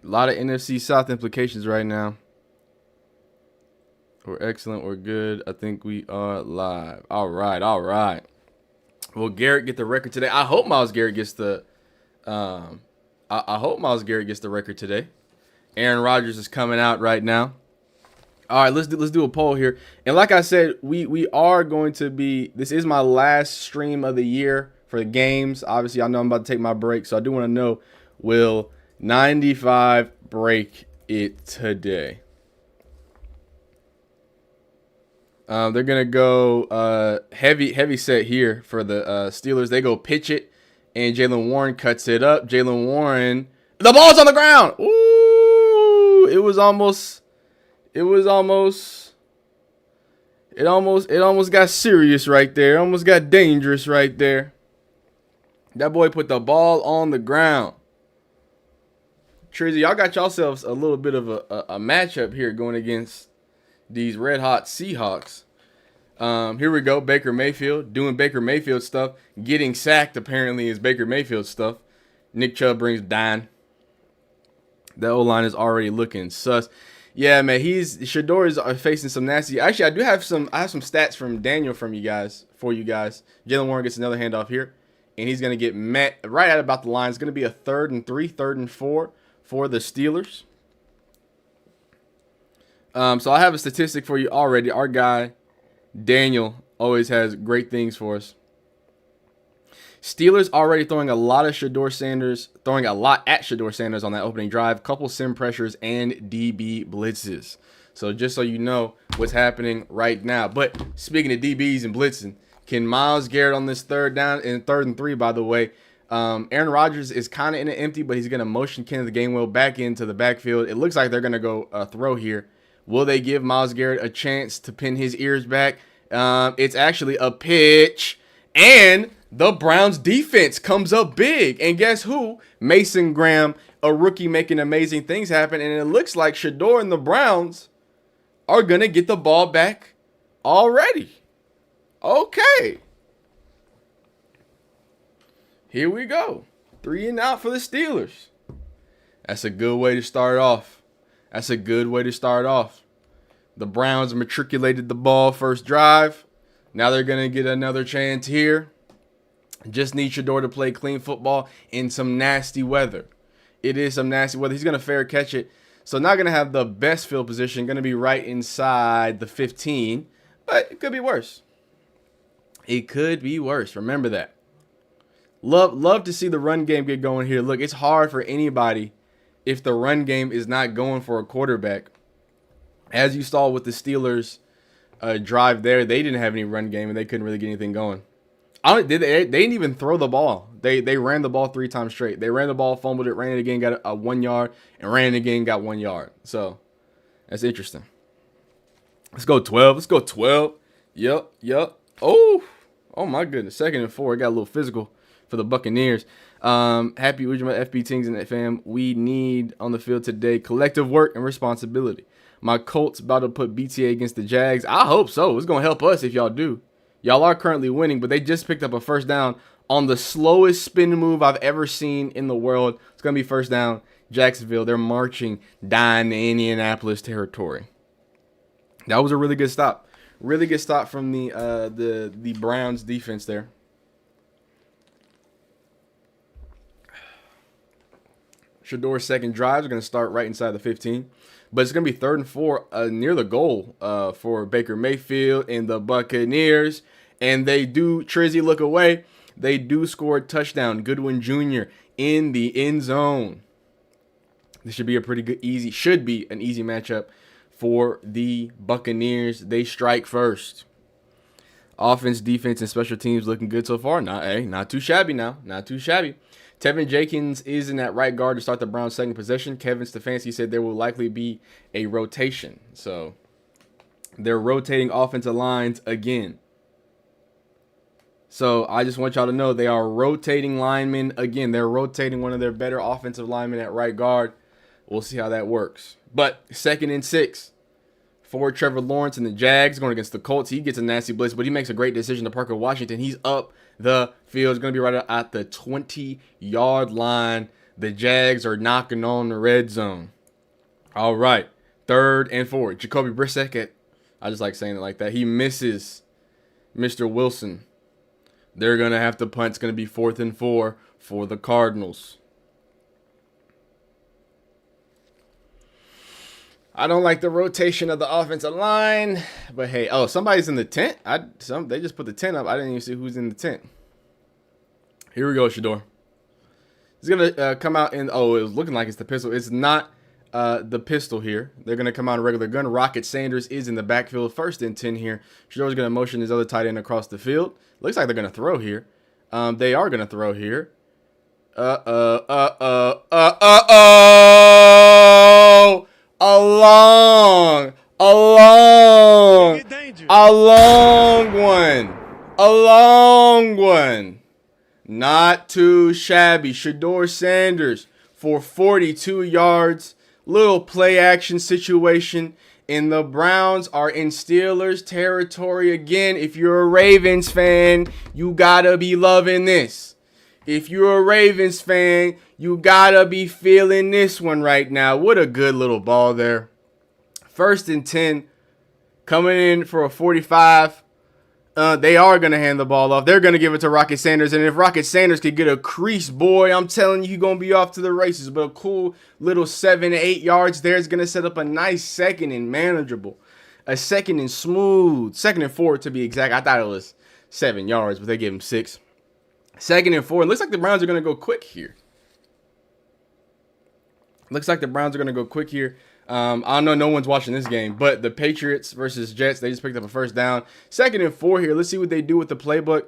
A lot of NFC South implications right now. We're excellent. We're good. I think we are live. All right. All right. Will Garrett get the record today? I hope Miles Garrett gets the. I hope Miles Garrett gets the record today. Aaron Rodgers is coming out right now. All right, let's do a poll here. And like I said, we are going to be. This is my last stream of the year for the games. Obviously, I know I'm about to take my break, so I do want to know: will 95 break it today? They're gonna go heavy set here for the Steelers. They go pitch it, and Jalen Warren cuts it up. Jalen Warren, the ball's on the ground. Ooh, it almost got serious right there. Almost got dangerous right there. That boy put the ball on the ground. Trizzy, y'all got yourselves a little bit of a matchup here going against these red hot Seahawks. Here we go. Baker Mayfield doing Baker Mayfield stuff. Getting sacked apparently is Baker Mayfield stuff. Nick Chubb brings down. The O-line is already looking sus. Yeah, man. Shador is facing some nasty. Actually, I do have some. I have some stats from Daniel for you guys. Jalen Warren gets another handoff here, and he's gonna get met right at about the line. It's gonna be a 3rd and 3, 3rd and 4 for the Steelers. So I have a statistic for you already. Our guy, Daniel, always has great things for us. Steelers already throwing a lot at Shador Sanders on that opening drive. Couple sim pressures and DB blitzes. So just so you know what's happening right now. But speaking of DBs and blitzing, can Myles Garrett on this 3rd down and 3rd and 3, by the way, Aaron Rodgers is kind of in an empty, but he's going to motion Kenneth Gainwell back into the backfield. It looks like they're going to go throw here. Will they give Myles Garrett a chance to pin his ears back? It's actually a pitch. And the Browns defense comes up big. And guess who? Mason Graham, a rookie making amazing things happen. And it looks like Shador and the Browns are going to get the ball back already. Okay. Here we go. 3 and out for the Steelers. That's a good way to start off. The Browns matriculated the ball first drive. Now they're going to get another chance here. Just need Shador to play clean football in some nasty weather. It is some nasty weather. He's going to fair catch it. So not going to have the best field position. Going to be right inside the 15. But it could be worse. Remember that. Love to see the run game get going here. Look, it's hard for anybody if the run game is not going for a quarterback. As you saw with the Steelers drive there, they didn't have any run game and they couldn't really get anything going. They didn't even throw the ball. They ran the ball 3 times straight. They ran the ball, fumbled it, ran it again, got a 1 yard, and ran it again, got 1 yard. So that's interesting. Let's go 12. Yep. Oh my goodness. 2nd and 4. It got a little physical for the Buccaneers. Happy Ujima FB Tingz and that fam. We need on the field today collective work and responsibility. My Colts about to put BTA against the Jags. I hope so. It's going to help us if y'all do. Y'all are currently winning, but they just picked up a 1st down on the slowest spin move I've ever seen in the world. It's going to be 1st down. Jacksonville, they're marching down the Indianapolis territory. That was a really good stop. Really good stop from the Browns defense there. Shador's 2nd drive is going to start right inside the 15. But it's going to be 3rd and 4 near the goal for Baker Mayfield and the Buccaneers. And they do, Trizzy, look away. They do score a touchdown. Goodwin Jr. in the end zone. This should be a pretty good, an easy matchup for the Buccaneers. They strike first. Offense, defense, and special teams looking good so far. Not too shabby now. Not too shabby. Tevin Jenkins is in that right guard to start the Browns' 2nd possession. Kevin Stefanski said there will likely be a rotation. So they're rotating offensive lines again. So I just want y'all to know they are rotating linemen again. They're rotating one of their better offensive linemen at right guard. We'll see how that works. But 2nd and 6 for Trevor Lawrence and the Jags going against the Colts. He gets a nasty blitz, but he makes a great decision to Parker Washington. He's up the field. It's going to be right at the 20-yard line. The Jags are knocking on the red zone. All right. 3rd and 4. Jacoby Brissett. I just like saying it like that. He misses Mr. Wilson. They're going to have to punt. It's going to be 4th and 4 for the Cardinals. I don't like the rotation of the offensive line, but hey, oh, somebody's in the tent. They just put the tent up. I didn't even see who's in the tent. Here we go, Shador. He's gonna come out in. Oh, it was looking like it's the pistol. It's not the pistol here. They're gonna come out a regular gun. Rocket Sanders is in the backfield. 1st and 10 here. Shador's gonna motion his other tight end across the field. Looks like they're gonna throw here. They are gonna throw here. A long one. Not too shabby. Shador Sanders for 42 yards. Little play action situation. And the Browns are in Steelers territory again. If you're a Ravens fan, you gotta be loving this. If you're a Ravens fan, you gotta be feeling this one right now. What a good little ball there. 1st and 10. Coming in for a 45. They are going to hand the ball off. They're going to give it to Rocket Sanders. And if Rocket Sanders could get a crease, boy, I'm telling you, he's going to be off to the races. But a cool little 7 to 8 yards there is going to set up a nice 2nd and manageable. A 2nd and smooth. 2nd and 4 to be exact. I thought it was 7 yards, but they gave him 6. 2nd and 4. It looks like the Browns are going to go quick here. I know no one's watching this game, but the Patriots versus Jets, they just picked up a 1st down. 2nd and 4 here. Let's see what they do with the playbook.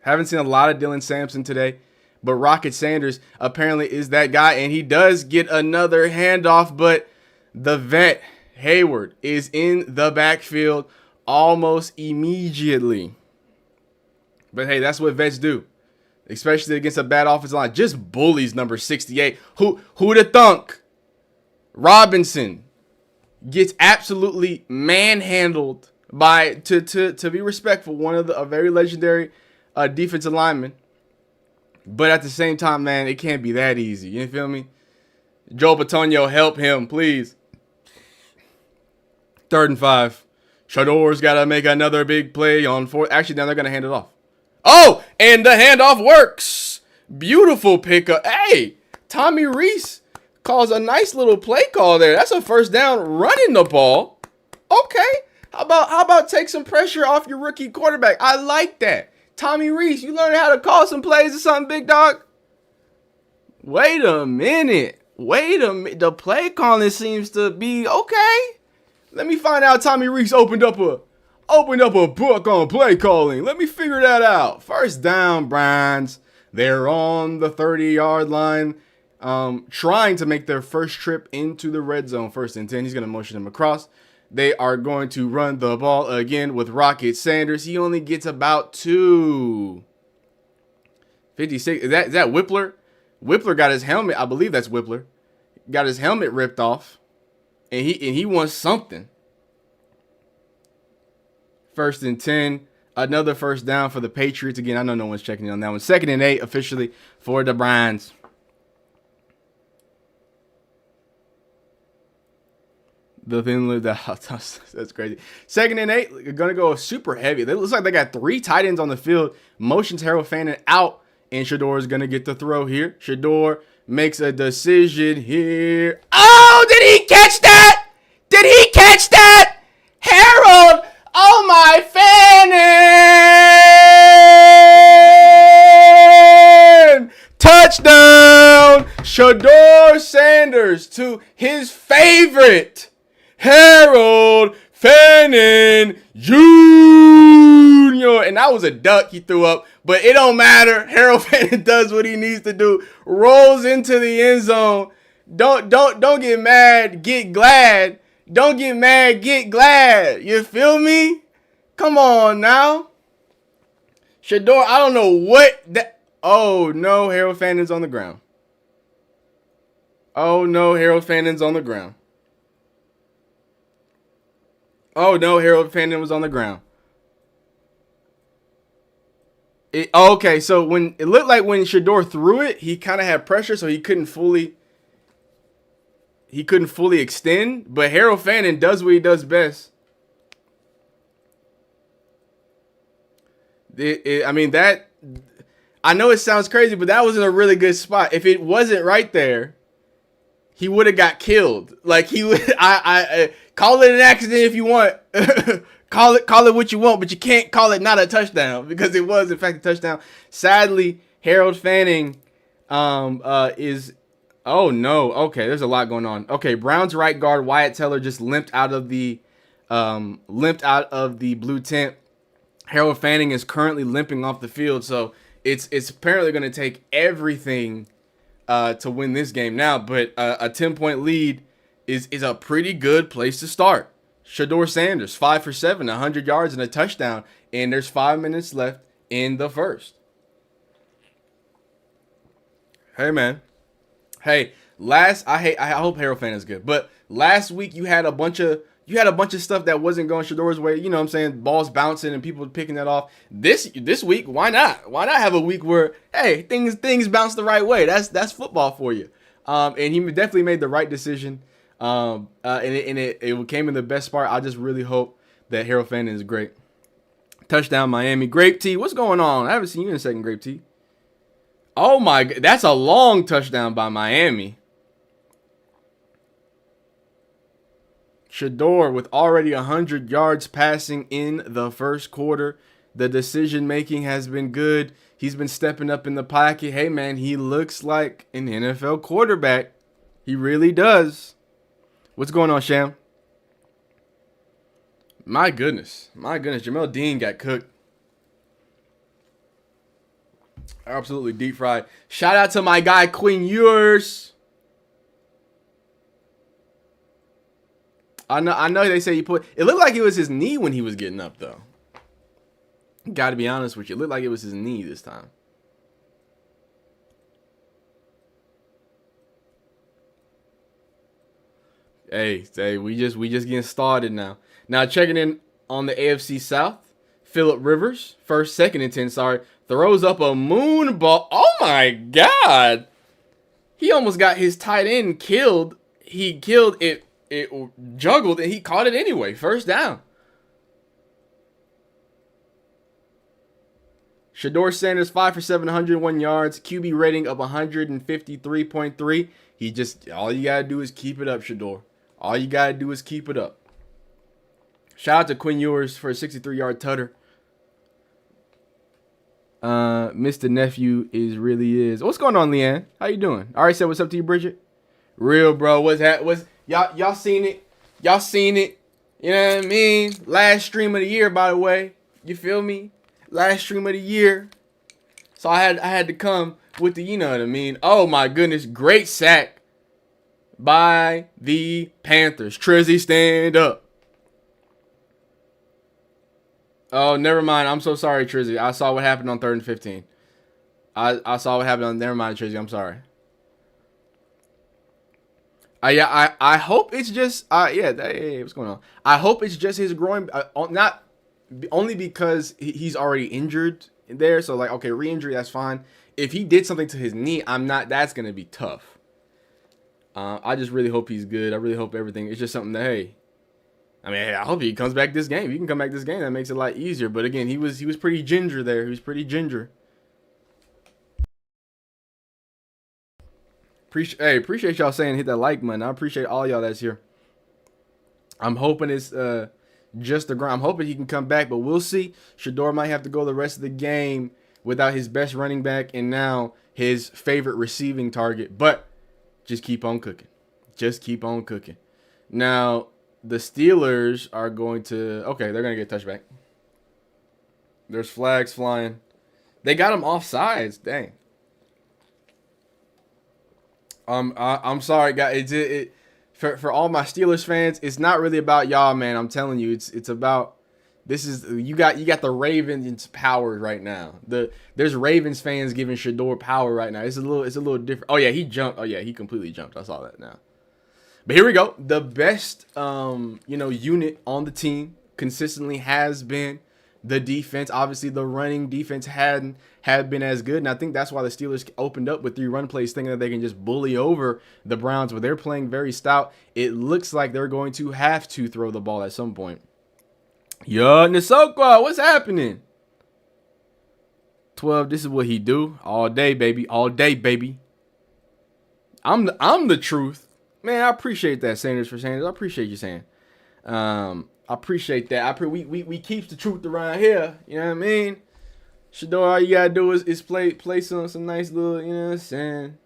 Haven't seen a lot of Dylan Sampson today, but Rocket Sanders apparently is that guy, and he does get another handoff, but the vet, Hayward, is in the backfield almost immediately. But hey, that's what vets do, especially against a bad offensive line. Just bullies number 68. Who'd have thunk? Robinson gets absolutely manhandled by, to be respectful, one of a very legendary defensive lineman. But at the same time, man, it can't be that easy. You feel me? Joe Bitonio, help him, please. 3rd and 5. Shador's got to make another big play on 4th. Actually, now they're going to hand it off. Oh, and the handoff works. Beautiful pickup. Hey, Tommy Reese calls a nice little play call there. That's a 1st down running the ball. Okay. How about take some pressure off your rookie quarterback? I like that. Tommy Reese, you learning how to call some plays or something, big dog? Wait a minute. The play calling seems to be okay. Let me find out Tommy Reese opened up a book on play calling. Let me figure that out. 1st down, Browns. They're on the 30-yard line. Trying to make their first trip into the red zone. 1st and 10. He's going to motion him across. They are going to run the ball again with Rocket Sanders. He only gets about 2. 56. Is that Whippler? Whippler got his helmet. I believe that's Whippler. Got his helmet ripped off. And he wants something. 1st and 10. Another 1st down for the Patriots. Again, I know no one's checking in on that one. 2nd and 8 officially for the Browns. The thin lived out. That's crazy. 2nd and 8. You're going to go super heavy. It looks like they got 3 tight ends on the field. Motions Harold Fannin out. And Shador is going to get the throw here. Shador makes a decision here. Oh, did he catch that? Harold. Oh, my Fannin. Touchdown. Shador Sanders to his favorite, Harold Fannin Jr. And that was a duck he threw up, but it don't matter. Harold Fannin does what he needs to do. Rolls into the end zone. Don't get mad, get glad. Don't get mad, get glad. You feel me? Come on now. Shador, I don't know what that. Oh no, Harold Fannin's on the ground. Oh no, Harold Fannin's on the ground. Oh no, Harold Fannin was on the ground. Okay, so when it looked like when Shador threw it, he kind of had pressure, so he couldn't fully extend. But Harold Fannin does what he does best. I mean that. I know it sounds crazy, but that was in a really good spot. If it wasn't right there, he would have got killed. Like he would. I call it an accident if you want. call it what you want, but you can't call it not a touchdown because it was in fact a touchdown. Sadly, Harold Fanning is. Oh no. Okay, there's a lot going on. Okay, Browns right guard Wyatt Teller just limped out of the blue tent. Harold Fanning is currently limping off the field, so it's apparently going to take everything to win this game now. But a 10-point lead is a pretty good place to start. Shador Sanders, 5 for 7, 100 yards and a touchdown, and there's 5 minutes left in the first. Hey man, hey. I hope Harold Fanning is good, but last week you had a bunch of stuff that wasn't going Shador's way. You know what I'm saying? Balls bouncing and people picking that off. This week, why not? Why not have a week where, hey, things bounce the right way? That's football for you. And he definitely made the right decision. And it came in the best part. I just really hope that Harold Fanning is great. Touchdown Miami. Grape Tea, what's going on? I haven't seen you in a second, Grape Tea. Oh my God, that's a long touchdown by Miami. Shador with already 100 yards passing in the first quarter. The decision making has been good. He's been stepping up in the pocket. Hey, man, he looks like an NFL quarterback. He really does. What's going on, Sham? My goodness. Jamel Dean got cooked. Absolutely deep fried. Shout out to my guy, Quinn Ewers. I know they say he put. It looked like it was his knee when he was getting up, though. Got to be honest with you. It looked like it was his knee this time. Hey, we just getting started now. Now checking in on the AFC South. Phillip Rivers, second and 10, throws up a moon ball. Oh my God. He almost got his tight end killed. He killed it. It juggled and he caught it anyway. First down. Shador Sanders, 5 for 7, 101 yards. QB rating of 153.3. All you got to do is keep it up, Shador. All you got to do is keep it up. Shout out to Quinn Ewers for a 63-yard tutter. Mr. Nephew really is. What's going on, Leanne? How you doing? I already said what's up to you, Bridget. Real, bro. Y'all seen it? Y'all seen it? You know what I mean? Last stream of the year, by the way. You feel me? Last stream of the year. So I had to come with the, you know what I mean? Oh my goodness, great sack by the Panthers. Trizzy, stand up. Oh, never mind. I'm so sorry, Trizzy. I saw what happened on 3rd and 15. I saw what happened on. Never mind, Trizzy. I'm sorry. I hope it's just hey, what's going on? I hope it's just his groin, not only because he's already injured there. So like, okay, re-injury, that's fine. If he did something to his knee, that's gonna be tough. I just really hope he's good. I really hope everything. It's just something that, hey, I hope he comes back this game. If he can come back this game, that makes it a lot easier. But again, he was pretty ginger there. He was pretty ginger. Appreciate y'all saying hit that like button. I appreciate all y'all that's here. I'm hoping it's just the ground. I'm hoping he can come back, but we'll see. Shador might have to go the rest of the game without his best running back and now his favorite receiving target. But just keep on cooking. Just keep on cooking. Now, the Steelers are going to... Okay, they're going to get touchback. There's flags flying. They got him offsides. Dang. I'm sorry, guys. For all my Steelers fans, it's not really about y'all, man. I'm telling you, it's about you got the Ravens power right now. There's Ravens fans giving Shador power right now. It's a little different. Oh yeah, he jumped. Oh yeah, he completely jumped. I saw that now. But here we go. The best unit on the team consistently has been the defense. Obviously, the running defense hadn't been as good, and I think that's why the Steelers opened up with 3 run plays, thinking that they can just bully over the Browns, but they're playing very stout. It looks like they're going to have to throw the ball at some point. Yo, Nisokwa, what's happening? 12, this is what he do all day, baby, all day, baby. I'm the truth, man. I appreciate that, Sanders for Sanders. I appreciate you saying. I appreciate that. We keeps the truth around here. You know what I mean? Shador, all you gotta do is play some nice little, you know what I'm saying?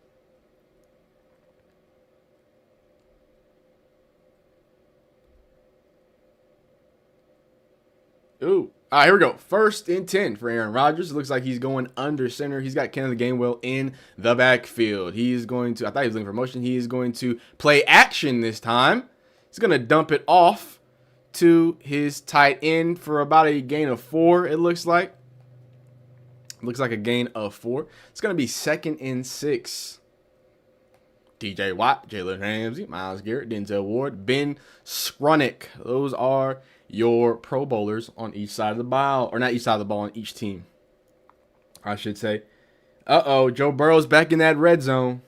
Ooh. All right, here we go. 1st and 10 for Aaron Rodgers. It looks like he's going under center. He's got Kenneth Gainwell in the backfield. He's going to, I thought he was looking for motion. He is going to play action this time. He's going to dump it off to his tight end for about a gain of 4, it looks like. Looks like a gain of 4. It's going to be 2nd and 6. TJ Watt, Jalen Ramsey, Myles Garrett, Denzel Ward, Ben Skronik. Those are your Pro Bowlers on each side of the ball, or not each side of the ball, on each team, I should say. Joe Burrow's back in that red zone.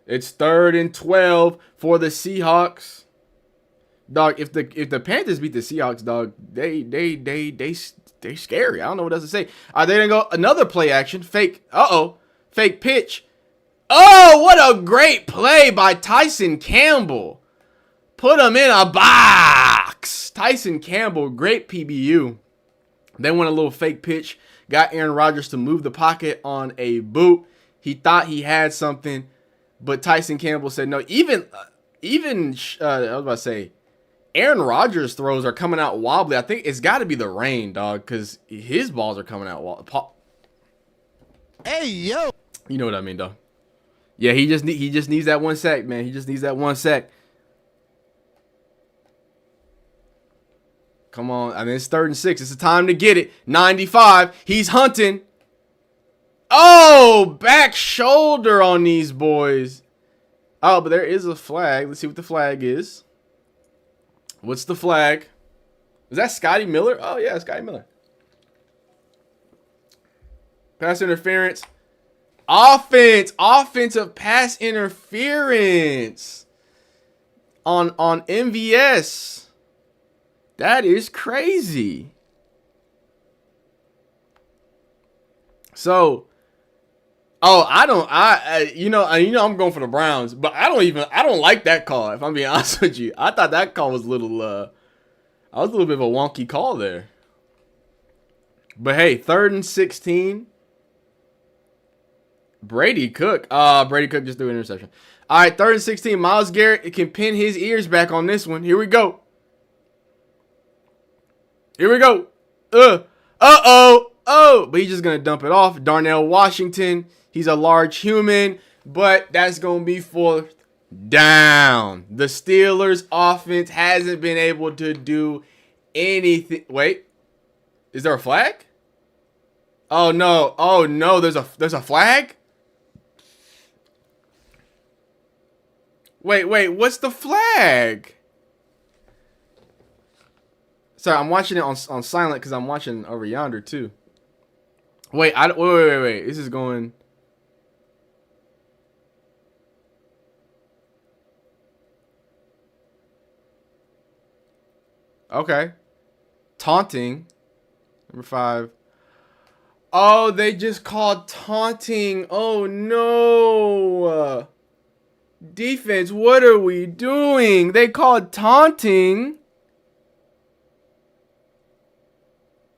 It's 3rd and 12 for the Seahawks. Dog, if the Panthers beat the Seahawks, dog, they scary. I don't know what else to say. They didn't go another play action. Fake pitch. Oh, what a great play by Tyson Campbell. Put him in a box. Tyson Campbell, great PBU. They went a little fake pitch. Got Aaron Rodgers to move the pocket on a boot. He thought he had something, but Tyson Campbell said no. Even I was about to say, Aaron Rodgers' throws are coming out wobbly. I think it's got to be the rain, dog, because his balls are coming out wobbly. Hey, yo. You know what I mean, dog. Yeah, he just needs that 1 sack, man. He just needs that 1 sack. Come on. I mean, it's 3rd and 6. It's the time to get it. 95. He's hunting. Oh, back shoulder on these boys. Oh, but there is a flag. Let's see what the flag is. What's the flag? Is that Scotty Miller? Oh, yeah, Scotty Miller. Pass interference. Offensive pass interference on MVS. That is crazy. So, I'm going for the Browns, but I don't like that call, if I'm being honest with you. I thought that call was a little bit of a wonky call there. But hey, 3rd and 16. Brady Cook just threw an interception. All right, 3rd and 16. Myles Garrett can pin his ears back on this one. Here we go. But he's just going to dump it off. Darnell Washington, he's a large human, but that's going to be 4th down. The Steelers offense hasn't been able to do anything. Wait, is there a flag? Oh no, there's a flag? Wait, what's the flag? Sorry, I'm watching it on silent because I'm watching over yonder too. Wait. This is going. Okay. Taunting. Number 5. Oh, they just called taunting. Oh no. Defense, what are we doing? They called taunting.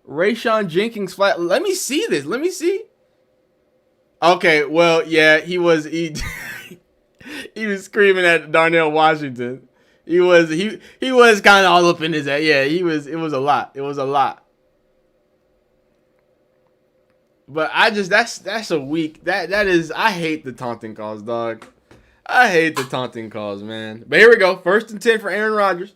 Rayshawn Jenkins flat. Let me see this. Let me see. Okay, well, yeah, he was screaming at Darnell Washington. He was kind of all up in his head. Yeah, it was a lot. It was a lot. But that's a weak. That is, I hate the taunting calls, dog. I hate the taunting calls, man. But here we go. 1st and 10 for Aaron Rodgers.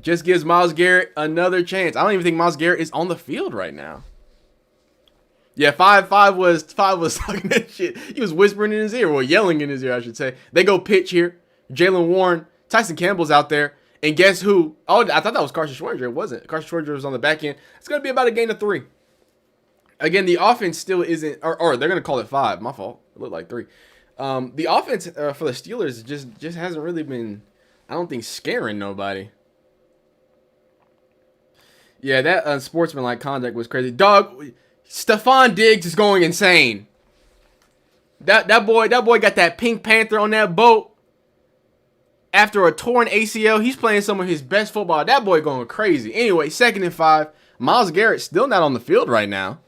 Just gives Myles Garrett another chance. I don't even think Myles Garrett is on the field right now. Yeah, 5 was talking that shit. He was whispering in his ear, well, yelling in his ear, I should say. They go pitch here. Jalen Warren, Tyson Campbell's out there, And guess who? Oh, I thought that was Carson Schwarzer. It wasn't. Carson Schwarzer was on the back end. It's going to be about a gain of 3. Again, the offense still isn't, or they're going to call it 5. My fault. It looked like 3. The offense for the Steelers just hasn't really been, I don't think, scaring nobody. Yeah, that unsportsmanlike conduct was crazy. Dog, Stephon Diggs is going insane. That boy got that Pink Panther on that boat. After a torn ACL, he's playing some of his best football. That boy going crazy. Anyway, 2nd and 5. Myles Garrett still not on the field right now.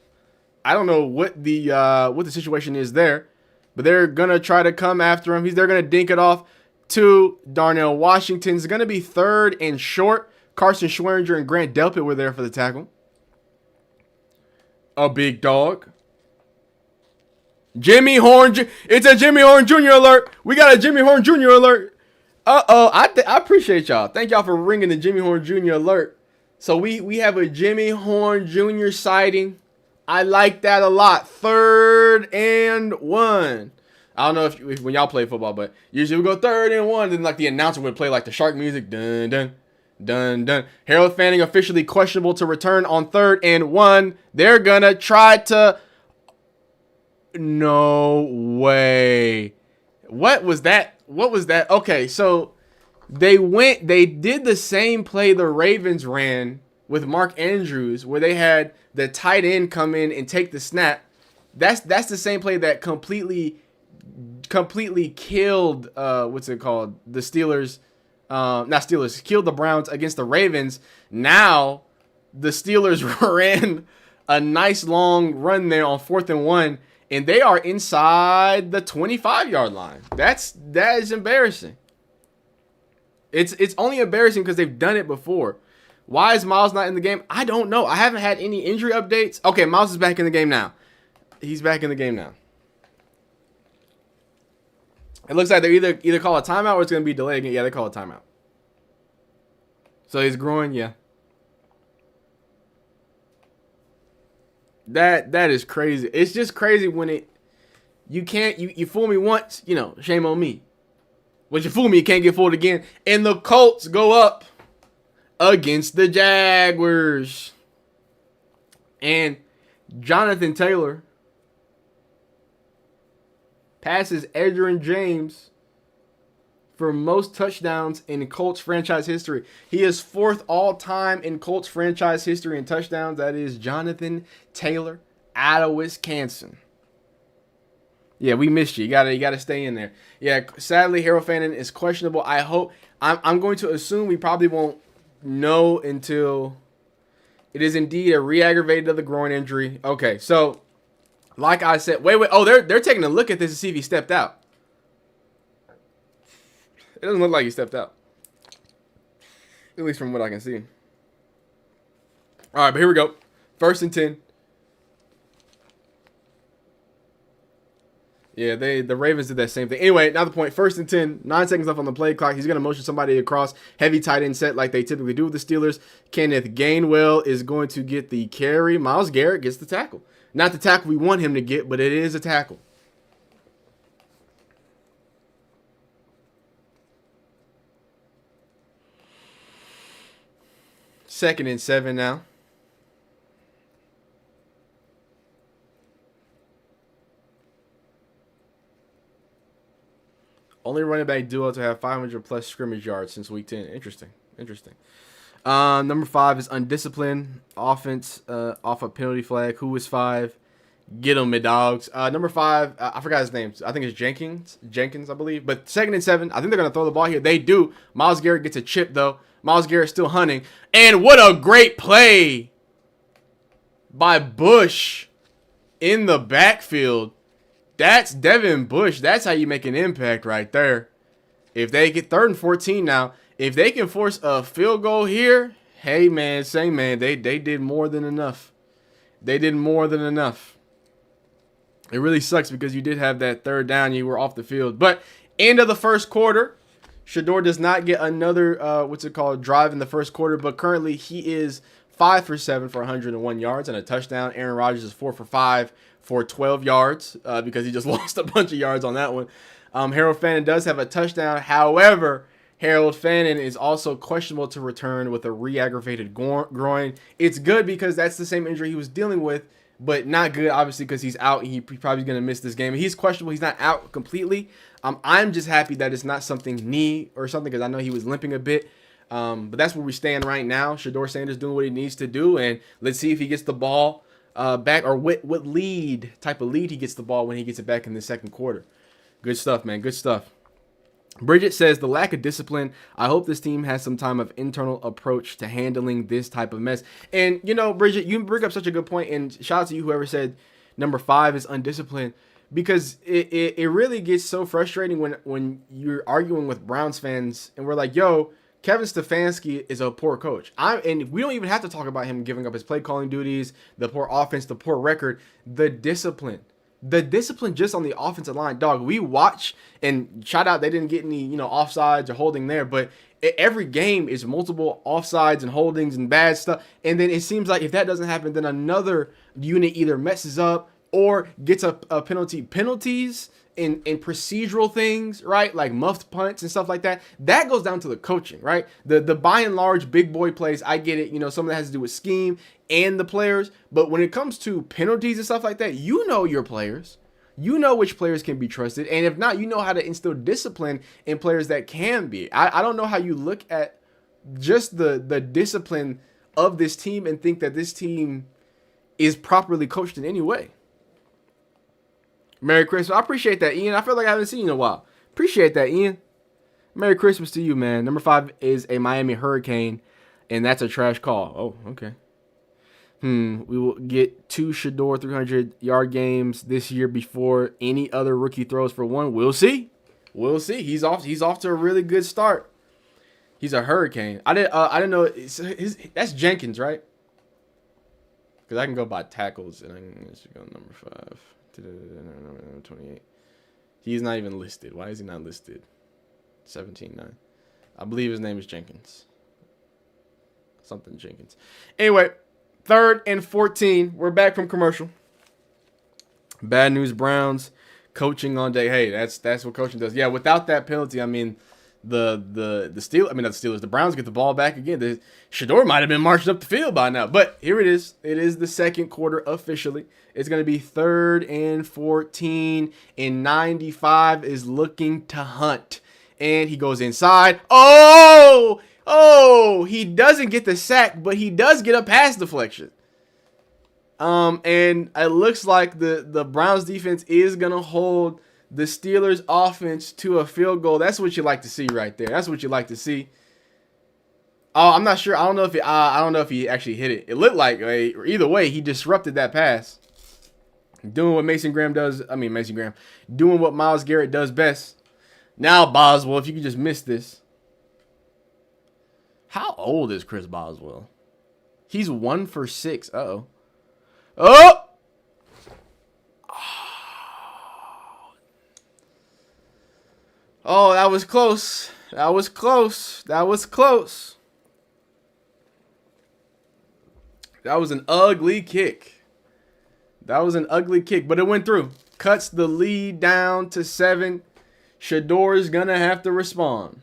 I don't know what the situation is there, but they're gonna try to come after him. They're gonna dink it off to Darnell Washington. It's gonna be 3rd and short. Carson Schwarzer and Grant Delpit were there for the tackle. A big dog. Jimmy Horn. It's a Jimmy Horn Jr. alert. We got a Jimmy Horn Jr. alert. I appreciate y'all. Thank y'all for ringing the Jimmy Horn Jr. alert. So we have a Jimmy Horn Jr. sighting. I like that a lot. 3rd and 1. I don't know if when y'all play football, but usually we go 3rd and 1. Then like the announcer would play like the shark music. Dun dun dun dun. Harold Fanning officially questionable to return on 3rd and 1. They're gonna try to. No way. What was that? Okay, so they did the same play the Ravens ran with Mark Andrews, where they had the tight end come in and take the snap. That's the same play that completely killed what's it called? The Steelers, killed the Browns against the Ravens. Now the Steelers ran a nice long run there on 4th and 1. And they are inside the 25-yard line. That is embarrassing. It's only embarrassing because they've done it before. Why is Myles not in the game? I don't know. I haven't had any injury updates. Okay, Myles is back in the game now. He's back in the game now. It looks like they either call a timeout or it's going to be delayed again. Yeah, they call a timeout. So he's growing, yeah. That is crazy. It's just crazy when you fool me once, shame on me. Once you fool me, you can't get fooled again. And the Colts go up against the Jaguars. And Jonathan Taylor passes Edgerrin James for most touchdowns in Colts franchise history. He is 4th all-time in Colts franchise history in touchdowns. That is Jonathan Taylor out of Wisconsin. Yeah, we missed you. You gotta stay in there. Yeah, sadly, Harold Fanning is questionable. I'm going to assume we probably won't know until it is indeed a re-aggravated of the groin injury. Okay, so like I said, wait. Oh, they're taking a look at this to see if he stepped out. It doesn't look like he stepped out. At least from what I can see. All right, but here we go. 1st and 10. Yeah, the Ravens did that same thing. Anyway, now the point. 1st and 10. 9 seconds left on the play clock. He's going to motion somebody across. Heavy tight end set like they typically do with the Steelers. Kenneth Gainwell is going to get the carry. Myles Garrett gets the tackle. Not the tackle we want him to get, but it is a tackle. Second and 7 now. Only running back duo to have 500 plus scrimmage yards since week 10. Interesting. Number 5 is undisciplined offense off a penalty flag. Who is 5? Get him, mid dogs. Number 5, I forgot his name. I think it's Jenkins, I believe. But 2nd and 7, I think they're going to throw the ball here. They do. Myles Garrett gets a chip, though. Myles Garrett still hunting. And what a great play by Bush in the backfield. That's Devin Bush. That's how you make an impact right there. If they get 3rd and 14 now, if they can force a field goal here, hey, man, they did more than enough. They did more than enough. It really sucks because you did have that 3rd down. You were off the field. But end of the first quarter. Shador does not get another, drive in the first quarter, but currently he is 5 for 7 for 101 yards and a touchdown. Aaron Rodgers is 4 for 5 for 12 yards because he just lost a bunch of yards on that one. Harold Fanning does have a touchdown. However, Harold Fannin is also questionable to return with a re-aggravated groin. It's good because that's the same injury he was dealing with, but not good, obviously, because he's out. He probably going to miss this game. He's questionable. He's not out completely. I'm just happy that it's not something knee or something because I know he was limping a bit. But that's where we stand right now. Shedeur Sanders doing what he needs to do, and let's see if he gets the ball back or what type of lead he gets the ball when he gets it back in the second quarter. Good stuff, man. Good stuff. Bridget says, the lack of discipline. I hope this team has some time of internal approach to handling this type of mess. And, you know, Bridget, you bring up such a good point, and shout out to you, whoever said number 5 is undisciplined, because it really gets so frustrating when you're arguing with Browns fans, and we're like, yo, Kevin Stefanski is a poor coach. And we don't even have to talk about him giving up his play calling duties, the poor offense, the poor record, the discipline. The discipline just on the offensive line, dog. We watch, and shout out, they didn't get any, offsides or holding there, but every game is multiple offsides and holdings and bad stuff. And then it seems like if that doesn't happen, then another unit either messes up or gets a penalty. Penalties in procedural things, right? Like muffed punts and stuff like that. That goes down to the coaching, right? The by and large big boy plays, I get it. Some of that has to do with scheme and the players. But when it comes to penalties and stuff like that, you know your players. You know which players can be trusted. And if not, you know how to instill discipline in players that can be. I don't know how you look at just the discipline of this team and think that this team is properly coached in any way. Merry Christmas. I appreciate that, Ian. I feel like I haven't seen you in a while. Appreciate that, Ian. Merry Christmas to you, man. Number 5 is a Miami Hurricane, and that's a trash call. Oh, okay. We will get 2 Shedeur 300-yard games this year before any other rookie throws for one. We'll see. We'll see. He's off to a really good start. He's a Hurricane. I didn't know. That's Jenkins, right? Because I can go by tackles, and I can just go number 5. 28. He's not even listed. Why is he not listed? 17-9. I believe his name is Jenkins. Something Jenkins. Anyway, 3rd and 14. We're back from commercial. Bad news, Browns. Coaching on day. Hey, that's what coaching does. Yeah, without that penalty, I mean, the Steelers, the Browns get the ball back again. The Shedeur might have been marching up the field by now, but here it is. It is the second quarter officially. It's going to be 3rd and 14, and 95 is looking to hunt, and he goes inside. Oh, he doesn't get the sack, but he does get a pass deflection. And it looks like the Browns defense is going to hold the Steelers offense to a field goal. That's what you like to see right there. That's what you like to see. Oh, I'm not sure. I don't know if he actually hit it. It looked like, either way, he disrupted that pass. Doing what Mason Graham does. Doing what Myles Garrett does best. Now, Boswell, if you could just miss this. How old is Chris Boswell? He's 1 for 6. Uh-oh. Oh! Oh, that was close. That was close. That was an ugly kick. But it went through. Cuts the lead down to 7. Shedeur is going to have to respond.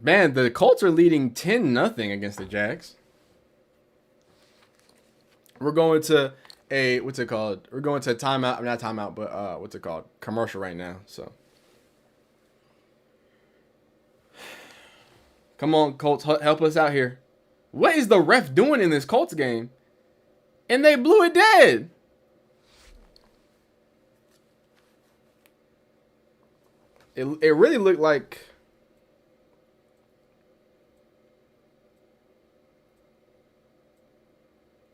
Man, the Colts are leading 10-0 against the Jags. We're going to what's it called? We're going to a timeout. Not timeout, but what's it called? Commercial right now. So, come on, Colts, help us out here. What is the ref doing in this Colts game? And they blew it dead. It really looked like.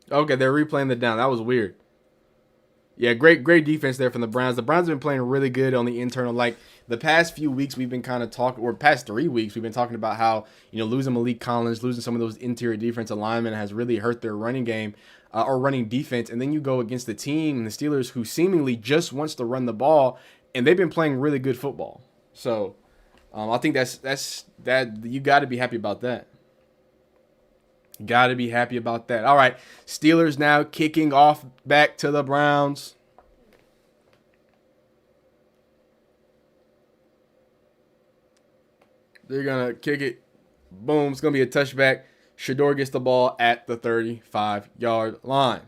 Okay, they're replaying the down. That was weird. Yeah, great defense there from the Browns. The Browns have been playing really good on the internal. Like, the past few weeks, we've been kind of talking, or past 3 weeks, we've been talking about how, losing Malik Collins, losing some of those interior defensive linemen has really hurt their running game or running defense. And then you go against the team, the Steelers, who seemingly just wants to run the ball, and they've been playing really good football. So, I think that's you got to be happy about that. Got to be happy about that. All right, Steelers now kicking off back to the Browns. They're going to kick it. Boom. It's going to be a touchback. Shador gets the ball at the 35-yard line.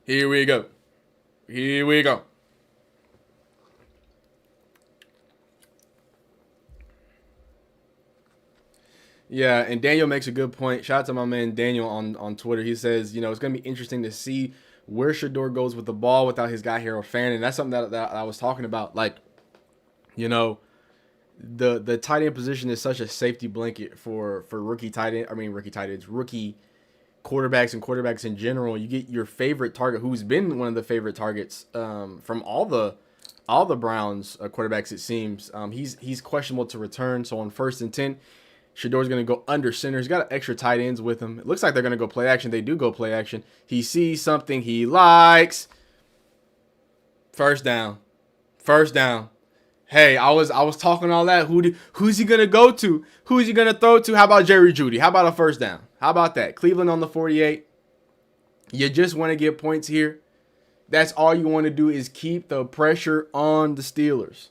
Here we go. Here we go. Yeah, and Daniel makes a good point. Shout out to my man Daniel on Twitter. He says, you know, it's going to be interesting to see where Shador goes with the ball without his guy Harold Fanning. And that's something that I was talking about. Like, you know, the tight end position is such a safety blanket for rookie tight end. I mean, rookie tight ends, rookie quarterbacks and quarterbacks in general. You get your favorite target, who's been one of the favorite targets from all the Browns quarterbacks. It seems he's questionable to return. So on 1st and 10. Shador's going to go under center. He's got extra tight ends with him. It looks like they're going to go play action. They do go play action. He sees something he likes. First down. First down. Hey, I was talking all that. Who's he going to go to? Who's he going to throw to? How about Jerry Jeudy? How about a first down? How about that? Cleveland on the 48. You just want to get points here. That's all you want to do is keep the pressure on the Steelers.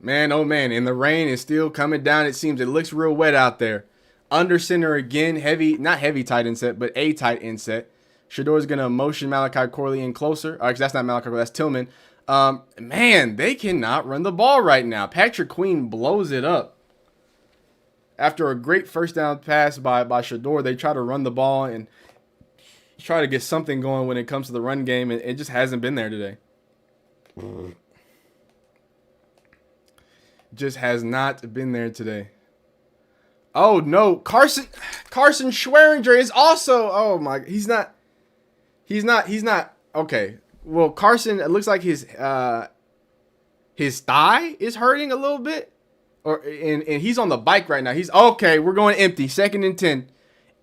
Man, oh man, and the rain is still coming down. It seems it looks real wet out there. Under center again, not heavy tight end set, but a tight end set. Shador's going to motion Malachi Corley in closer. Actually, that's not Malachi Corley, that's Tillman. Man, they cannot run the ball right now. Patrick Queen blows it up. After a great first down pass by Shador, they try to run the ball and try to get something going when it comes to the run game, and it just hasn't been there today. Just has not been there today. Oh no, Carson Schweringer is also. Oh my, he's not. Okay, well Carson, it looks like his thigh is hurting a little bit, and he's on the bike right now. He's okay. We're going empty. 2nd and 10,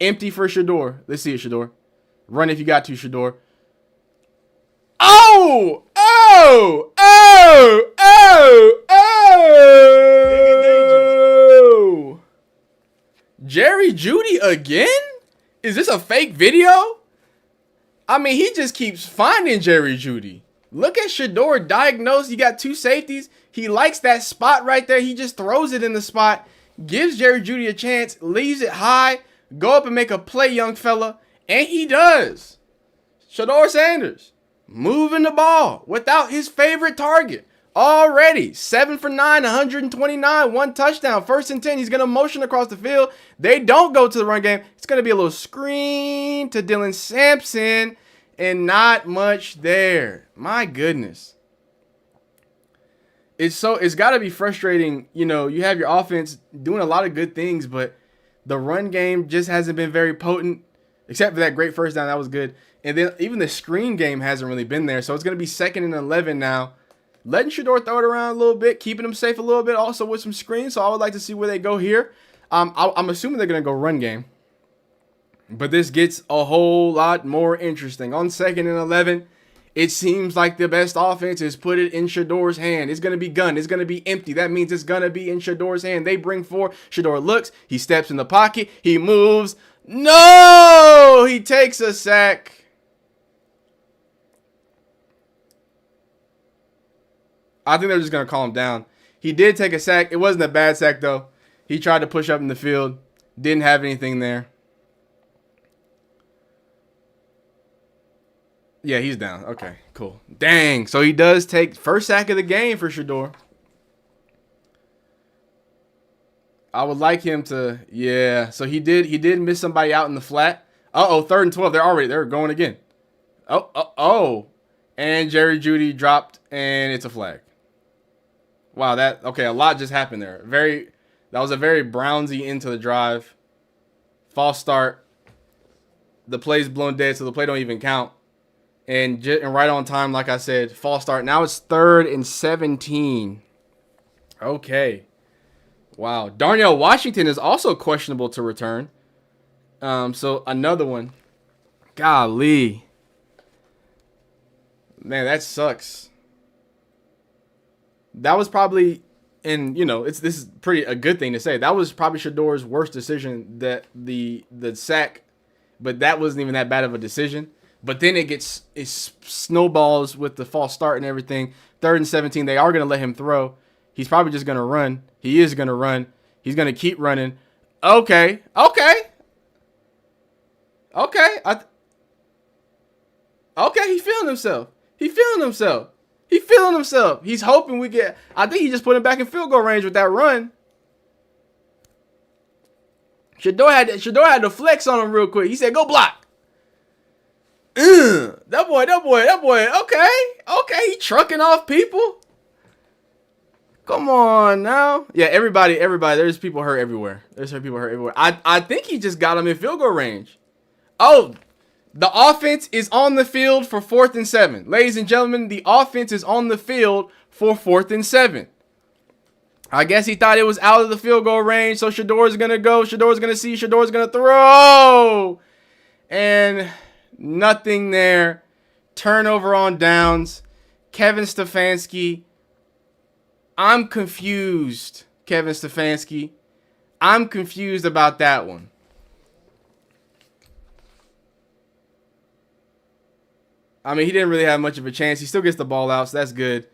empty for Shador. Let's see it, Shador. Run if you got to, Shador. Oh! Oh! Oh! Oh! Oh! Jerry Jeudy again? Is this a fake video? I mean, he just keeps finding Jerry Jeudy. Look at Shador diagnosed. He got 2 safeties. He likes that spot right there. He just throws it in the spot, gives Jerry Jeudy a chance, leaves it high, go up and make a play, young fella, and he does. Shador Sanders moving the ball without his favorite target. Already 7 for 9, 129, 1 touchdown. 1st and 10. He's going to motion across the field. They don't go to the run game. It's going to be a little screen to Dylan Sampson and not much there. My goodness. It's got to be frustrating. You know, you have your offense doing a lot of good things, but the run game just hasn't been very potent, except for that great first down. That was good. And then even the screen game hasn't really been there. So it's going to be 2nd and 11 now. Letting Shador throw it around a little bit, keeping him safe a little bit, also with some screens. So I would like to see where they go here. I'm assuming they're going to go run game. But this gets a whole lot more interesting. On 2nd and 11, it seems like the best offense is put it in Shador's hand. It's going to be gun. It's going to be empty. That means it's going to be in Shador's hand. They bring 4. Shador looks. He steps in the pocket. He moves. No! He takes a sack. I think they're just going to call him down. He did take a sack. It wasn't a bad sack, though. He tried to push up in the field. Didn't have anything there. Yeah, he's down. Okay, cool. Dang. So he does take first sack of the game for Shador. I would like him to, yeah. So he did miss somebody out in the flat. Uh-oh, 3rd and 12. They're going again. Oh. And Jerry Jeudy dropped, and it's a flag. Wow, a lot just happened there. That was a very Brownsy into the drive. False start. The play's blown dead, so the play don't even count. And right on time, like I said, false start. Now it's 3rd and 17. Okay. Wow. Darnell Washington is also questionable to return. So another one. Golly. Man, that sucks. That was probably, and this is a good thing to say. That was probably Shador's worst decision, that the sack, but that wasn't even that bad of a decision. But then it snowballs with the false start and everything. 3rd and 17, they are going to let him throw. He's probably just going to run. He is going to run. He's going to keep running. Okay. Okay, he's feeling himself. He's hoping we get... I think he just put him back in field goal range with that run. Shador had to flex on him real quick. He said, go block. That boy. Okay. He trucking off people. Come on now. Yeah, everybody. There's people hurt everywhere. I think he just got him in field goal range. Oh, the offense is on the field for 4th and 7. Ladies and gentlemen, the offense is on the field for 4th and 7. I guess he thought it was out of the field goal range, so Shador's going to go. Shador's going to see. Shador's going to throw. And nothing there. Turnover on downs. Kevin Stefanski. I'm confused, Kevin Stefanski. I'm confused about that one. I mean, he didn't really have much of a chance. He still gets the ball out, so that's good.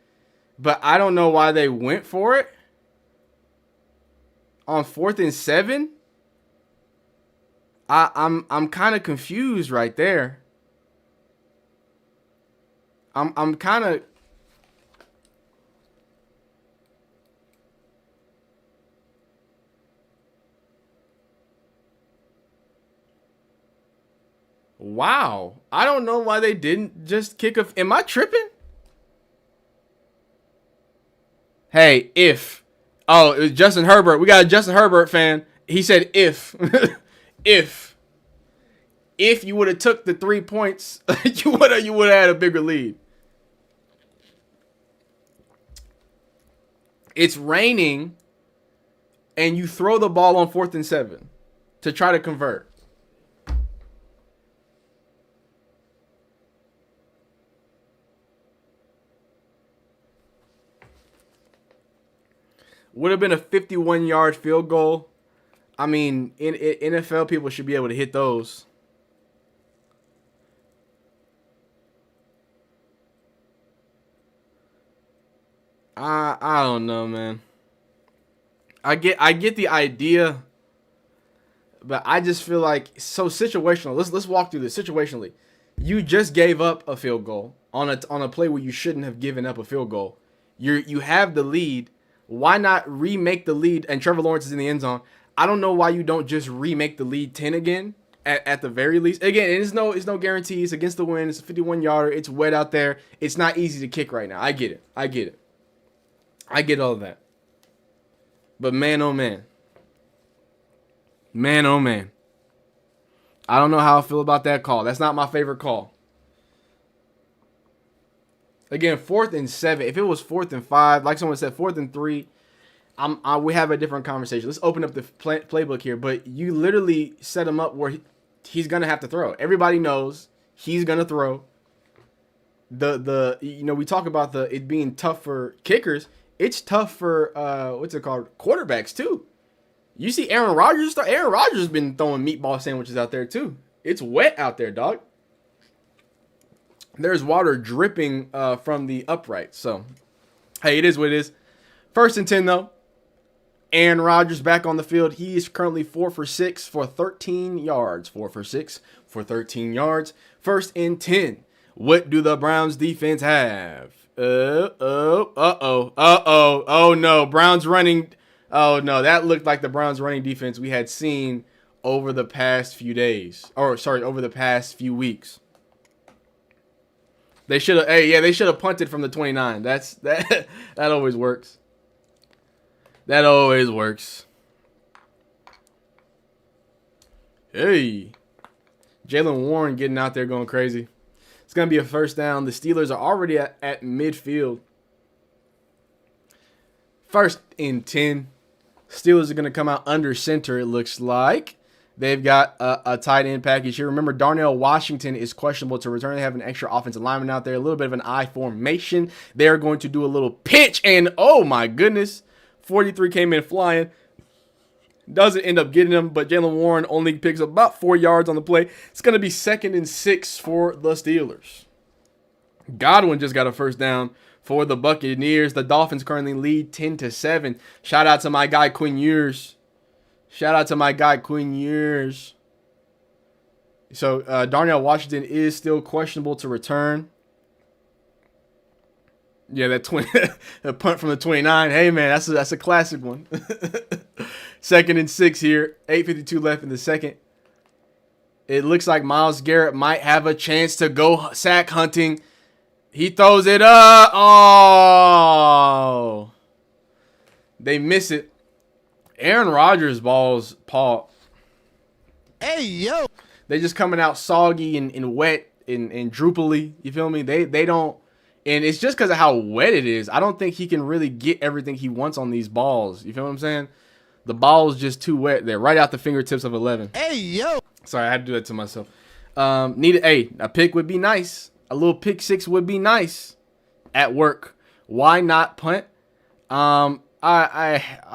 But I don't know why they went for it. On 4th and 7? I'm kind of confused right there. I'm kind of... Wow. I don't know why they didn't just kick a... Am I tripping? Hey, if... Oh, it was Justin Herbert. We got a Justin Herbert fan. He said if. If you would have took the 3 points, you would have had a bigger lead. It's raining, and you throw the ball on 4th and 7 to try to convert. Would have been a 51-yard field goal. I mean, in NFL, people should be able to hit those. I don't know, man. I get the idea, but I just feel like so situational. Let's walk through this situationally. You just gave up a field goal on a play where you shouldn't have given up a field goal. You have the lead. Why not remake the lead? And Trevor Lawrence is in the end zone. I don't know why you don't just remake the lead 10 again at the very least. Again, it's no guarantee. It's against the wind. It's a 51-yarder. It's wet out there. It's not easy to kick right now. I get it. I get all of that. But man, oh man. Man, oh man. I don't know how I feel about that call. That's not my favorite call. Again, 4th and 7. If it was 4th and 5, like someone said, 4th and 3, we have a different conversation. Let's open up the playbook here. But you literally set him up where he's gonna have to throw. Everybody knows he's gonna throw. We talk about it being tough for kickers. It's tough for quarterbacks too. You see Aaron Rodgers. Aaron Rodgers has been throwing meatball sandwiches out there too. It's wet out there, dog. There's water dripping from the upright. So, hey, it is what it is. 1st and 10, though. Aaron Rodgers back on the field. He is currently 4 for 6 for 13 yards. 4 for 6 for 13 yards. 1st and 10. What do the Browns defense have? Oh no. Browns running. Oh no, that looked like the Browns running defense we had seen over the past few days. Over the past few weeks. They should have. Hey, yeah, they should have punted from the 29. That always works. That always works. Hey, Jaylen Warren getting out there going crazy. It's gonna be a 1st down. The Steelers are already at midfield. 1st and 10. Steelers are gonna come out under center. It looks like. They've got a tight end package here. Remember, Darnell Washington is questionable to return. They have an extra offensive lineman out there. A little bit of an I formation. They're going to do a little pitch. And, oh, my goodness. 43 came in flying. Doesn't end up getting him, but Jalen Warren only picks up about 4 yards on the play. It's going to be 2nd and 6 for the Steelers. Godwin just got a first down for the Buccaneers. The Dolphins currently lead 10-7. Shout out to my guy Quinn Ewers. So Darnell Washington is still questionable to return. Yeah, that punt from the 29. Hey man, that's a classic one. 2nd and 6 here. 8:52 left in the second. It looks like Myles Garrett might have a chance to go sack hunting. He throws it up. Oh, they miss it. Aaron Rodgers balls, Paul. Hey, yo. They just coming out soggy and wet and droopily. You feel me? They don't. And it's just because of how wet it is. I don't think he can really get everything he wants on these balls. You feel what I'm saying? The ball is just too wet. They're right out the fingertips of 11. Hey, yo. Sorry, I had to do that to myself. A pick would be nice. A little pick 6 would be nice at work. Why not punt? I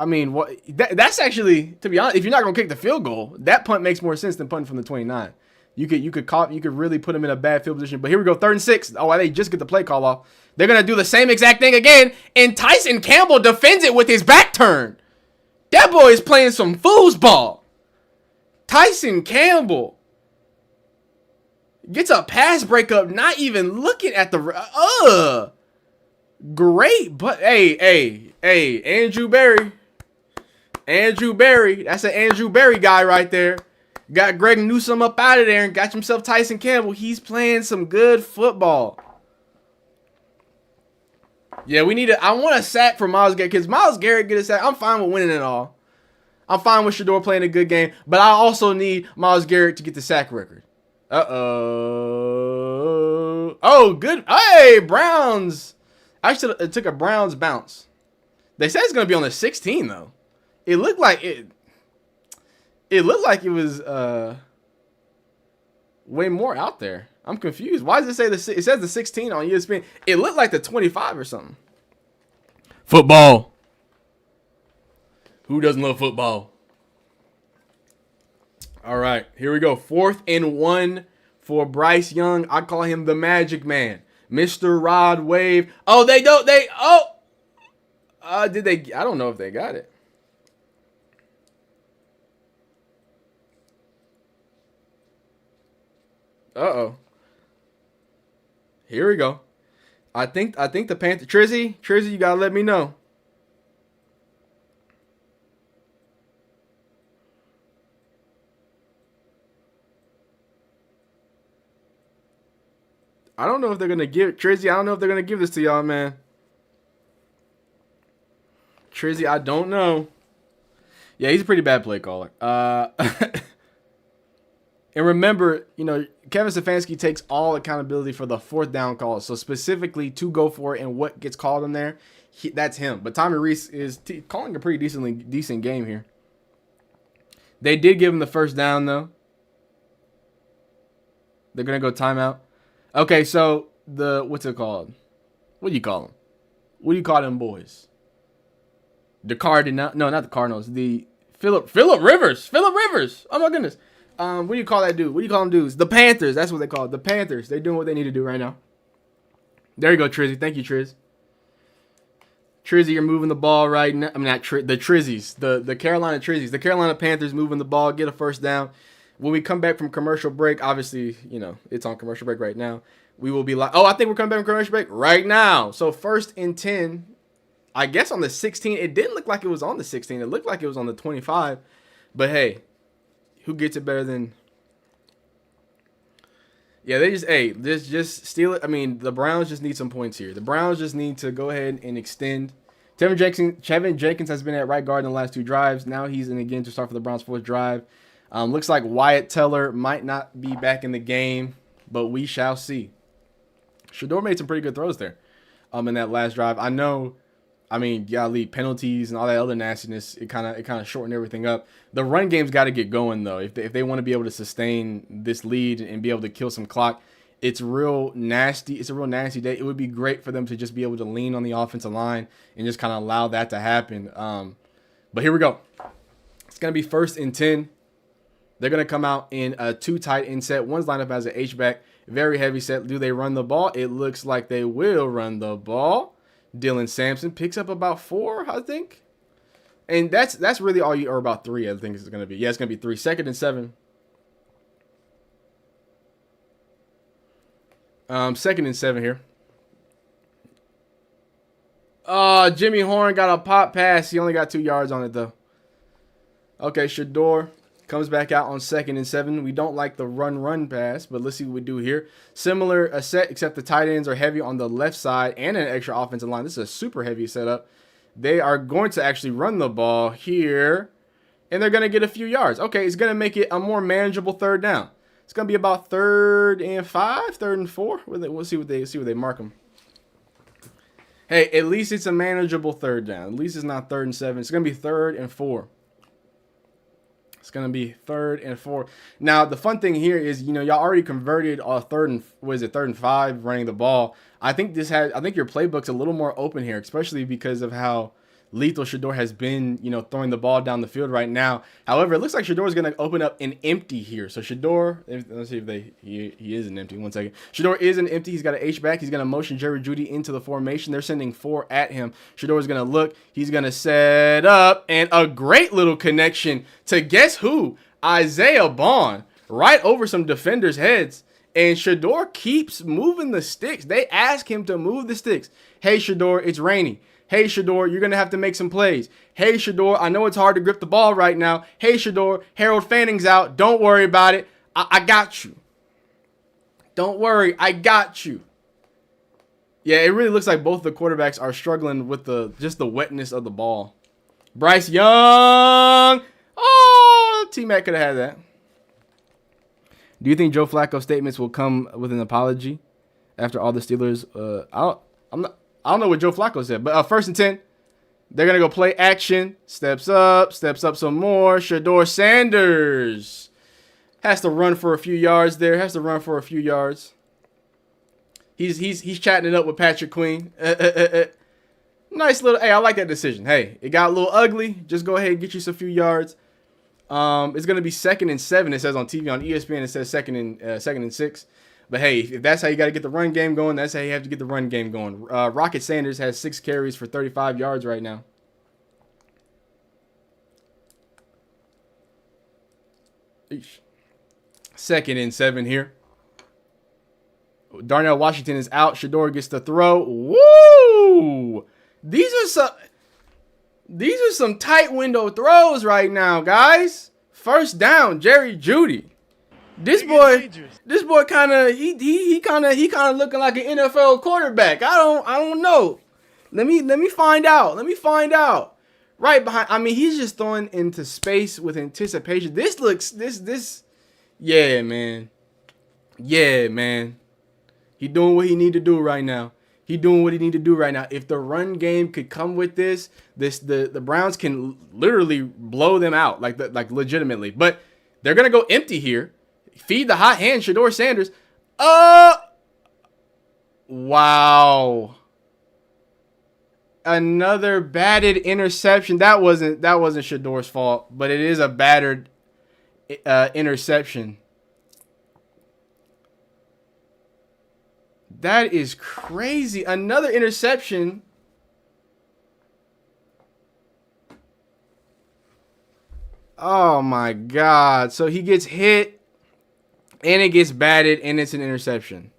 mean, what? That's actually, to be honest, if you're not gonna kick the field goal, that punt makes more sense than punting from the 29. You could really put him in a bad field position. But here we go, 3rd and 6. Oh, they just get the play call off. They're gonna do the same exact thing again, and Tyson Campbell defends it with his back turn. That boy is playing some foosball. Tyson Campbell gets a pass breakup, not even looking at the great, but hey, Andrew Berry. That's an Andrew Berry guy right there. Got Greg Newsome up out of there and got himself Tyson Campbell. He's playing some good football. Yeah, I want a sack for Myles Garrett, because Myles Garrett get a sack. I'm fine with winning it all. I'm fine with Shedeur playing a good game, but I also need Myles Garrett to get the sack record. Oh, good. Hey, Browns. Actually, it took a Browns bounce. They said it's going to be on the 16, though. It looked like it was way more out there. I'm confused. Why does it say it says the 16 on ESPN? It looked like the 25 or something. Football. Who doesn't love football? All right, here we go. 4th and 1 for Bryce Young. I call him the Magic Man, Mr. Rod Wave. Oh, did they? I don't know if they got it. Here we go. I think the Panther. Trizzy, you gotta let me know. I don't know if they're gonna give Trizzy. I don't know if they're gonna give this to y'all, man. Trizzy, I don't know. Yeah, he's a pretty bad play caller. And remember, Kevin Stefanski takes all accountability for the 4th down calls. So specifically to go for it and what gets called in there, that's him. But Tommy Reese is calling a pretty decent game here. They did give him the 1st down, though. They're going to go timeout. Okay, so what's it called? What do you call them? What do you call them boys? The Cardinals. No, not the Cardinals. The Phillip Rivers. Oh, my goodness. What do you call that dude? What do you call them dudes? The Panthers. That's what they call it. The Panthers. They're doing what they need to do right now. There you go, Trizzy. Thank you, Triz. Trizzy, you're moving the ball right now. I mean, the Trizzies. The Carolina Trizzies. The Carolina Panthers moving the ball, get a 1st down. When we come back from commercial break, obviously, it's on commercial break right now. We will be like, I think we're coming back from commercial break right now. So 1st and 10, I guess on the 16. It didn't look like it was on the 16. It looked like it was on the 25. But hey, who gets it better than? Yeah, just steal it. I mean, the Browns just need some points here. The Browns just need to go ahead and extend. Tevin Jenkins has been at right guard in the last 2 drives. Now he's in again to start for the Browns' 4th drive. Looks like Wyatt Teller might not be back in the game, but we shall see. Shedeur made some pretty good throws there in that last drive. Golly, penalties and all that other nastiness, it kind of shortened everything up. The run game's got to get going, though. If they want to be able to sustain this lead and be able to kill some clock, it's real nasty. It's a real nasty day. It would be great for them to just be able to lean on the offensive line and just kind of allow that to happen. But here we go. It's going to be 1st and 10. They're going to come out in a 2 tight end set. One's lined up as an H-back. Very heavy set. Do they run the ball? It looks like they will run the ball. Dylan Sampson picks up about 4, I think. And that's really all you, or about 3, I think it's going to be. Yeah, it's going to be 3. 2nd and 7. 2nd and 7 here. Jimmy Horn got a pop pass. He only got 2 yards on it, though. Okay, Shador comes back out on 2nd and 7. We don't like the run pass, but let's see what we do here. Similar a set, except the tight ends are heavy on the left side and an extra offensive line. This is a super heavy setup. They are going to actually run the ball here, and they're going to get a few yards. Okay, it's going to make it a more manageable 3rd down. It's going to be about 3rd and 5, 3rd and 4. We'll see what they mark them. Hey, at least it's a manageable 3rd down. At least it's not 3rd and 7. It's going to be 3rd and 4. It's going to be 3rd and 4. Now, the fun thing here is, y'all already converted a 3rd and 5 running the ball. I think your playbook's a little more open here, especially because of how lethal Shador has been, throwing the ball down the field right now. However, it looks like Shador is going to open up an empty here. So Shador, let's see if he is an empty. 1 second. Shador is an empty. He's got an H-back. He's going to motion Jerry Jeudy into the formation. They're sending 4 at him. Shador is going to look. He's going to set up, and a great little connection to guess who? Isaiah Bond, right over some defenders' heads. And Shador keeps moving the sticks. They ask him to move the sticks. Hey, Shador, it's rainy. Hey, Shador, you're going to have to make some plays. Hey, Shador, I know it's hard to grip the ball right now. Hey, Shador, Harold Fanning's out. Don't worry about it. I got you. Don't worry. I got you. Yeah, it really looks like both the quarterbacks are struggling with just the wetness of the ball. Bryce Young. Oh, T-Mac could have had that. Do you think Joe Flacco's statements will come with an apology after all the Steelers? I don't know what Joe Flacco said, but 1st and 10. They're going to go play action. Steps up some more. Shador Sanders has to run for a few yards there. He's chatting it up with Patrick Queen. Nice little, hey, I like that decision. Hey, it got a little ugly. Just go ahead and get you some few yards. It's going to be 2nd and 7. It says on TV on ESPN, it says 2nd and 6. But hey, if that's how you got to get the run game going, that's how you have to get the run game going. Rocket Sanders has 6 carries for 35 yards right now. Eesh. 2nd and 7 here. Darnell Washington is out. Shador gets the throw. Woo! These are some tight window throws right now, guys. 1st down, Jerry Jeudy. This boy kind of he kind of looking like an NFL quarterback. I don't know. Let me find out. Right behind. I mean, he's just throwing into space with anticipation. This. Yeah, man. He doing what he need to do right now. If the run game could come with this, the Browns can literally blow them out like legitimately. But they're gonna go empty here. Feed the hot hand, Shador Sanders. Wow. Another batted interception. That wasn't Shador's fault, but it is a battered interception. That is crazy. Another interception. Oh my God. So he gets hit and it gets batted and it's an interception.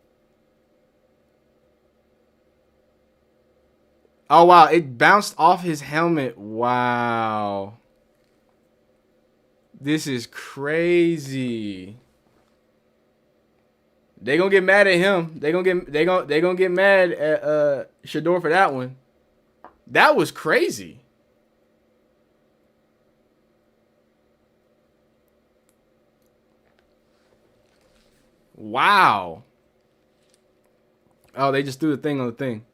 Oh wow, it bounced off his helmet. Wow. This is crazy. They gonna get mad at him. They gonna get mad at Shador for that one. That was crazy. Wow. Oh, they just threw the thing on the thing.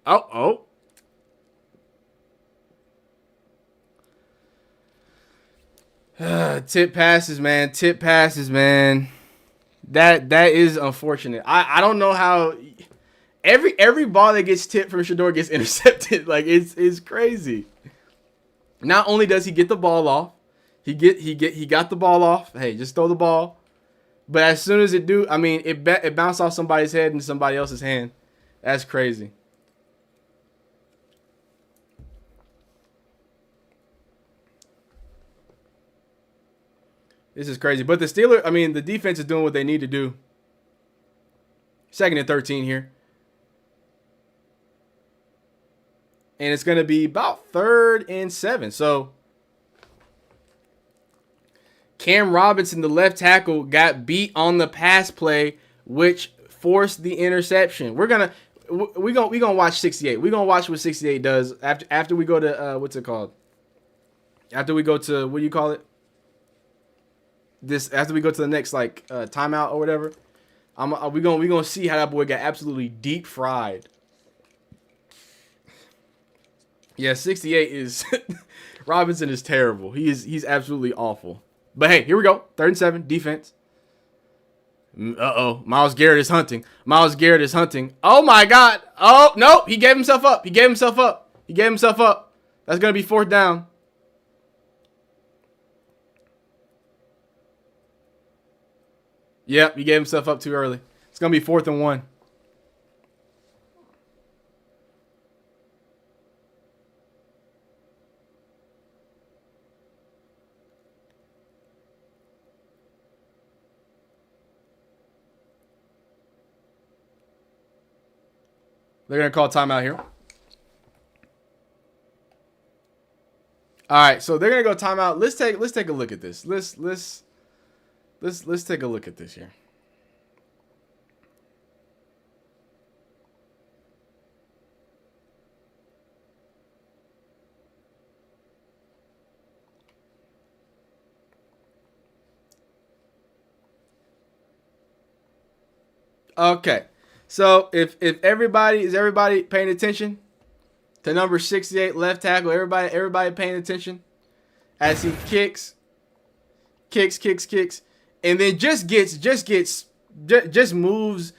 Oh. Tip passes, man. That is unfortunate. I don't know how. every ball that gets tipped from Shador gets intercepted. Like it's crazy. Not only does he get the ball off, he got the ball off. Hey, just throw the ball. But as soon as it do, I mean, it bounced off somebody's head and somebody else's hand. That's crazy. This is crazy. But the Steelers, I mean, the defense is doing what they need to do. 2nd and 13 here. And it's going to be about 3rd and 7. So Cam Robinson, the left tackle, got beat on the pass play, which forced the interception. We're gonna watch 68. We're gonna watch what 68 does after we go to what's it called? After we go to what do you call it? After we go to the next timeout or whatever. We gonna see how that boy got absolutely deep fried. Yeah, 68 is Robinson is terrible. He's absolutely awful. But hey, here we go. 3rd and 7, defense. Myles Garrett is hunting. Myles Garrett is hunting. Oh my God. Oh no, he gave himself up. He gave himself up. That's gonna be 4th down. Yep, he gave himself up too early. It's gonna be 4th and 1. They're gonna call timeout here. All right, so they're gonna go timeout. Let's take a look at this. Let's take a look at this here. Okay. So if everybody is paying attention to number 68 left tackle, everybody paying attention as he kicks, and then just moves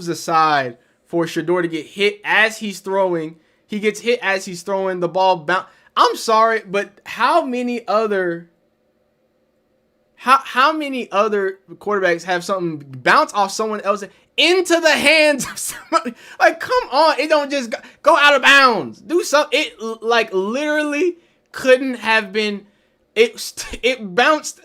aside for Shador to get hit as he's throwing. He gets hit as he's throwing the ball. I'm sorry, but how many other quarterbacks have something bounce off someone else into the hands of somebody? Like, come on. It don't just go out of bounds. Do something. It literally couldn't have been. It bounced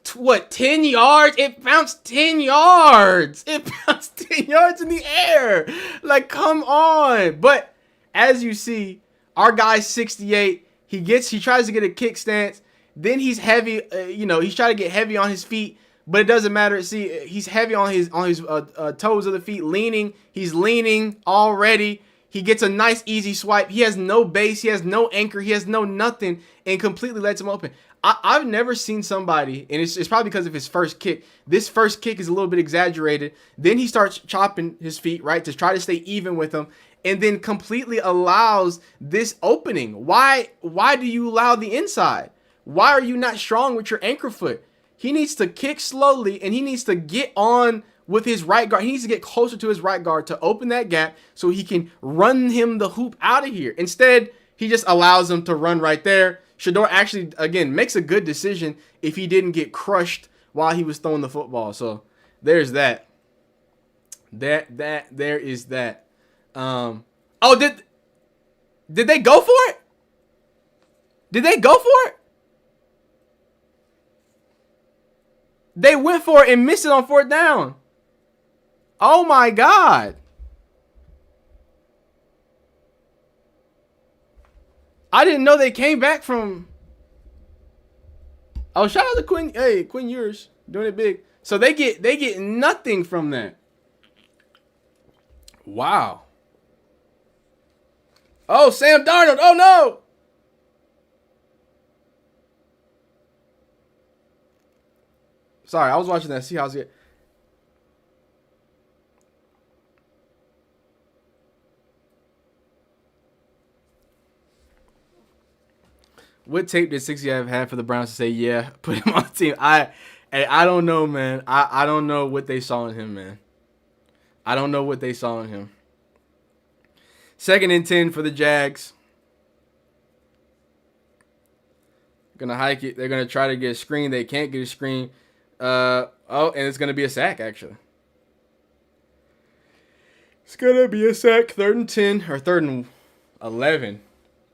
10 yards? It bounced 10 yards. It bounced 10 yards in the air. Like, come on. But as you see, our guy 68, he tries to get a kick stance. Then he's heavy, he's trying to get heavy on his feet, but it doesn't matter. See, he's heavy on his toes of the feet, leaning. He's leaning already. He gets a nice easy swipe. He has no base. He has no anchor. He has no nothing, and completely lets him open. I've never seen somebody, and it's probably because of his first kick. This first kick is a little bit exaggerated. Then he starts chopping his feet, right, to try to stay even with him, and then completely allows this opening. Why do you allow the inside? Why are you not strong with your anchor foot? He needs to kick slowly, and he needs to get on with his right guard. He needs to get closer to his right guard to open that gap so he can run him the hoop out of here. Instead, he just allows him to run right there. Shador actually, again, makes a good decision if he didn't get crushed while he was throwing the football. So there's that. There is that. Did they go for it? Did they go for it? They went for it and missed it on 4th down. Oh my God. I didn't know they came back from. Oh, shout out to Quinn. Hey, Quinn Ewers doing it big. So they get nothing from that. Wow. Oh, Sam Darnold. Oh no. Sorry, I was watching that Seahawks get. What tape did 60 have for the Browns to say, yeah, put him on the team? I don't know, man. I don't know what they saw in him, man. I don't know what they saw in him. 2nd and 10 for the Jags. Gonna hike it. They're gonna try to get a screen. They can't get a screen. And it's gonna be a sack actually. It's gonna be a sack. 3rd and 10 or 3rd and 11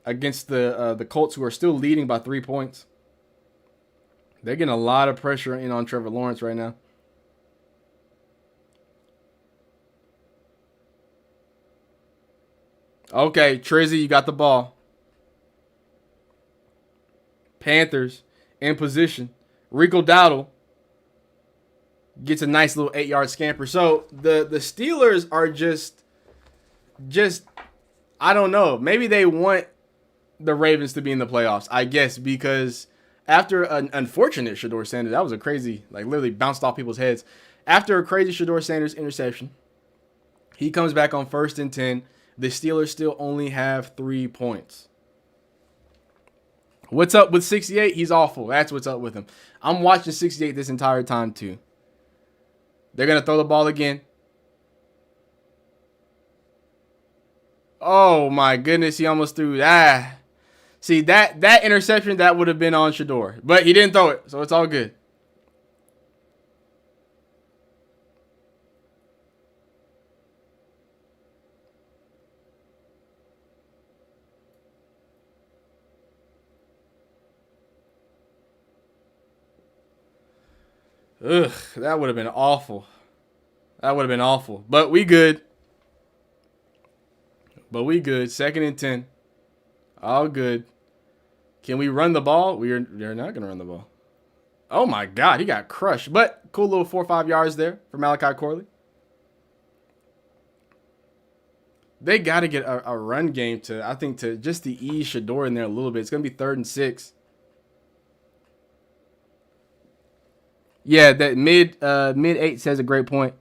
against the Colts, who are still leading by 3 points. They're getting a lot of pressure in on Trevor Lawrence right now. Okay, Trizzy, you got the ball. Panthers in position. Rico Dowdle gets a nice little 8-yard scamper. So the Steelers are just I don't know. Maybe they want the Ravens to be in the playoffs, I guess, because after an unfortunate Shedeur Sanders, that was a crazy, like literally bounced off people's heads. After a crazy Shedeur Sanders interception, he comes back on 1st and 10. The Steelers still only have 3 points. What's up with 68? He's awful. That's what's up with him. I'm watching 68 this entire time too. They're going to throw the ball again. Oh my goodness, he almost threw that. See, that interception, that would have been on Shedeur. But he didn't throw it, so it's all good. Ugh, that would have been awful. That would have been awful. But we good. 2nd and 10. All good. Can we run the ball? They're not going to run the ball. Oh, my God. He got crushed. But cool little 4 or 5 yards there for Malachi Corley. They got to get a run game to just to ease Shedeur in there a little bit. It's going to be 3rd and 6. Yeah, that mid 8 says a great point.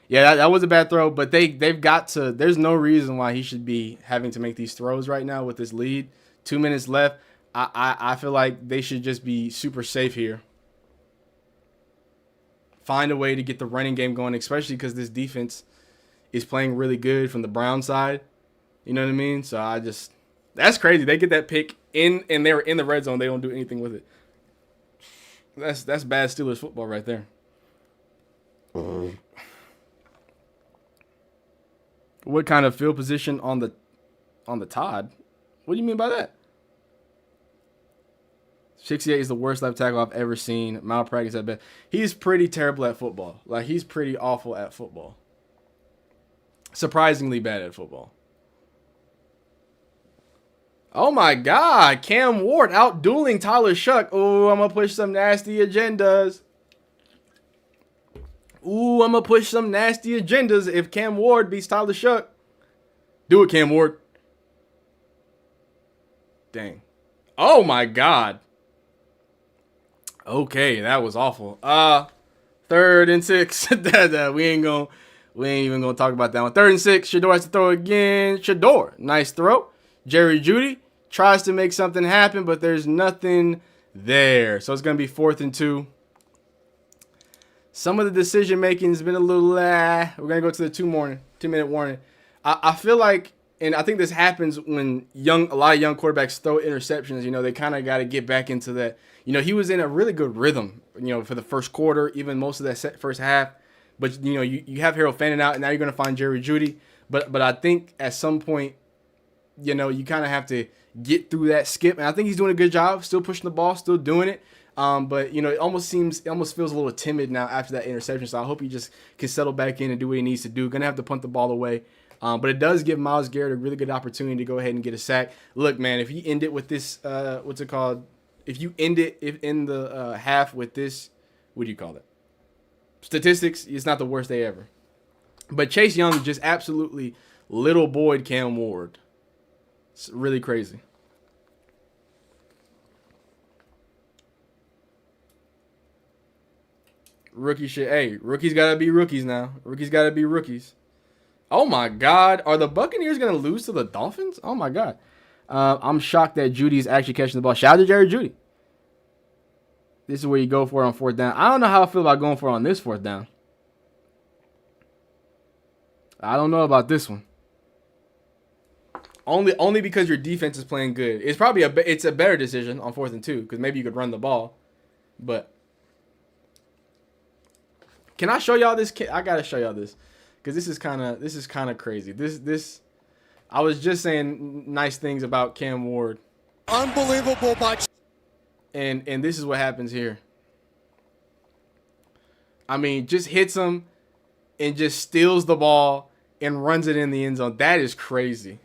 Yeah, that was a bad throw, but they've got to. There's no reason why he should be having to make these throws right now with this lead. 2 minutes left. I feel like they should just be super safe here. Find a way to get the running game going, especially because this defense is playing really good from the Brown side. You know what I mean? So that's crazy. They get that pick and they were in the red zone. They don't do anything with it. That's bad Steelers football right there. What kind of field position on the Todd? What do you mean by that? 68 is the worst left tackle I've ever seen. Malpractice at best. He's pretty terrible at football. Like, he's pretty awful at football. Surprisingly bad at football. Oh my God, Cam Ward out dueling Tyler Shuck. Oh, I'm going to push some nasty agendas. If Cam Ward beats Tyler Shuck. Do it, Cam Ward. Dang. Oh my God. Okay, that was awful. 3rd and 6. We ain't even gonna talk about that one. 3rd and 6. Shedeur has to throw again. Shedeur, nice throw. Jerry Jeudy tries to make something happen, but there's nothing there. So it's gonna be 4th and 2. Some of the decision making has been a little. We're gonna go to the 2-minute warning. I feel like, and I think this happens when a lot of young quarterbacks throw interceptions. You know, they kind of got to get back into that. You know, he was in a really good rhythm, you know, for the first quarter, even most of that first half. But, you know, you have Harold fanning out, and now you're going to find Jerry Jeudy. But I think at some point, you know, you kind of have to get through that skip. And I think he's doing a good job, still pushing the ball, still doing it. But, you know, it almost feels a little timid now after that interception. So I hope he just can settle back in and do what he needs to do. Going to have to punt the ball away. But it does give Myles Garrett a really good opportunity to go ahead and get a sack. Look, man, if you end it with this, what's it called? If you end it in the half with this, what do you call it? Statistics, it's not the worst day ever. But Chase Young just absolutely little boyed Cam Ward. It's really crazy. Rookie shit. Hey, rookies got to be rookies now. Rookies got to be rookies. Oh, my God. Are the Buccaneers going to lose to the Dolphins? Oh, my God. I'm shocked that Judy's actually catching the ball. Shout out to Jerry Jeudy. This is where you go for it on 4th down. I don't know how I feel about going for it on this 4th down. I don't know about this one. Only because your defense is playing good. It's probably it's a better decision on 4th and 2 because maybe you could run the ball. But can I show y'all this? I gotta show y'all this because this is kind of crazy. This I was just saying nice things about Cam Ward. Unbelievable by. And this is what happens here. I mean, just hits him and just steals the ball and runs it in the end zone. That is crazy.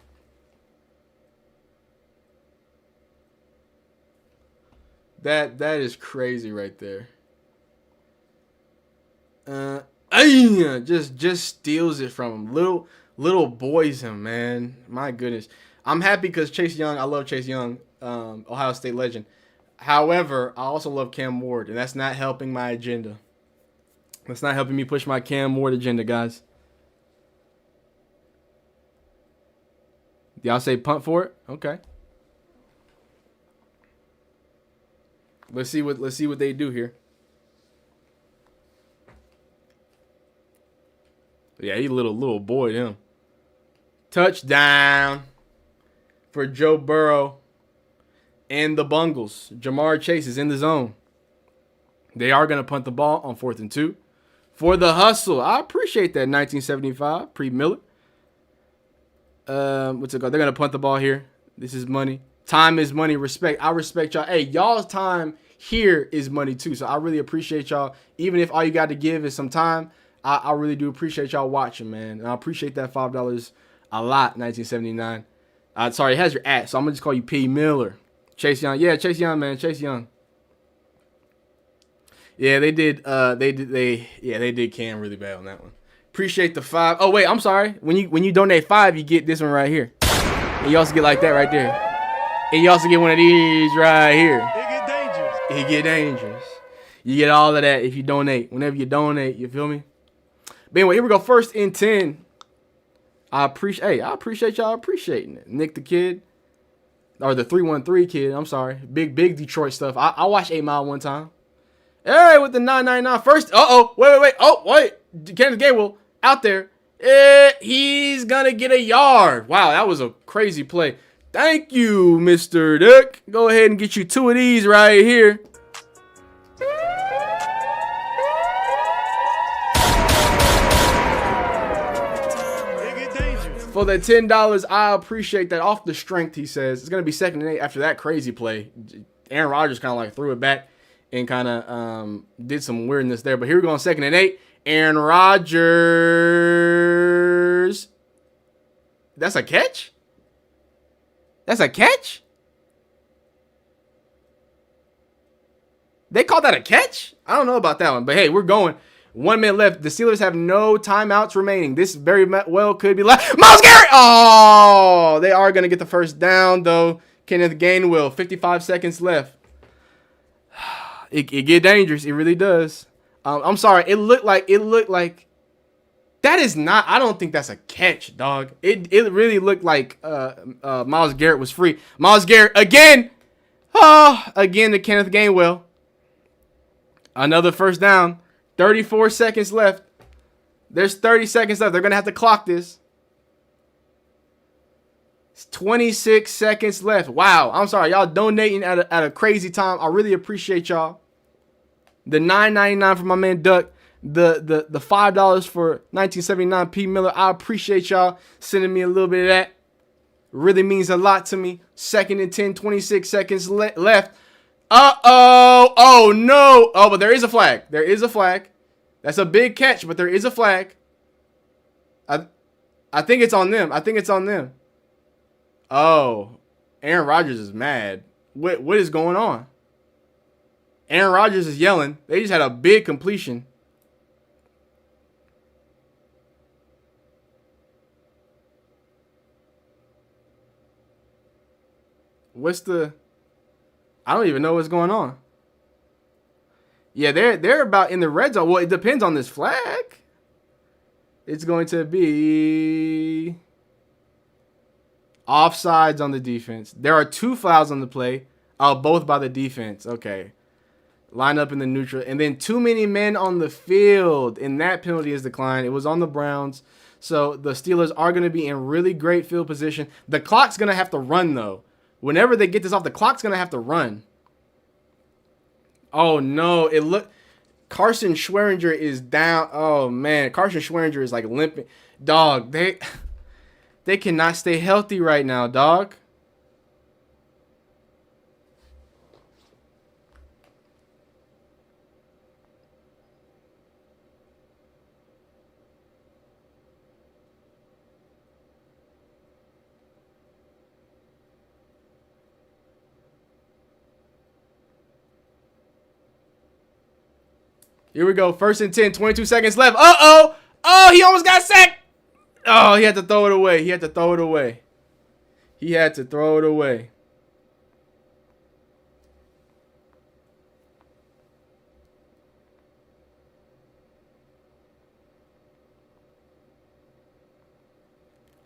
That is crazy right there. Just steals it from him. Little boys him, man. My goodness. I'm happy because Chase Young, I love Chase Young, Ohio State legend. However, I also love Cam Ward, and that's not helping my agenda. That's not helping me push my Cam Ward agenda, guys. Y'all say punt for it? Okay. Let's see what they do here. Yeah, he little boy, him. Touchdown for Joe Burrow and the Bungles. Jamar Chase is in the zone. They are going to punt the ball on 4th and 2 for the hustle. I appreciate that. 1975 pre-Miller. What's it called? They're going to punt the ball here. This is money. Time is money. Respect. I respect y'all. Hey, y'all's time here is money too. So I really appreciate y'all. Even if all you got to give is some time, I really do appreciate y'all watching, man. And I appreciate that $5 a lot. 1979. Sorry, it has your @ so I'm gonna just call you P Miller. Chase Young. Yeah, Chase Young, man. Chase Young. Yeah, they did. They did Cam really bad on that one. Appreciate the 5. Oh wait, I'm sorry. When you donate 5, you get this one right here. And you also get like that right there. And you also get one of these right here. It get dangerous. It get dangerous. You get all of that if you donate. Whenever you donate, you feel me? But anyway, here we go. 1st and 10. I appreciate y'all appreciating it. Nick the Kid. Or the 313 Kid. I'm sorry. Big Detroit stuff. I watched 8 Mile one time. Hey, with the 999 first. Wait. Oh, wait. Kenneth Gainwell out there. He's going to get a yard. Wow, that was a crazy play. Thank you, Mr. Duck. Go ahead and get you 2 of these right here. For the $10, I appreciate that. Off the strength, he says. It's going to be 2nd and 8 after that crazy play. Aaron Rodgers kind of like threw it back and kind of did some weirdness there. But here we go on 2nd and 8. Aaron Rodgers. That's a catch? That's a catch? They call that a catch? I don't know about that one. But hey, we're going. 1 minute left. The Steelers have no timeouts remaining. This very well could be left. Myles Garrett! Oh, they are going to get the first down, though. Kenneth Gainwell, 55 seconds left. It get dangerous. It really does. I'm sorry. It looked like that is not. I don't think that's a catch, dog. It really looked like Myles Garrett was free. Myles Garrett again. Again to Kenneth Gainwell. Another first down. 34 seconds left. There's 30 seconds left. They're going to have to clock this. It's 26 seconds left. Wow. I'm sorry. Y'all donating at a crazy time. I really appreciate y'all. The $9.99 for my man Duck. The $5 for 1979 P Miller. I appreciate y'all sending me a little bit of that. Really means a lot to me. 2nd and 10. 26 seconds left. Oh no. Oh, but there is a flag. There is a flag. That's a big catch, but there is a flag. I think it's on them. I think it's on them. Oh, Aaron Rodgers is mad. What is going on? Aaron Rodgers is yelling. They just had a big completion. I don't even know what's going on. Yeah, they're about in the red zone. Well, it depends on this flag. It's going to be offsides on the defense. There are 2 fouls on the play. Both by the defense. Okay. Line up in the neutral. And then too many men on the field. And that penalty is declined. It was on the Browns. So the Steelers are going to be in really great field position. The clock's going to have to run, though. Whenever they get this off, the clock's going to have to run. Oh, no. Carson Schweringer is down. Oh, man. Carson Schweringer is like limping. Dog, they cannot stay healthy right now, dog. Here we go. 1st and 10, 22 seconds left. Uh-oh. Oh, he almost got sacked. Oh, he had to throw it away. He had to throw it away. He had to throw it away.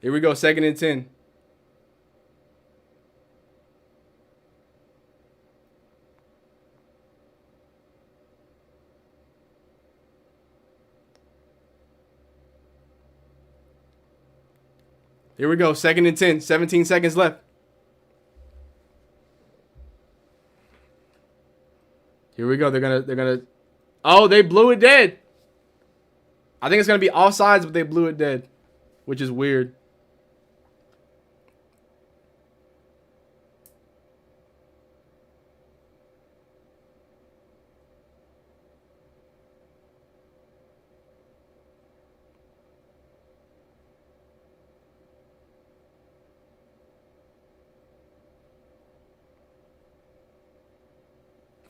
Here we go. 2nd and 10. Here we go. 2nd and 10. 17 seconds left. Here we go. They're gonna. Oh, they blew it dead. I think it's gonna be offsides, but they blew it dead, which is weird.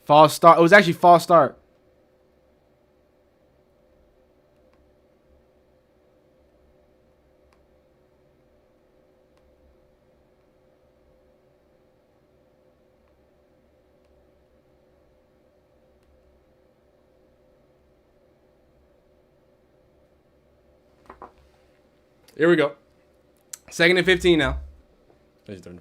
False start. It was actually false start. Here we go. 2nd and 15 now. 2nd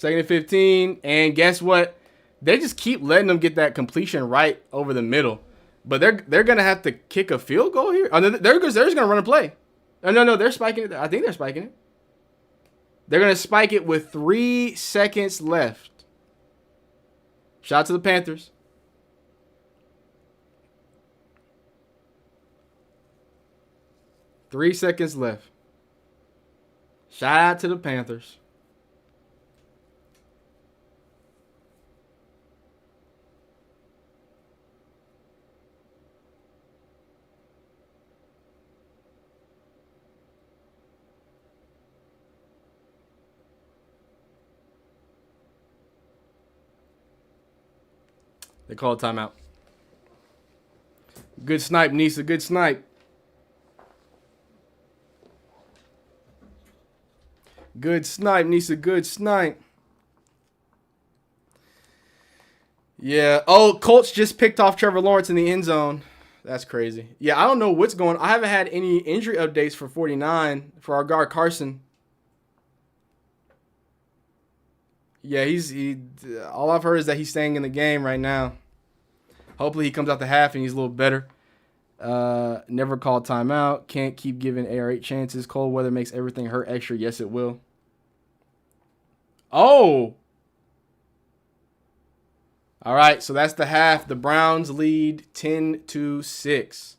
and 15. And guess what? They just keep letting them get that completion right over the middle. But they're going to have to kick a field goal here. Oh, no, they're just going to run a play. No, they're spiking it. I think they're spiking it. They're going to spike it with 3 seconds left. Shout out to the Panthers. Three seconds left. Shout out to the Panthers. They call a timeout. Good snipe, Nisa. Good snipe. Good snipe, Nisa. Good snipe. Yeah. Oh, Colts just picked off Trevor Lawrence in the end zone. That's crazy. Yeah, I don't know what's going on. I haven't had any injury updates for 49 for our guard Carson. Yeah, all I've heard is that he's staying in the game right now. Hopefully he comes out the half and he's a little better. Never called timeout. Can't keep giving AR8 chances. Cold weather makes everything hurt extra. Yes, it will. Oh. All right, so that's the half. The Browns lead 10-6.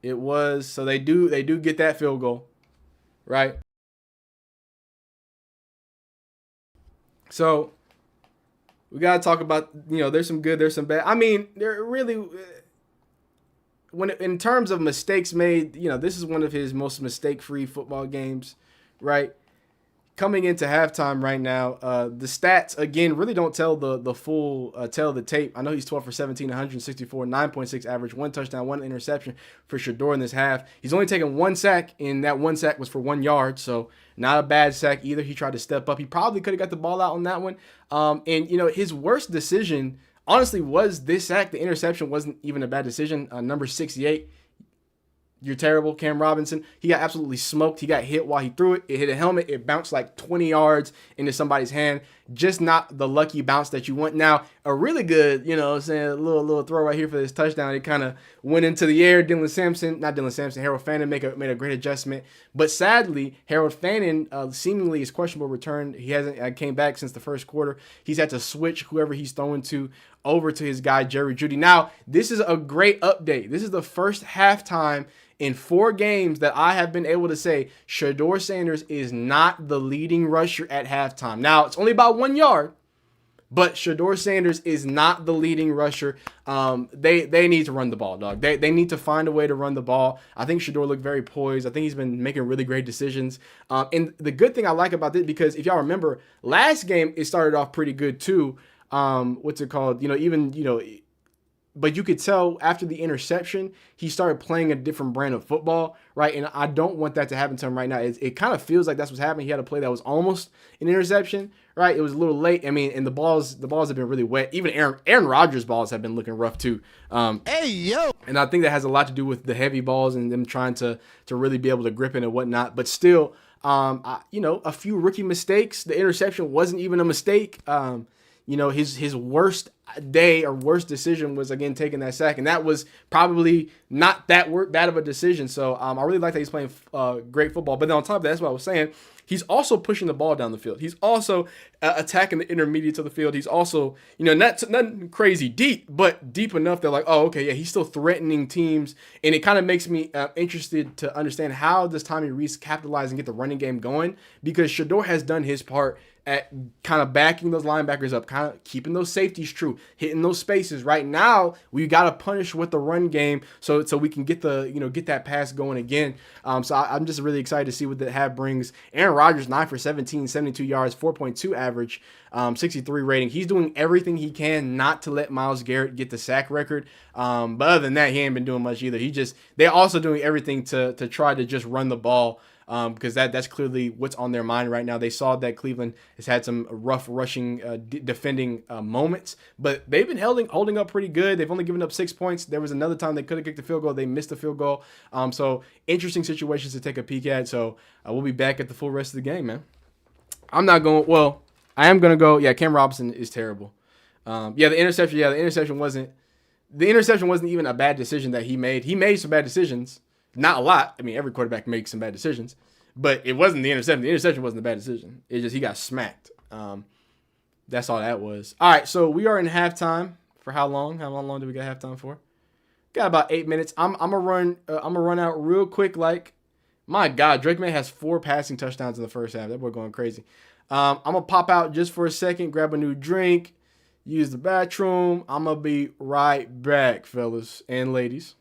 It was so they do get that field goal, right? So we got to talk about, there's some good, there's some bad. I mean, there really, in terms of mistakes made, this is one of his most mistake-free football games, right? Coming into halftime right now, the stats, again, really don't tell the full, tell the tape. I know he's 12 for 17, 164, 9.6 average, 1 touchdown, 1 interception for Shador in this half. He's only taken 1 sack, and that 1 sack was for 1 yard, so not a bad sack either. He tried to step up. He probably could have got the ball out on that one. And, his worst decision, honestly, was this sack. The interception wasn't even a bad decision. Number 68 You're terrible. Cam Robinson, he got absolutely smoked. He got hit while he threw it. It hit a helmet. It bounced like 20 yards into somebody's hand. Just not the lucky bounce that you want. Now, a really good, saying, a little throw right here for this touchdown. It kind of went into the air. Harold Fannin made a great adjustment. But sadly, Harold Fannin seemingly is questionable return. He hasn't came back since the first quarter. He's had to switch whoever he's throwing to over to his guy, Jerry Jeudy. Now, this is a great update. This is the first halftime in 4 games that I have been able to say Shedeur Sanders is not the leading rusher at halftime. Now, it's only about 1 yard, but Shedeur Sanders is not the leading rusher. They need to run the ball, dog. They need to find a way to run the ball. I think Shedeur looked very poised. I think he's been making really great decisions. And the good thing I like about this, because if y'all remember, last game it started off pretty good too. What's it called? But you could tell after the interception, he started playing a different brand of football, right? And I don't want that to happen to him right now. It kind of feels like that's what's happening. He had a play that was almost an interception, right? It was a little late. I mean, and the balls have been really wet. Even Aaron Rodgers' balls have been looking rough too. Hey, yo. And I think that has a lot to do with the heavy balls and them trying to really be able to grip it and whatnot. But still, a few rookie mistakes. The interception wasn't even a mistake. His worst day or worst decision was, again, taking that sack. And that was probably not that bad of a decision. So I really like that he's playing great football. But then on top of that, that's what I was saying. He's also pushing the ball down the field. He's also attacking the intermediates of the field. He's also, not crazy deep, but deep enough that like, oh, okay, yeah, he's still threatening teams. And it kind of makes me interested to understand how does Tommy Rees capitalize and get the running game going, because Shedeur has done his part at kind of backing those linebackers up, kind of keeping those safeties true, hitting those spaces. Right now, we got to punish with the run game so we can get get that pass going again. So I'm just really excited to see what that have brings. Aaron Rodgers, 9 for 17, 72 yards, 4.2 average, 63 rating. He's doing everything he can not to let Myles Garrett get the sack record. But other than that, he ain't been doing much either. They're also doing everything to try to just run the ball. Because that's clearly what's on their mind right now. They saw that Cleveland has had some rough rushing, defending moments, but they've been holding up pretty good. They've only given up 6 points. There was another time they could have kicked the field goal. They missed the field goal. So interesting situations to take a peek at. So we'll be back at the full rest of the game, man. I'm not going. Well, I am going to go. Yeah, Cam Robinson is terrible. The interception. Yeah, the interception wasn't even a bad decision that he made. He made some bad decisions. Not a lot. I mean, every quarterback makes some bad decisions, but it wasn't the interception. The interception wasn't a bad decision. It's just he got smacked. That's all that was. All right, so we are in halftime. For how long? How long do we got halftime for? Got about 8 minutes. I'm gonna run out real quick. Like, my God, Drake May has 4 passing touchdowns in the first half. That boy going crazy. I'm gonna pop out just for a second, grab a new drink, use the bathroom. I'm gonna be right back, fellas and ladies.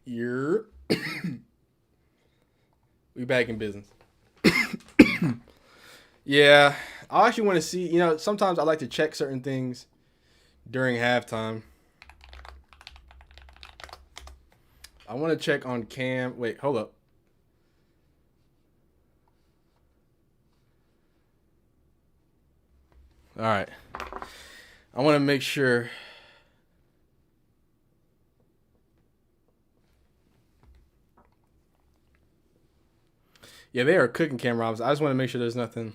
You're we back in business. Yeah, I actually want to see. You know, sometimes I like to check certain things during halftime. I want to check on Cam. Wait, hold up. All right. I want to make sure. Yeah, they are cooking Cam Robinson. I just want to make sure there's nothing.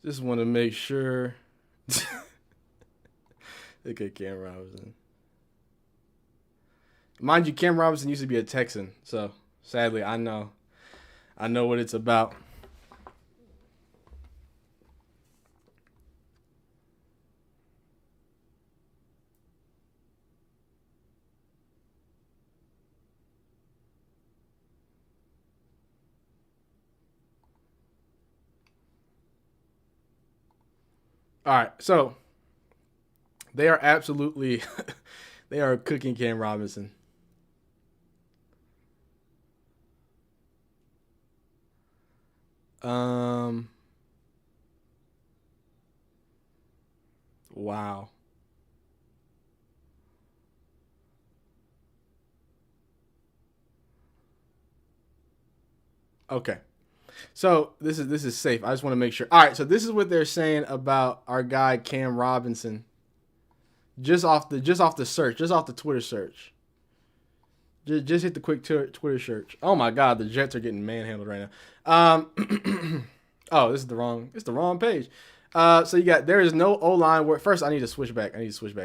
Just want to make sure. Look at Cam Robinson. Mind you, Cam Robinson used to be a Texan, so sadly, I know what it's about. All right, so they are absolutely they are cooking Cam Robinson. Wow. Okay. So this is safe. I just want to make sure. All right, so this is what they're saying about our guy Cam Robinson. Just off the search, just off the Twitter search. Just hit the quick Twitter search. Oh my God, the Jets are getting manhandled right now. Oh, it's the wrong page. So you got there is no O-line. First, I need to switch back.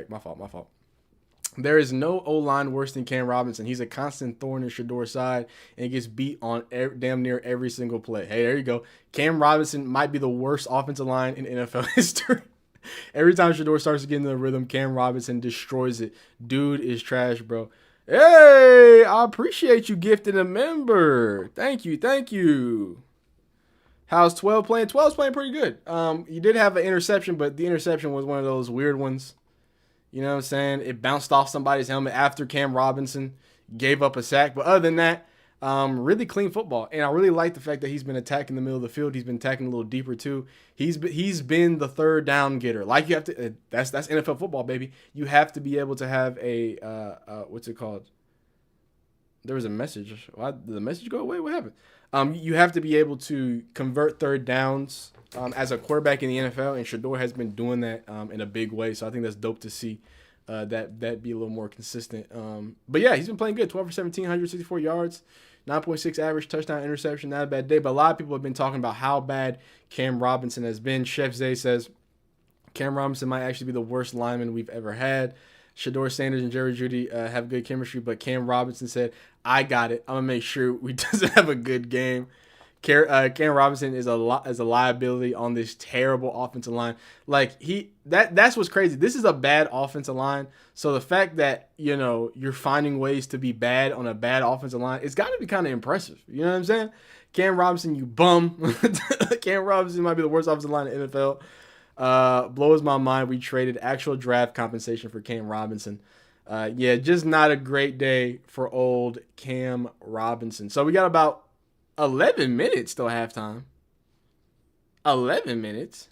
My fault. There is no O-line worse than Cam Robinson. He's a constant thorn in Shadour's side and gets beat on damn near every single play. Hey, there you go. Cam Robinson might be the worst offensive line in NFL history. Every time Shador starts to get in the rhythm, Cam Robinson destroys it. Dude is trash, bro. Hey, I appreciate you gifting a member. Thank you. How's 12 playing? 12's playing pretty good. You did have an interception, but the interception was one of those weird ones. You know what I'm saying? It bounced off somebody's helmet after Cam Robinson gave up a sack. But other than that, really clean football. And I really like the fact that he's been attacking the middle of the field. He's been attacking a little deeper too. He's been the third down getter. Like you have to. That's NFL football, baby. You have to be able to have a what's it called? There was a message. Why did the message go away? What happened? You have to be able to convert third downs as a quarterback in the NFL, and Shador has been doing that in a big way. So I think that's dope to see that be a little more consistent. But yeah, he's been playing good. 12 for 17, 164 yards, 9.6 average, touchdown, interception. Not a bad day. But a lot of people have been talking about how bad Cam Robinson has been. Chef Zay says Cam Robinson might actually be the worst lineman we've ever had. Shador Sanders and Jerry Jeudy have good chemistry, but Cam Robinson said, I got it. I'm going to make sure we doesn't have a good game. Cam Robinson is a liability on this terrible offensive line. Like that's what's crazy. This is a bad offensive line. So the fact that, you know, you're finding ways to be bad on a bad offensive line, it's got to be kind of impressive. You know what I'm saying? Cam Robinson, you bum. Cam Robinson might be the worst offensive line in the NFL. Blows my mind. We traded actual draft compensation for Cam Robinson. Yeah, just not a great day for old Cam Robinson. So we got about 11 minutes till halftime. 11 minutes?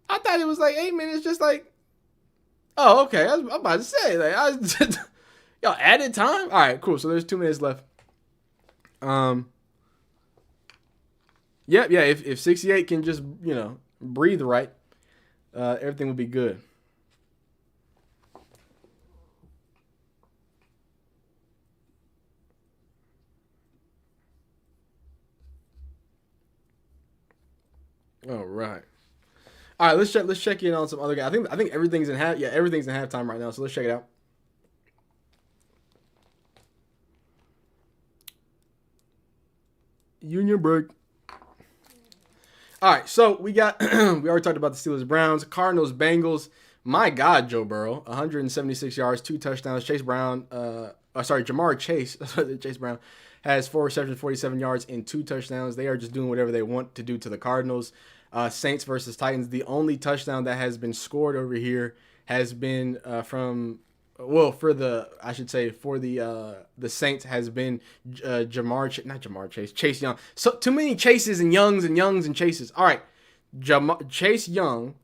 I thought it was like 8 minutes, just like... Oh, okay. I'm about to say, like, y'all added time? All right, cool. So there's 2 minutes left. Yeah. If 68 can just, you know, breathe right, everything will be good. All right. All right, let's check in on some other guys. I think everything's in everything's in halftime right now. So let's check it out. Union break. All right, so we got we already talked about the Steelers, Browns, Cardinals, Bengals. My God, Joe Burrow, 176 yards, 2 touchdowns. Jamar Chase. Chase Brown has 4 receptions, 47 yards, and 2 touchdowns. They are just doing whatever they want to do to the Cardinals. Saints versus Titans. The only touchdown that has been scored over here has been for the Saints has been Chase Young. So too many Chases and Youngs and Chases. All right, Chase Young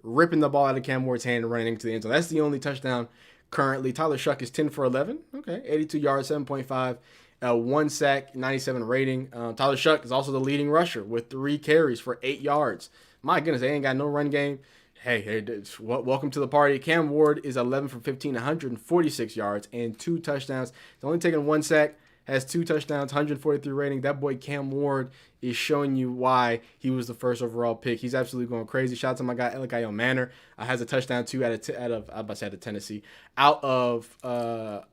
ripping the ball out of Cam Ward's hand and running into the end zone. That's the only touchdown currently. Tyler Shuck is 10 for 11. Okay, 82 yards, 7.5. 1 sack, 97 rating. Tyler Shuck is also the leading rusher with 3 carries for 8 yards. My goodness, they ain't got no run game. Hey, welcome to the party. Cam Ward is 11 for 15, 146 yards and 2 touchdowns. He's only taken 1 sack, has 2 touchdowns, 143 rating. That boy Cam Ward is showing you why he was the first overall pick. He's absolutely going crazy. Shout out to my guy Elikayo Manor. Has a touchdown too out of Tennessee, out of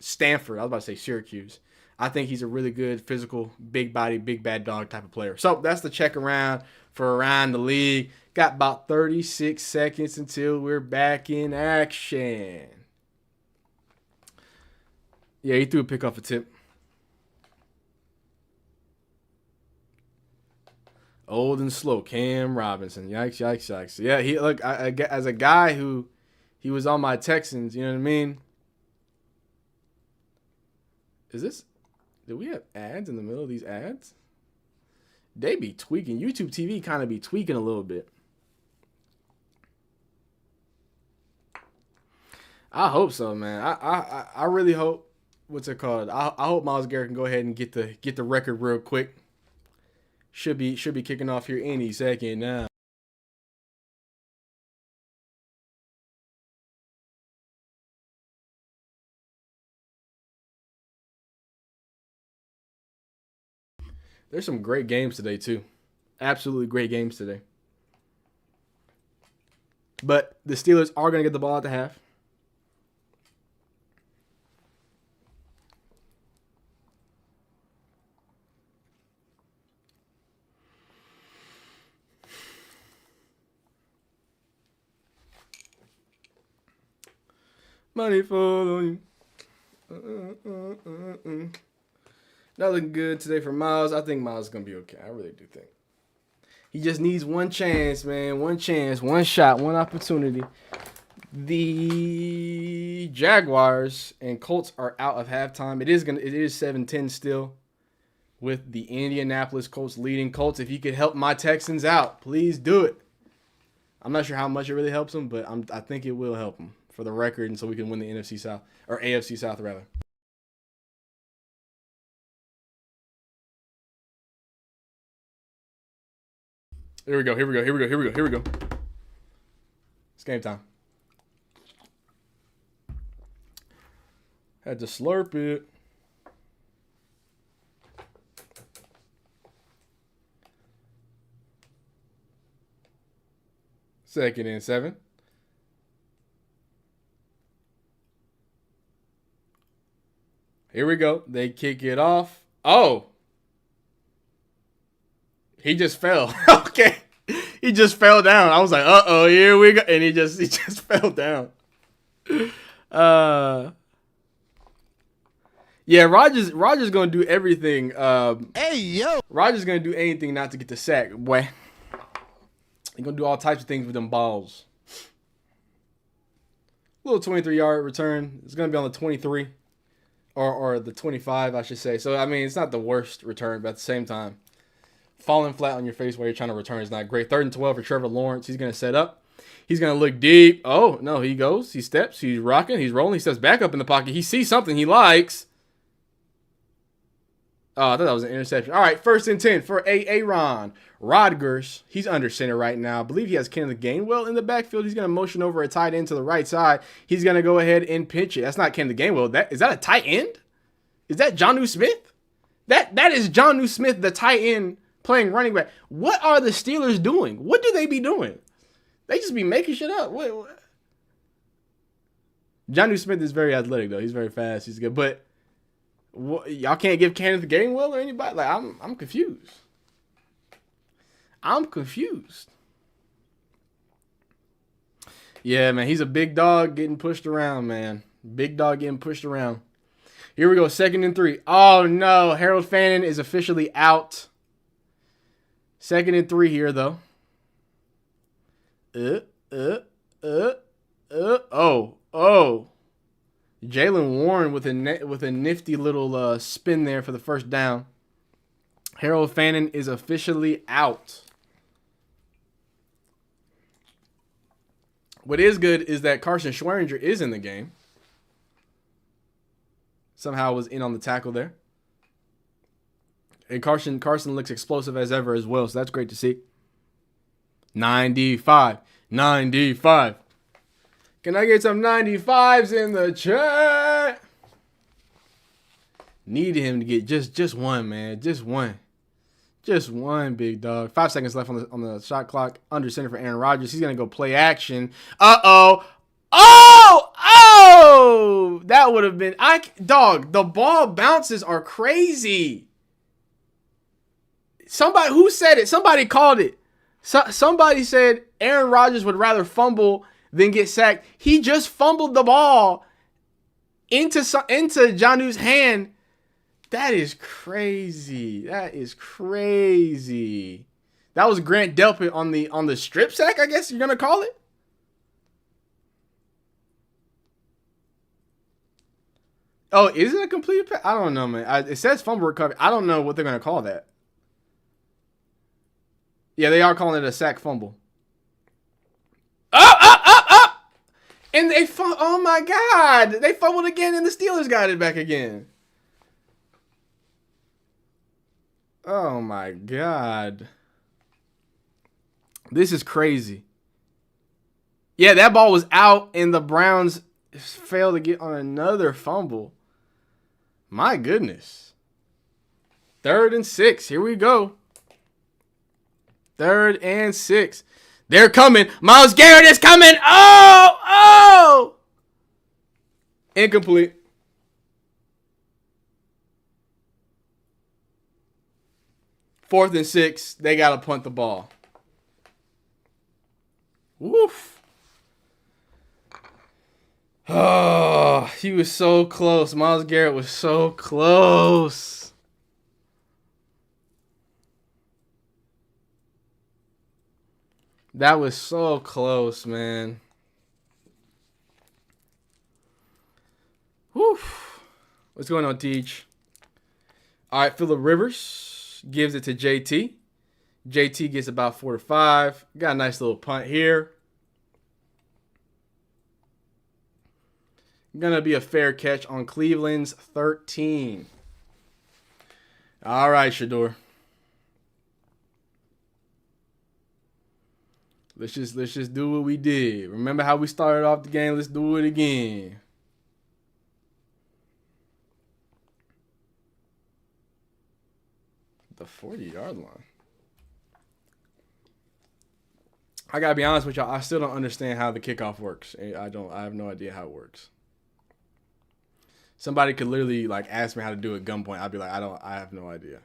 Stanford. I was about to say Syracuse. I think he's a really good physical, big body, big bad dog type of player. So that's the check around for around the league. Got about 36 seconds until we're back in action. Yeah, he threw a pick off a tip. Old and slow, Cam Robinson. Yikes, yikes, yikes. Yeah, as a guy who he was on my Texans, you know what I mean? Did we have ads in the middle of these ads? They be tweaking. YouTube TV kind of be tweaking a little bit. I hope so, man. I really hope. What's it called? I hope Myles Garrett can go ahead and get the record real quick. Should be kicking off here any second now. There's some great games today, too. Absolutely great games today. But the Steelers are going to get the ball at the half. Money fall on you. Not looking good today for Myles. I think Myles is going to be okay. I really do think. He just needs one chance, man. One chance, one shot, one opportunity. The Jaguars and Colts are out of halftime. It is 7-10 still with the Indianapolis Colts leading. Colts, if you could help my Texans out, please do it. I'm not sure how much it really helps them, but I think it will help them for the record and so we can win the NFC South, or AFC South rather. Here we go. It's game time. Had to slurp it. Second and 7. Here we go. They kick it off. Oh. He just fell. Okay. He just fell down. I was like, uh-oh, here we go. And he just fell down. Yeah, Rodgers going to do everything. Hey, yo. Rodgers going to do anything not to get the sack. Boy. He's going to do all types of things with them balls. Little 23-yard return. It's going to be on the 23. Or the 25, I should say. So, I mean, it's not the worst return, but at the same time, falling flat on your face while you're trying to return is not great. 3rd and 12 for Trevor Lawrence. He's going to set up. He's going to look deep. Oh, no, he goes. He steps. He's rocking. He's rolling. He steps back up in the pocket. He sees something he likes. Oh, I thought that was an interception. All right, 1st and 10 for Aaron Rodgers. He's under center right now. I believe he has Kenneth Gainwell in the backfield. He's going to motion over a tight end to the right side. He's going to go ahead and pitch it. That's not Kenneth Gainwell. Is that a tight end? Is that Jonnu Smith? That is Jonnu Smith, the tight end, playing running back. What are the Steelers doing? What do they be doing? They just be making shit up. What? Jonnu Smith is very athletic, though. He's very fast. He's good. But y'all can't give Kenneth Gainwell or anybody? Like, I'm confused. I'm confused. Yeah, man. He's a big dog getting pushed around, man. Big dog getting pushed around. Here we go. 2nd and 3. Oh, no. Harold Fannin is officially out. 2nd and 3 here, though. Oh. Jalen Warren with a nifty little spin there for the first down. Harold Fannin is officially out. What is good is that Carson Schweringer is in the game. Somehow was in on the tackle there. And Carson looks explosive as ever as well, so that's great to see. 95. Can I get some 95s in the chat? Need him to get just one, man. Just one. Just one, big dog. 5 seconds left on the shot clock. Under center for Aaron Rodgers. He's going to go play action. Uh-oh. Oh! That would have been... Dog, the ball bounces are crazy. Somebody... Who said it? Somebody called it. Somebody said Aaron Rodgers would rather fumble than get sacked. He just fumbled the ball into Jonnu's hand. That is crazy. That was Grant Delpit on the strip sack, I guess you're gonna call it. Oh, is it a complete pass? I don't know, man. It says fumble recovery. I don't know what they're gonna call that. Yeah, they are calling it a sack fumble. Up! And oh my God. They fumbled again and the Steelers got it back again. Oh my God. This is crazy. Yeah, that ball was out and the Browns failed to get on another fumble. My goodness. 3rd and 6. Here we go. 3rd and 6. They're coming. Myles Garrett is coming. Oh! Incomplete. 4th and 6. They got to punt the ball. Woof. Oh, he was so close. Myles Garrett was so close. That was so close, man. Whew. What's going on, Teach? All right, Phillip Rivers gives it to JT. JT gets about 4 to 5. Got a nice little punt here. Gonna be a fair catch on Cleveland's 13. All right, Shador. Let's just do what we did. Remember how we started off the game? Let's do it again. The 40-yard line. I gotta be honest with y'all. I still don't understand how the kickoff works. I have no idea how it works. Somebody could literally like ask me how to do it at gunpoint. I'd be like, I have no idea.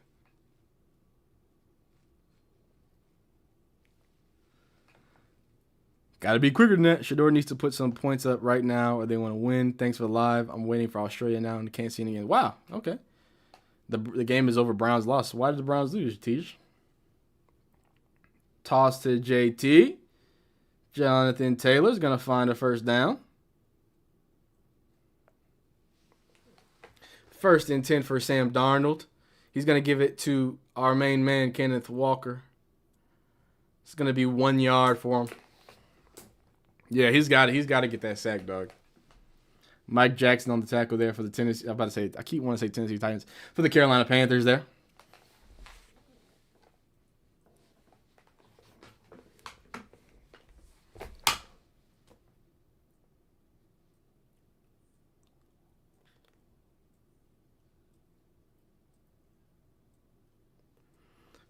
Got to be quicker than that. Shador needs to put some points up right now or they want to win. Thanks for the live. I'm waiting for Australia now and can't see any again. Wow. Okay. The game is over. Browns lost. Why did the Browns lose, Teach? Toss to JT. Jonathan Taylor's going to find a first down. 1st and 10 for Sam Darnold. He's going to give it to our main man, Kenneth Walker. It's going to be 1 yard for him. Yeah, he's got to get that sack, dog. Mike Jackson on the tackle there for the Tennessee. I'm about to say, I keep wanting to say Tennessee Titans. For the Carolina Panthers there.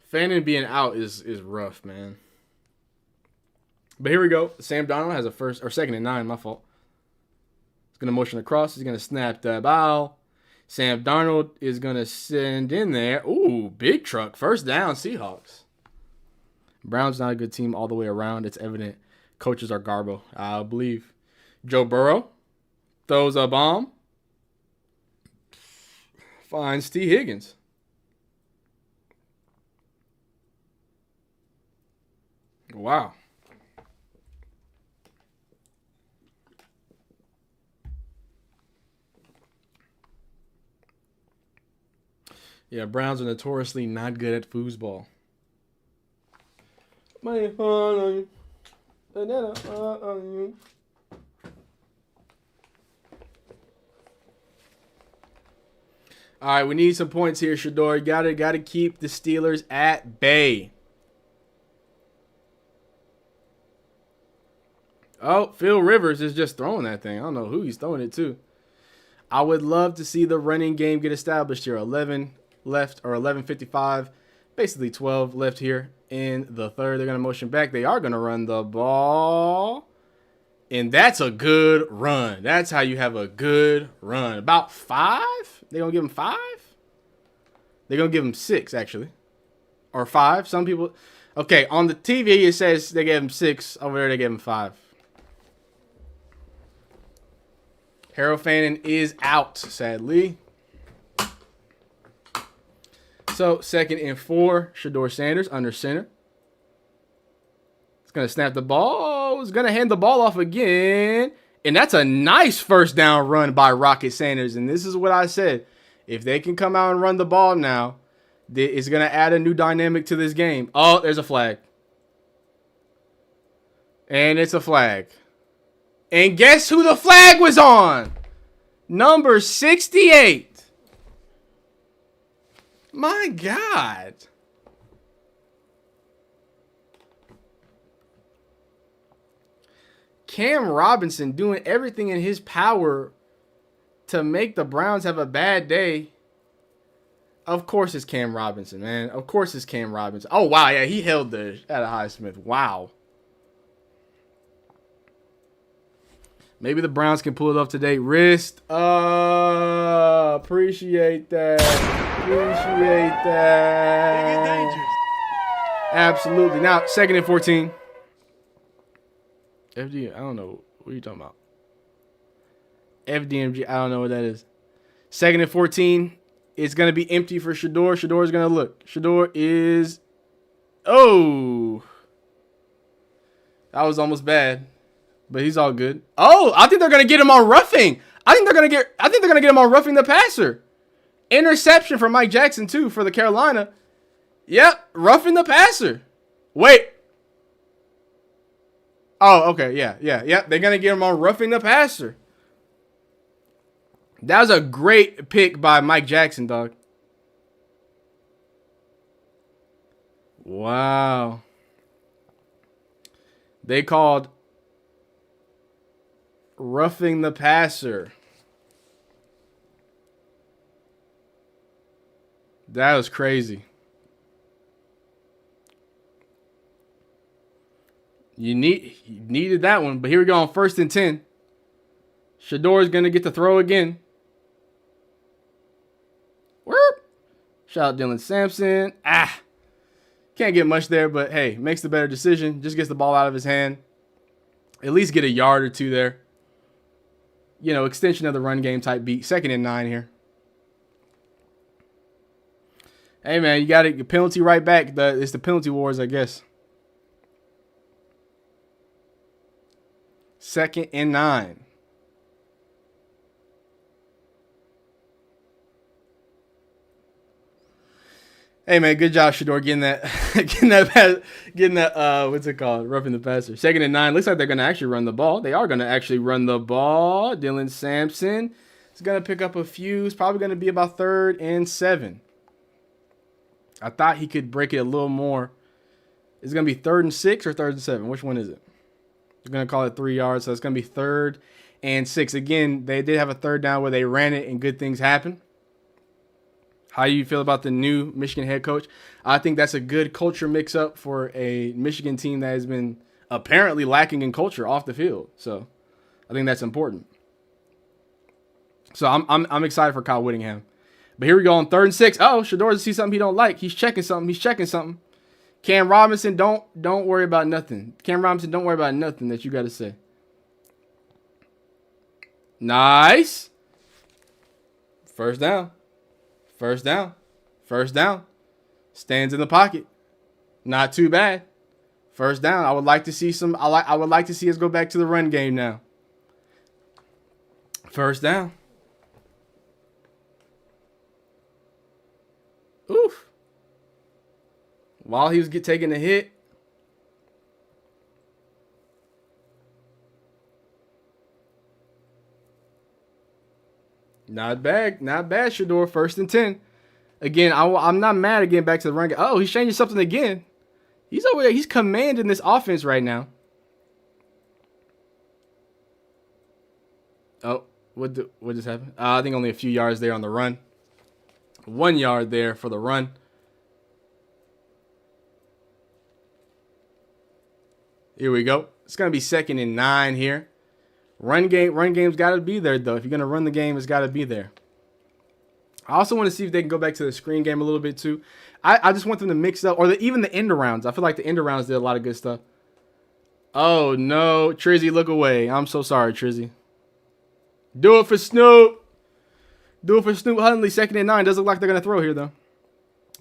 Fannin being out is rough, man. But here we go. Sam Darnold has a 2nd and 9, my fault. He's going to motion across. He's going to snap the ball. Sam Darnold is going to send in there. Ooh, big truck. First down, Seahawks. Browns not a good team all the way around. It's evident. Coaches are garbo, I believe. Joe Burrow throws a bomb. Finds T. Higgins. Wow. Yeah, Browns are notoriously not good at foosball. Money fall on you. Banana fall on you. All right, we need some points here, Shador. You gotta keep the Steelers at bay. Oh, Phil Rivers is just throwing that thing. I don't know who he's throwing it to. I would love to see the running game get established here. 11 left, or 11:55, basically 12 left here in the third. They're gonna motion back. They are gonna run the ball. And that's a good run. That's how you have a good run. About 5? They're going to give him 5? They're going to give him 6, actually. Or 5. Some people. Okay, on the TV, it says they gave him 6. Over there, they gave him 5. Harold Fannin is out, sadly. So, 2nd and 4. Shador Sanders under center. Going to snap the ball. He's going to hand the ball off again. And that's a nice first down run by Rocket Sanders. And this is what I said. If they can come out and run the ball now, it's going to add a new dynamic to this game. Oh, there's a flag. And it's a flag. And guess who the flag was on? Number 68. My God. Cam Robinson doing everything in his power to make the Browns have a bad day. Of course it's Cam Robinson, man. Of course it's Cam Robinson. Oh, wow. Yeah, he held the at a Highsmith. Wow. Maybe the Browns can pull it off today. Wrist. Appreciate that. Appreciate that. Dangerous. Absolutely. Now, 2nd and 14. FD, I don't know. What are you talking about? FDMG, I don't know what that is. 2nd and 14. It's going to be empty for Shador. Shador is going to look. Shador is... Oh. That was almost bad. But he's all good. Oh, I think they're going to get him on roughing. I think they're going to get him on roughing the passer. Interception from Mike Jackson, too, for the Carolina. Yep, roughing the passer. Wait. Oh, okay, yeah. They're going to get him on roughing the passer. That was a great pick by Mike Jackson, dog. Wow. They called roughing the passer. That was crazy. You needed that one, but here we go on 1st and 10. Shador is going to get the throw again. Whoop. Shout out Dylan Sampson. Can't get much there, but hey, makes the better decision. Just gets the ball out of his hand. At least get a yard or 2 there. You know, extension of the run game type beat. 2nd and 9 here. Hey, man, you got a penalty right back. It's the penalty wars, I guess. 2nd and 9. Hey, man, good job, Shador, getting that, what's it called? Roughing the passer. 2nd and 9. Looks like they're going to actually run the ball. They are going to actually run the ball. Dylan Sampson is going to pick up a few. It's probably going to be about 3rd and 7. I thought he could break it a little more. Is it going to be 3rd and 6 or 3rd and 7? Which one is it? They're going to call it 3 yards, so it's going to be 3rd and 6. Again, they did have a 3rd down where they ran it and good things happened. How do you feel about the new Michigan head coach? I think that's a good culture mix-up for a Michigan team that has been apparently lacking in culture off the field. So I think that's important. So I'm excited for Kyle Whittingham. But here we go on 3rd and 6. Oh, Shador see something he don't like. He's checking something. Cam Robinson, don't worry about nothing. Cam Robinson, don't worry about nothing that you got to say. Nice. First down. Stands in the pocket. Not too bad. First down. I would like to see some. I would like to see us go back to the run game now. First down. Oof. While he was taking the hit. Not bad. Not bad, Shador. 1st and 10. Again, I'm not mad at getting back to the run game. Oh, he's changing something again. He's over there. He's commanding this offense right now. Oh, what just happened? I think only a few yards there on the run. 1 yard there for the run. Here we go. It's going to be 2nd and 9 here. Run game's got to be there, though. If you're going to run the game, it's got to be there. I also want to see if they can go back to the screen game a little bit, too. I just want them to mix up, or even the end arounds. I feel like the end arounds did a lot of good stuff. Oh, no. Trizzy, look away. I'm so sorry, Trizzy. Do it for Snoop. Do it for Snoop Hundley. 2nd and 9. Doesn't look like they're going to throw here, though.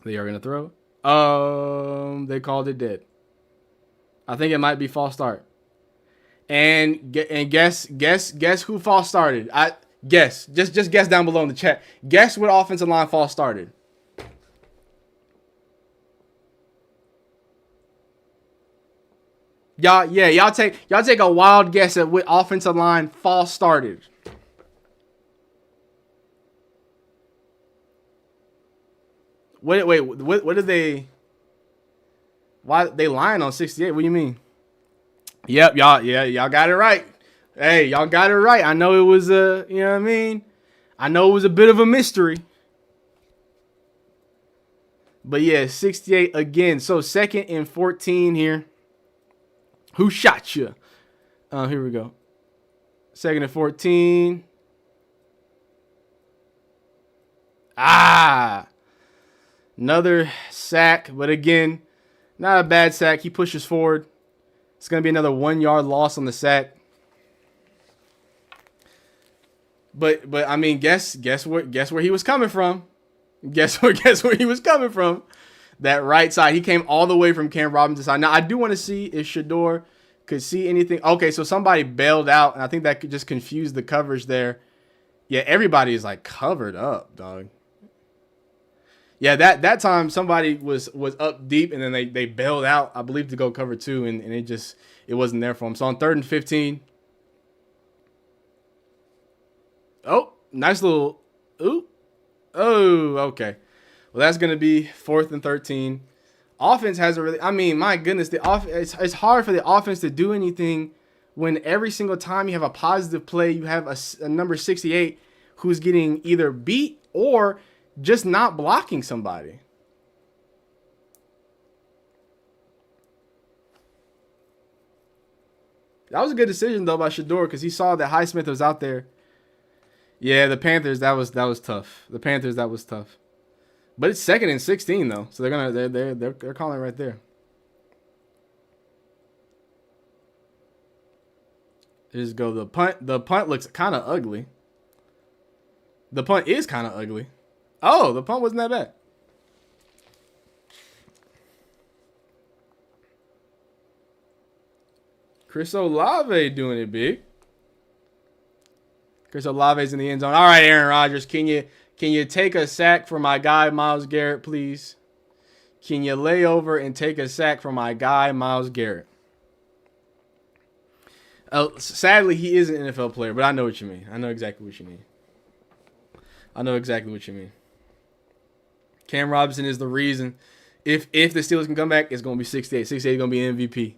They are going to throw. They called it dead. I think it might be false start. And guess who false started? Just guess down below in the chat. Guess what offensive line false started? Y'all take a wild guess at what offensive line false started. Wait, what did they? Why they lying on 68? What do you mean? Yep, y'all got it right. Hey, y'all got it right. I know it was you know what I mean? I know it was a bit of a mystery. But yeah, 68 again. So 2nd and 14 here. Who shot you? Here we go. 2nd and 14. Another sack, but again, not a bad sack. He pushes forward. It's going to be another 1 yard loss on the sack. But I mean, guess where he was coming from. Guess where he was coming from. That right side. He came all the way from Cam Robinson's side. Now I do want to see if Shador could see anything. Okay, so somebody bailed out, and I think that could just confuse the coverage there. Yeah, everybody is like covered up, dog. Yeah, that time somebody was up deep, and then they bailed out, I believe, to go cover 2, and it wasn't there for him. So on 3rd and 15. Oh, nice little ooh. Oh, okay. Well, that's going to be 4th and 13. Offense hasn't really, I mean, my goodness, it's hard for the offense to do anything when every single time you have a positive play, you have a number 68 who's getting either beat or just not blocking somebody. That was a good decision, though, by Shador, because he saw that Highsmith was out there. Yeah, the Panthers, that was tough. The Panthers, that was tough. But it's 2nd and 16 though, so they're calling it right there. Just go the punt. The punt looks kind of ugly. The punt is kind of ugly. Oh, the punt wasn't that bad. Chris Olave doing it big. Chris Olave's in the end zone. All right, Aaron Rodgers, can you take a sack for my guy Myles Garrett, please? Can you lay over and take a sack for my guy Myles Garrett? Sadly, he is an NFL player, but I know what you mean. I know exactly what you mean. Cam Robinson is the reason. If the Steelers can come back, it's going to be 68. 68 is going to be MVP.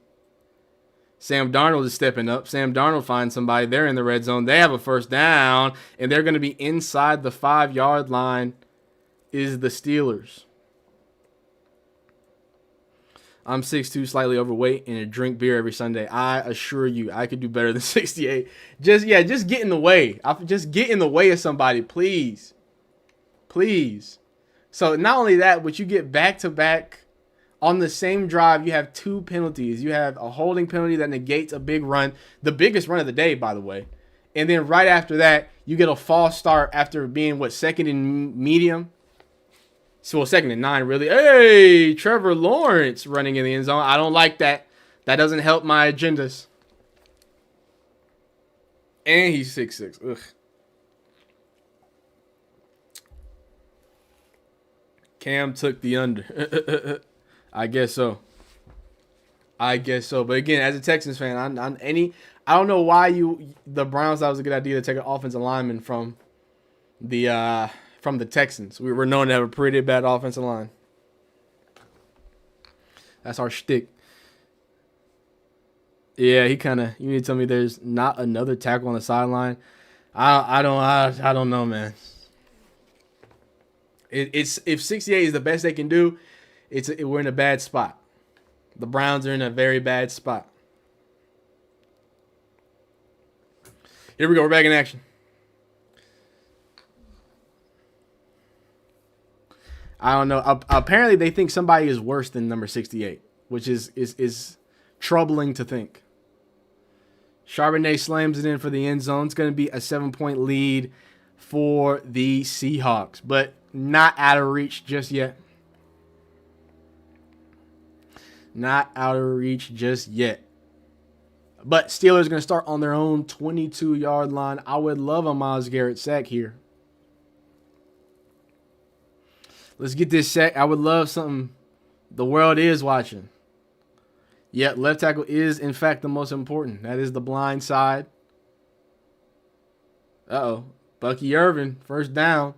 Sam Darnold is stepping up. Sam Darnold finds somebody. They're in the red zone. They have a first down, and they're going to be inside the 5-yard line is the Steelers. I'm 6'2", slightly overweight, and I drink beer every Sunday. I assure you, I could do better than 68. Just get in the way. Just get in the way of somebody, please. Please. So not only that, but you get back-to-back. On the same drive, you have 2 penalties. You have a holding penalty that negates a big run, the biggest run of the day, by the way. And then right after that, you get a false start after being, 2nd and medium? So, 2nd and 9, really. Hey, Trevor Lawrence running in the end zone. I don't like that. That doesn't help my agendas. And he's 6'6". Ugh. Cam took the under. I guess so. I guess so. But again, as a Texans fan, I don't know why the Browns thought it was a good idea to take an offensive lineman from the Texans. We were known to have a pretty bad offensive line. That's our shtick. Yeah, you need to tell me there's not another tackle on the sideline. I don't know, man. It's if 68 is the best they can do, we're in a bad spot. The Browns are in a very bad spot. Here we go. We're back in action. I don't know. Apparently, they think somebody is worse than number 68, which is troubling to think. Charbonnet slams it in for the end zone. It's going to be a 7-point lead for the Seahawks, but not out of reach just yet. Not out of reach just yet. But Steelers going to start on their own 22-yard line. I would love a Myles Garrett sack here. Let's get this sack. I would love something the world is watching. Yet left tackle is, in fact, the most important. That is the blind side. Uh-oh. Bucky Irvin, first down.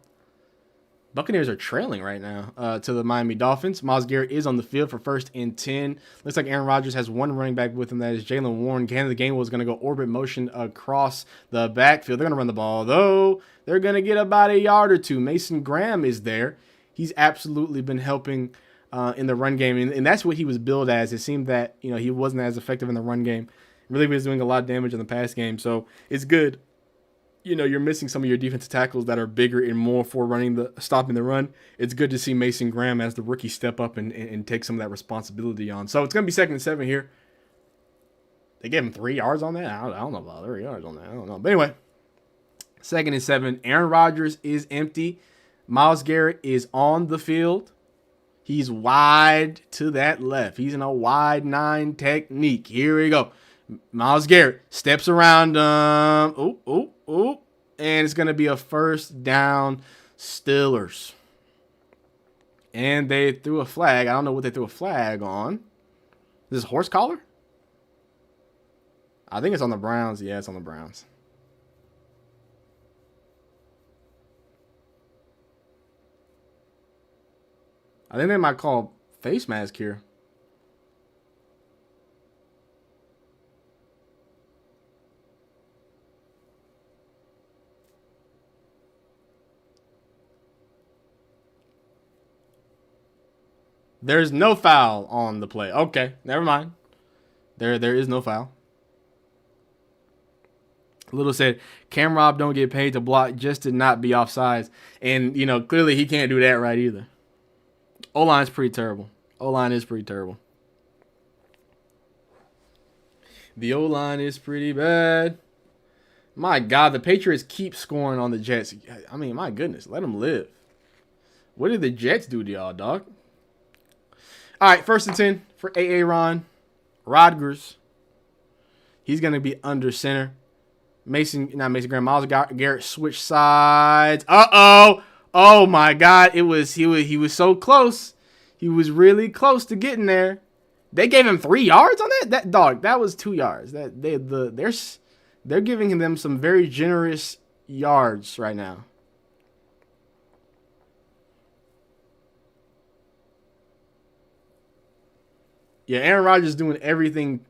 Buccaneers are trailing right now to the Miami Dolphins. Myles Garrett is on the field for 1st and 10. Looks like Aaron Rodgers has one running back with him. That is Jalen Warren. The game was going to go orbit motion across the backfield. They're going to run the ball, though. They're going to get about a yard or two. Mason Graham is there. He's absolutely been helping in the run game, and that's what he was billed as. It seemed that he wasn't as effective in the run game. Really was doing a lot of damage in the pass game, so it's good. You're missing some of your defensive tackles that are bigger and more for stopping the run. It's good to see Mason Graham as the rookie step up and take some of that responsibility on. So it's going to be 2nd and 7 here. They gave him 3 yards on that? I don't know about 3 yards on that. I don't know. But anyway, 2nd and 7. Aaron Rodgers is empty. Myles Garrett is on the field. He's wide to that left. He's in a wide 9 technique. Here we go. Myles Garrett steps around him. And it's going to be a 1st down Steelers. And they threw a flag. I don't know what they threw a flag on. Is this horse collar? I think it's on the Browns. Yeah, it's on the Browns. I think they might call face mask here. There's no foul on the play. Okay, never mind. There is no foul. Little said, Cam Robb don't get paid to block just to not be offsides. And, clearly he can't do that right either. O-line's pretty terrible. O-line is pretty terrible. The O-line is pretty bad. My God, the Patriots keep scoring on the Jets. I mean, my goodness, let them live. What did the Jets do to y'all, dog? All right, 1st and 10 for Aaron Rodgers. He's going to be under center. Myles Garrett switch sides. Uh-oh. Oh my God. He was so close. He was really close to getting there. They gave him 3 yards on that? That was 2 yards. They're giving them some very generous yards right now. Yeah, Aaron Rodgers is doing everything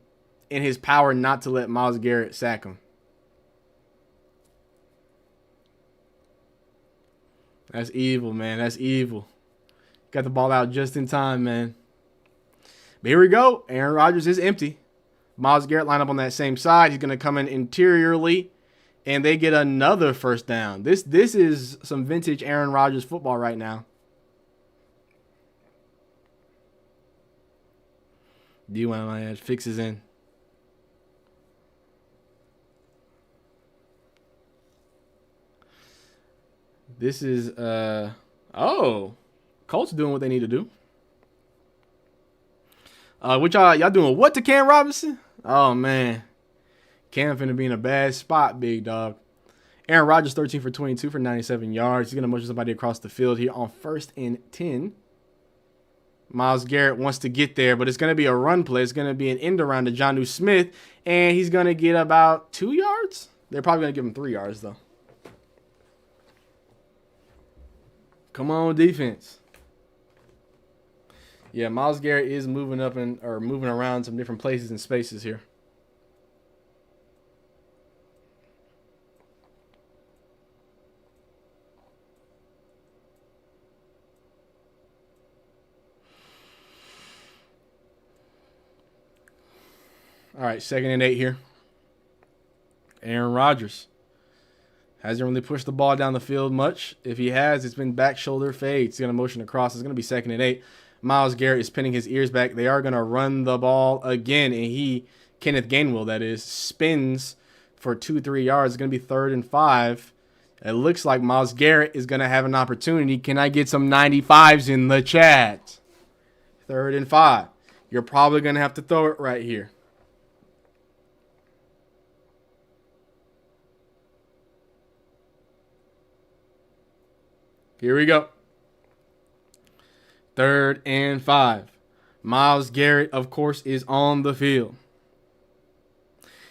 in his power not to let Myles Garrett sack him. That's evil, man. That's evil. Got the ball out just in time, man. But here we go. Aaron Rodgers is empty. Myles Garrett line up on that same side. He's going to come in interiorly, and they get another 1st down. This is some vintage Aaron Rodgers football right now. D1 fixes in. This is Colts doing what they need to do. What y'all doing? What to Cam Robinson? Oh man, Cam finna be in a bad spot, big dog. Aaron Rodgers 13 for 22 for 97 yards. He's gonna motion somebody across the field here on 1st and 10. Myles Garrett wants to get there, but it's gonna be a run play. It's gonna be an end around to Jonnu Smith, and he's gonna get about 2 yards. They're probably gonna give him 3 yards though. Come on, defense. Yeah, Myles Garrett is moving up or moving around some different places and spaces here. All right, 2nd and 8 here. Aaron Rodgers hasn't really pushed the ball down the field much. If he has, it's been back shoulder fades. He's going to motion across. It's going to be 2nd and 8. Myles Garrett is pinning his ears back. They are going to run the ball again, and Kenneth Gainwell, that is, spins for 2-3 yards. It's going to be 3rd and 5. It looks like Myles Garrett is going to have an opportunity. Can I get some 95s in the chat? 3rd and 5. You're probably going to have to throw it right here. Here we go. 3rd and 5. Myles Garrett, of course, is on the field.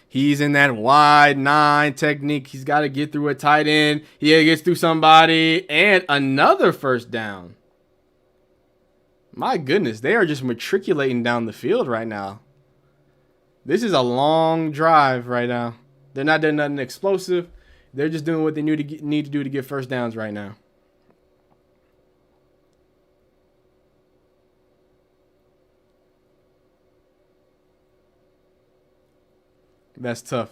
He's in that wide 9 technique. He's got to get through a tight end. He gets through somebody. And another 1st down. My goodness, they are just matriculating down the field right now. This is a long drive right now. They're not doing nothing explosive. They're just doing what they need to do to get 1st downs right now. That's tough.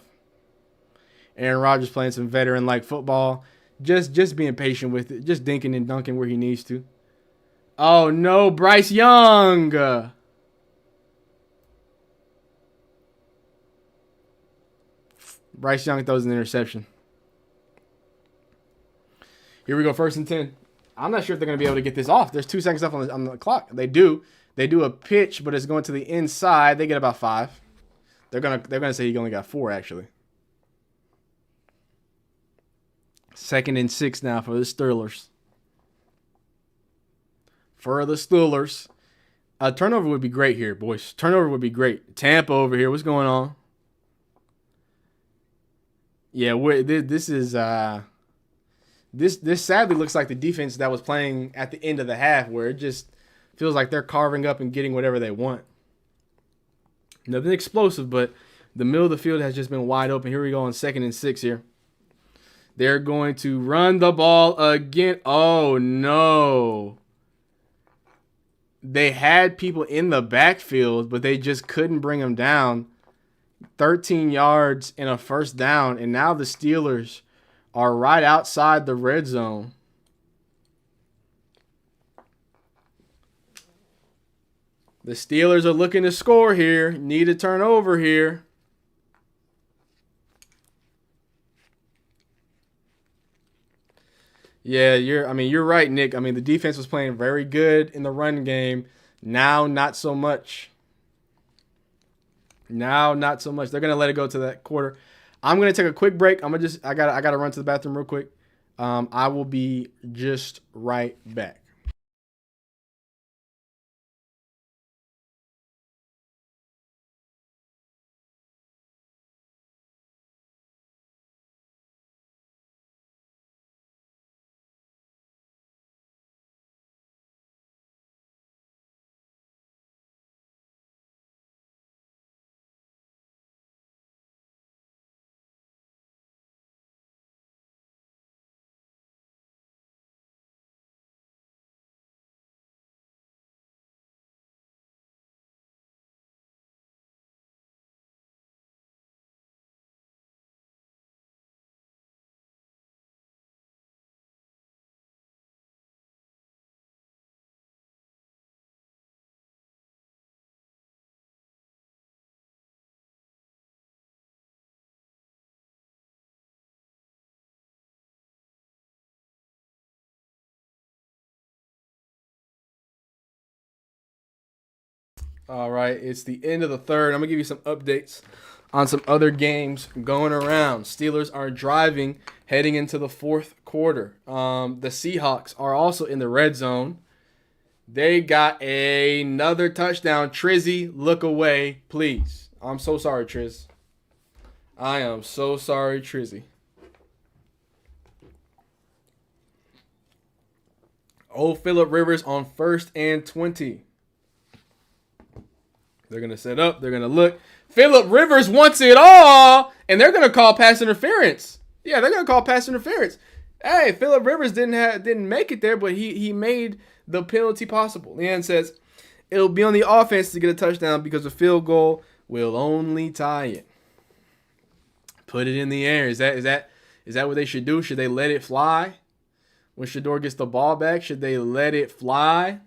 Aaron Rodgers playing some veteran-like football. Just being patient with it. Just dinking and dunking where he needs to. Oh, no. Bryce Young. Bryce Young throws an interception. Here we go. 1st and 10. I'm not sure if they're going to be able to get this off. There's 2 seconds left on the clock. They do. They do a pitch, but it's going to the inside. They get about 5. They're gonna say he only got 4 actually. 2nd and 6 now for the Steelers. A turnover would be great here, boys. Turnover would be great. Tampa over here. What's going on? Yeah, this is this sadly looks like the defense that was playing at the end of the half, where it just feels like they're carving up and getting whatever they want. Nothing explosive, but the middle of the field has just been wide open. Here we go on 2nd and 6 here. They're going to run the ball again. Oh, no. They had people in the backfield, but they just couldn't bring them down. 13 yards and a 1st down, and now the Steelers are right outside the red zone. The Steelers are looking to score here. Need a turnover here. Yeah, you're right, Nick. I mean, the defense was playing very good in the run game. Now, not so much. They're gonna let it go to that quarter. I'm gonna take a quick break. I gotta run to the bathroom real quick. I will be just right back. All right, it's the end of the third. I'm going to give you some updates on some other games going around. Steelers are driving heading into the fourth quarter. The Seahawks are also in the red zone. They got another touchdown. Trizzy, look away, please. I'm so sorry, Triz. I am so sorry, Trizzy. Old Phillip Rivers on 1st and 20. They're going to set up. They're going to look. Phillip Rivers wants it all, and they're going to call pass interference. Yeah, they're going to call pass interference. Hey, Phillip Rivers didn't make it there, but he made the penalty possible. Leanne says, it'll be on the offense to get a touchdown because a field goal will only tie it. Put it in the air. Is that what they should do? Should they let it fly? When Shador gets the ball back, should they let it fly?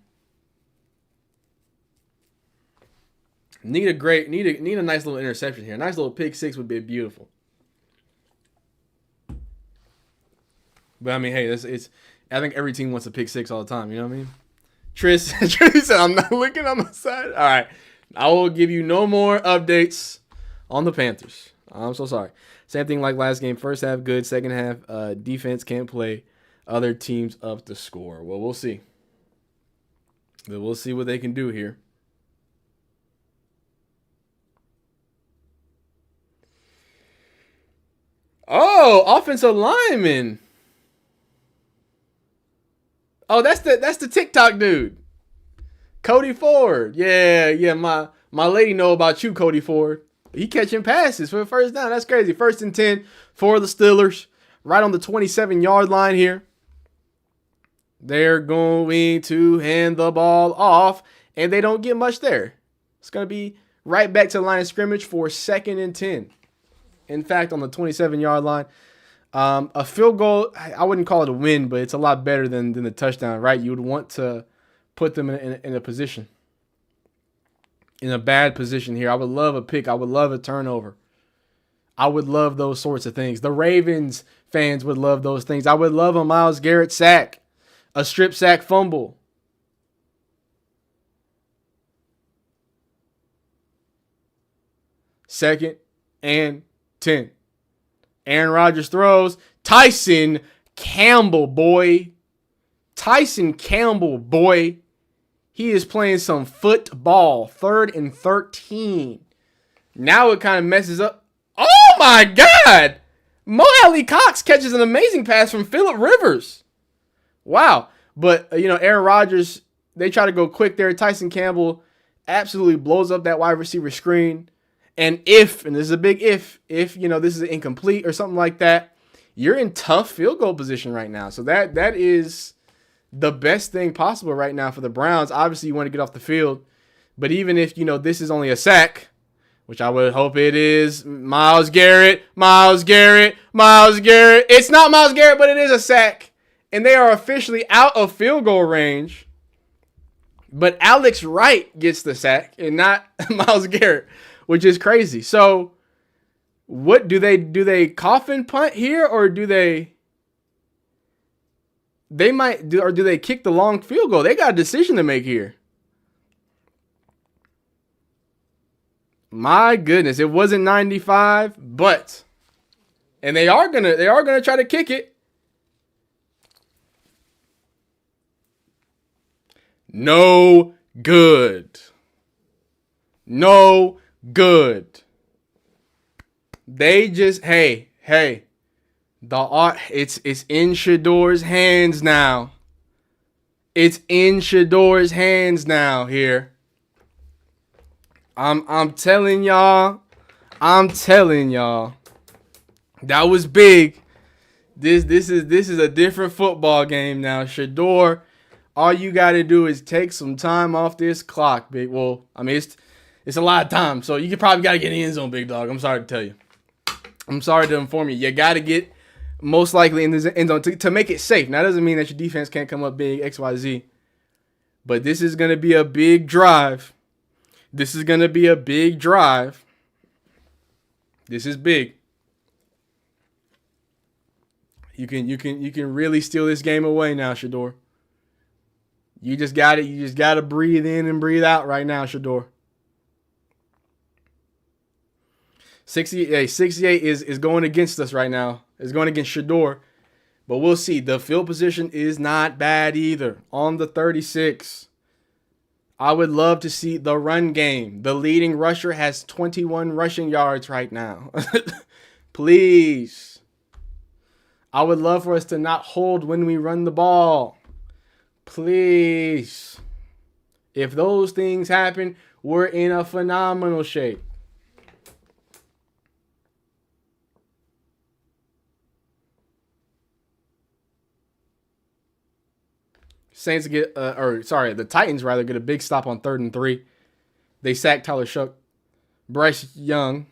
Need a nice little interception here. A nice little pick six would be beautiful. But I mean, hey, I think every team wants a pick six all the time. You know what I mean? Tris said, I'm not looking on the side. All right. I will give you no more updates on the Panthers. I'm so sorry. Same thing like last game. First half good. Second half defense can't play. Other teams up to score. Well, we'll see. We'll see what they can do here. Oh, offensive lineman. Oh, that's the TikTok dude. Cody Ford. Yeah, my lady know about you, Cody Ford. He catching passes for the first down. That's crazy. 1st and 10 for the Steelers. Right on the 27-yard line here. They're going to hand the ball off, and they don't get much there. It's going to be right back to the line of scrimmage for 2nd and 10. In fact, on the 27-yard line, a field goal, I wouldn't call it a win, but it's a lot better than the touchdown, right? You would want to put them in a position, in a bad position here. I would love a pick. I would love a turnover. I would love those sorts of things. The Ravens fans would love those things. I would love a Myles Garrett sack, a strip sack fumble. Second and 10. Aaron Rodgers throws. Tyson Campbell, boy. Tyson Campbell, boy. He is playing some football. 3rd and 13. Now it kind of messes up. Oh, my God. Mo Alley Cox catches an amazing pass from Phillip Rivers. Wow. But, Aaron Rodgers, they try to go quick there. Tyson Campbell absolutely blows up that wide receiver screen. And this is a big if, this is incomplete or something like that, you're in tough field goal position right now. So that is the best thing possible right now for the Browns. Obviously, you want to get off the field. But even if, this is only a sack, which I would hope it is, Myles Garrett. It's not Myles Garrett, but it is a sack. And they are officially out of field goal range. But Alex Wright gets the sack and not Myles Garrett, which is crazy. So what do they coffin punt here, or do they kick the long field goal? They got a decision to make here. My goodness, it wasn't 95, but and they are gonna try to kick it. No good. No good. They just hey. It's in Shador's hands now. It's in Shador's hands now here. I'm telling y'all. That was big. This is a different football game now. Shador, all you got to do is take some time off this clock, big. Well, I mean it's a lot of time, so you probably got to get in the end zone, big dog. I'm sorry to tell you. I'm sorry to inform you. You got to get most likely in the end zone to make it safe. Now, that doesn't mean that your defense can't come up big, X, Y, Z. But this is going to be a big drive. This is big. You can really steal this game away now, Shador. You just got to breathe in and breathe out right now, Shador. 68 is going against us right now. It's going against Shador. But we'll see. The field position is not bad either. On the 36. I would love to see the run game. The leading rusher has 21 rushing yards right now. Please. I would love for us to not hold when we run the ball. Please. If those things happen, we're in a phenomenal shape. Saints get, the Titans rather get a big stop on 3rd and 3. They sack Tyler Shough. Bryce Young.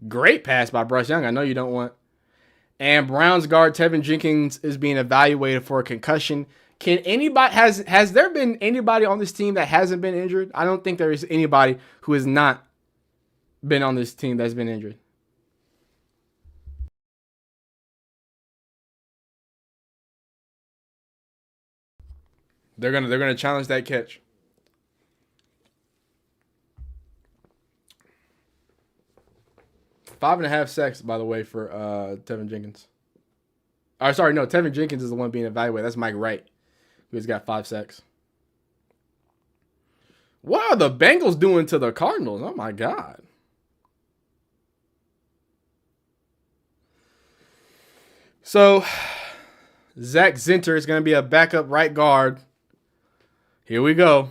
Great pass by Bryce Young. I know you don't want. And Browns guard Tevin Jenkins is being evaluated for a concussion. Can anybody has there been anybody on this team that hasn't been injured? I don't think there is anybody who has not been on this team that's been injured. They're gonna challenge that catch. Five and a half sacks, by the way, for Tevin Jenkins. Tevin Jenkins is the one being evaluated. That's Mike Wright, who's got 5 sacks. What are the Bengals doing to the Cardinals? Oh my God. So Zach Zinter is going to be a backup right guard. Here we go.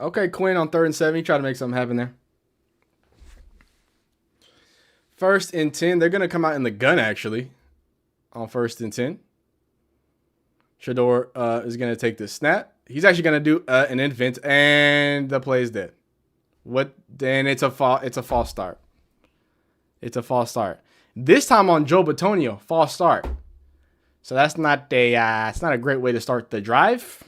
Okay, Quinn on 3rd and 7. He tried to make something happen there. 1st and 10. They're going to come out in the gun, actually, on 1st and 10. Shador is going to take the snap. He's actually going to do an invent, and the play is dead. What? Then it's a false start. It's a false start. This time on Joe Bitonio, false start. So that's not it's not a great way to start the drive.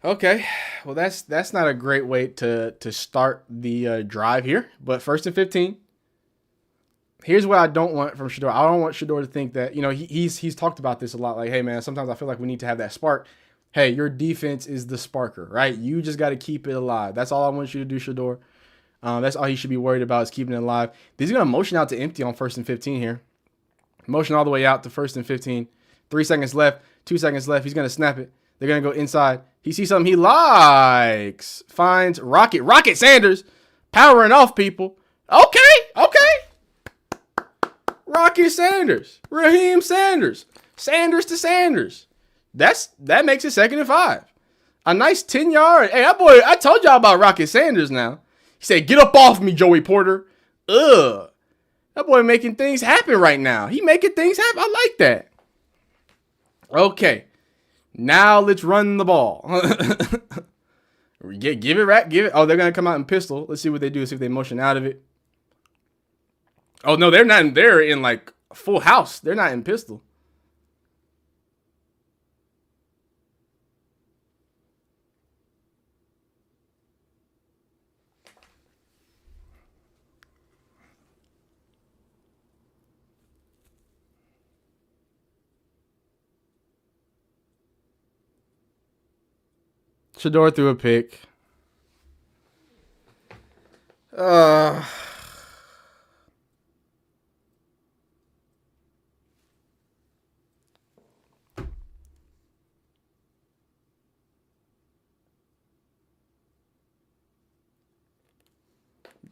Okay, well that's not a great way to start the drive here. But 1st and 15. Here's what I don't want from Shador. I don't want Shador to think that, he's talked about this a lot. Like, hey man, sometimes I feel like we need to have that spark. Hey, your defense is the sparker, right? You just got to keep it alive. That's all I want you to do, Shador. That's all he should be worried about is keeping it alive. He's going to motion out to empty on 1st and 15 here. Motion all the way out to 1st and 15. 3 seconds left. 2 seconds left. He's going to snap it. They're going to go inside. He sees something he likes. Finds Rocket Sanders. Powering off people. Okay. Rocket Sanders. Raheem Sanders. Sanders to Sanders. That makes it 2nd and 5. A nice 10-yard. Hey, that boy, I told y'all about Rocket Sanders now. He said, get up off me, Joey Porter. Ugh. That boy making things happen right now. He making things happen. I like that. Okay. Now let's run the ball. Give it. Oh, they're going to come out in pistol. Let's see what they do. See if they motion out of it. Oh, no, they're not. They're in like full house. They're not in pistol. Shador threw a pick.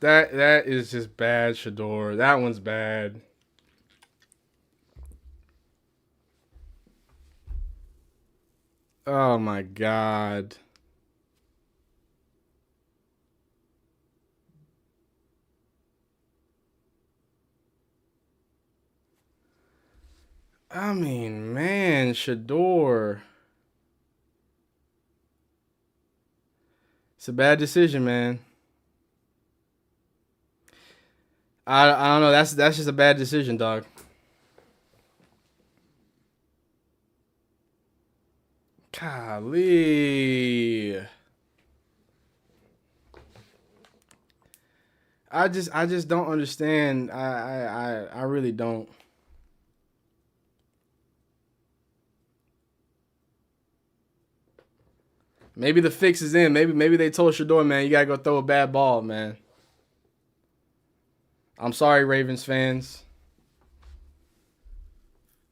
That is just bad, Shador. That one's bad. Oh my God. I mean, man, Shador. It's a bad decision, man. I don't know. That's just a bad decision, dog. Golly. I just don't understand. I really don't. Maybe the fix is in. Maybe they told Shador, man, you gotta go throw a bad ball, man. I'm sorry, Ravens fans.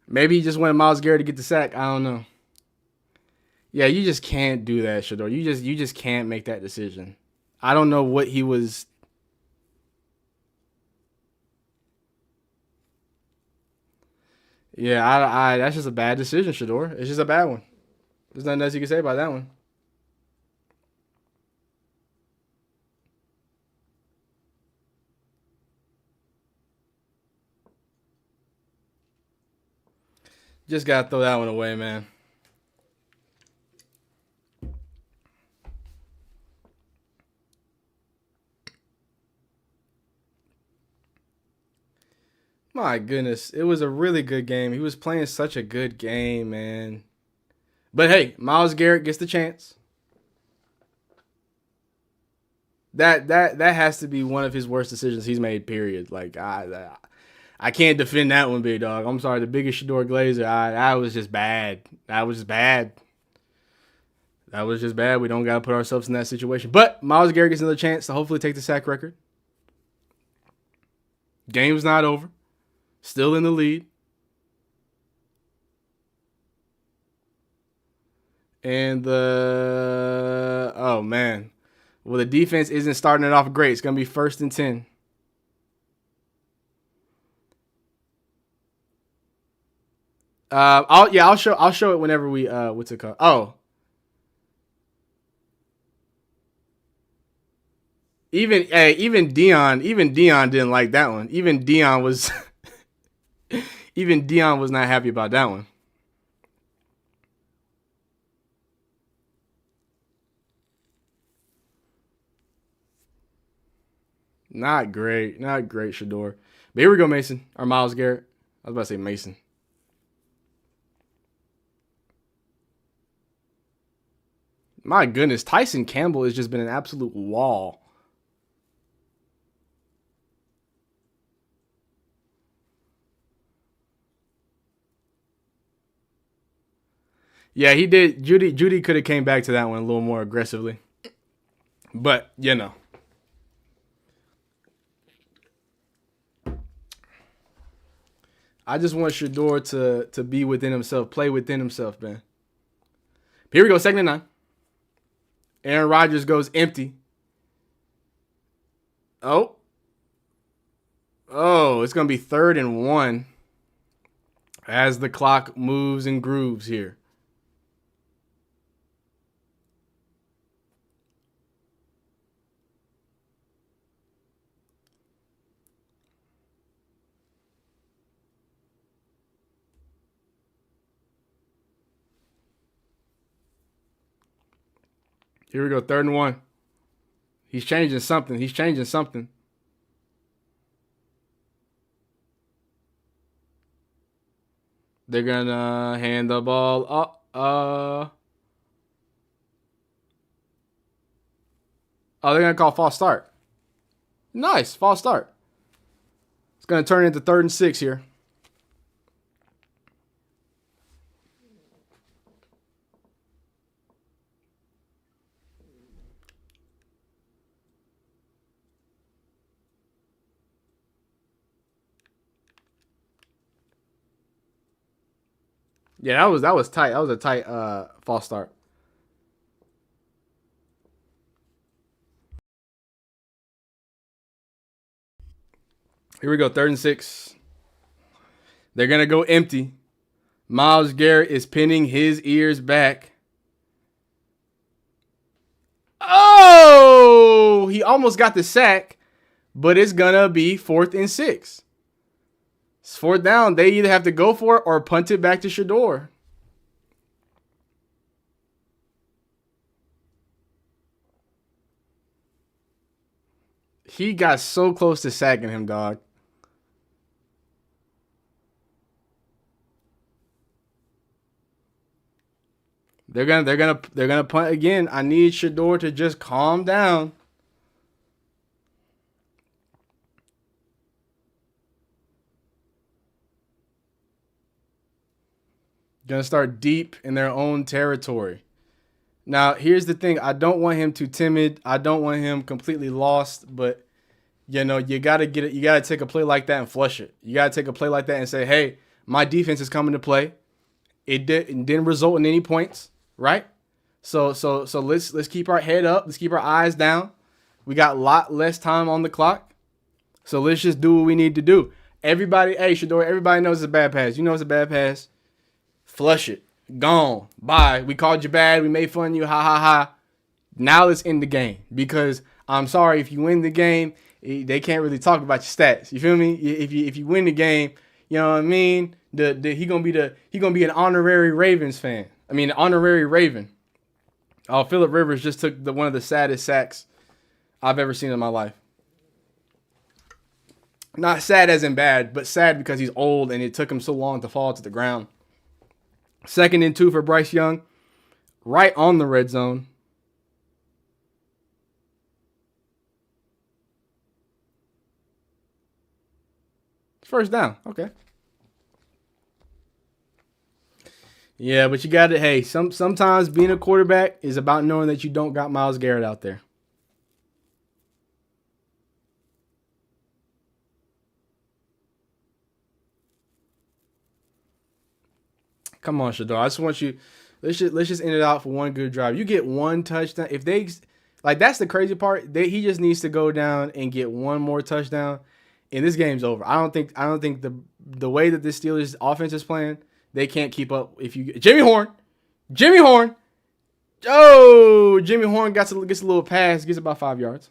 Maybe he just wanted Myles Garrett to get the sack. I don't know. Yeah, you just can't do that, Shador. You just can't make that decision. I don't know what he was. Yeah, I that's just a bad decision, Shador. It's just a bad one. There's nothing else you can say about that one. Just gotta throw that one away, man. My goodness, it was a really good game. He was playing such a good game, man. But hey, Myles Garrett gets the chance. That has to be one of his worst decisions he's made. Period. Like I can't defend that one, big dog. I'm sorry, the biggest Shador Glazer. That was just bad. That was just bad. That was just bad. We don't gotta put ourselves in that situation. But Myles Garrett gets another chance to hopefully take the sack record. Game's not over. Still in the lead. And oh man. Well, the defense isn't starting it off great. It's gonna be 1st and 10. I'll show it whenever we what's it called? Oh. Even Dion didn't like that one. Even Dion was not happy about that one. Not great. Not great, Shador. But here we go, Mason. Or Myles Garrett. I was about to say Mason. My goodness. Tyson Campbell has just been an absolute wall. Yeah, he did. Judy could have came back to that one a little more aggressively. But, you know. I just want Shador to be within himself, play within himself, man. Here we go, 2nd and 9. Aaron Rodgers goes empty. Oh, it's going to be 3rd and 1 as the clock moves and grooves here. Here we go, 3rd and 1. He's changing something. They're going to hand the ball up. Oh, they're going to call false start. Nice, false start. It's going to turn into 3rd and 6 here. Yeah, that was tight. That was a tight false start. Here we go, 3rd and 6. They're gonna go empty. Myles Garrett is pinning his ears back. Oh, he almost got the sack, but it's gonna be 4th and 6. It's 4th down. They either have to go for it or punt it back to Shador. He got so close to sacking him, dog. They're gonna punt again. I need Shador to just calm down. Gonna start deep in their own territory. Now, here's the thing. I don't want him too timid. I don't want him completely lost, but you know, you gotta get it. You gotta take a play like that and flush it. You gotta take a play like that and say, hey, my defense is coming to play. It didn't result in any points, right? So let's keep our head up. Let's keep our eyes down. We got a lot less time on the clock. So let's just do what we need to do. Everybody, hey, Shador, everybody knows it's a bad pass. You know it's a bad pass. Flush it. Gone. Bye. We called you bad. We made fun of you. Ha, ha, ha. Now let's end the game. Because I'm sorry, if you win the game, they can't really talk about your stats. You feel me? If you win the game, you know what I mean? He gonna be an honorary Ravens fan. I mean, an honorary Raven. Oh, Phillip Rivers just took one of the saddest sacks I've ever seen in my life. Not sad as in bad, but sad because he's old and it took him so long to fall to the ground. 2nd and 2 for Bryce Young. Right on the red zone. First down. Okay. Yeah, but you got to, hey, sometimes being a quarterback is about knowing that you don't got Myles Garrett out there. Come on, Shador. I just want you. Let's just end it out for one good drive. You get one touchdown. If they like, that's the crazy part. He just needs to go down and get one more touchdown, and this game's over. I don't think the way that this Steelers offense is playing, they can't keep up. If you Jimmy Horn. Oh, Jimmy Horn gets a little pass, gets about 5 yards.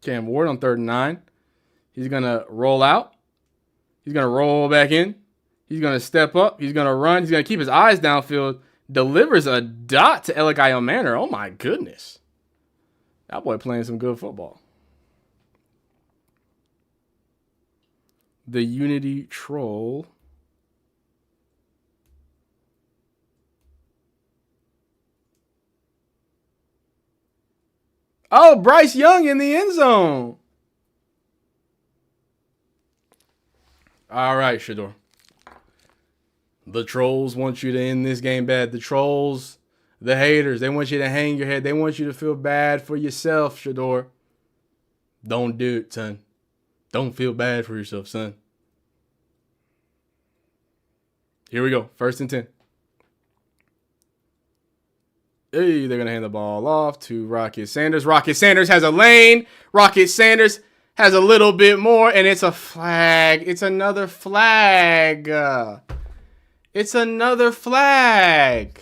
Cam Ward on 3rd and 9. He's going to roll out. He's going to roll back in. He's going to step up. He's going to run. He's going to keep his eyes downfield. Delivers a dot to Elikayo Manor. Oh, my goodness. That boy playing some good football. The Unity Troll. Oh, Bryce Young in the end zone. All right, Shador. The trolls want you to end this game bad. The trolls, the haters, they want you to hang your head. They want you to feel bad for yourself, Shador. Don't do it, son. Don't feel bad for yourself, son. Here we go. 1st and 10. Hey, they're going to hand the ball off to Rocket Sanders. Rocket Sanders has a lane. Rocket Sanders has a little bit more, and it's a flag. It's another flag. It's another flag.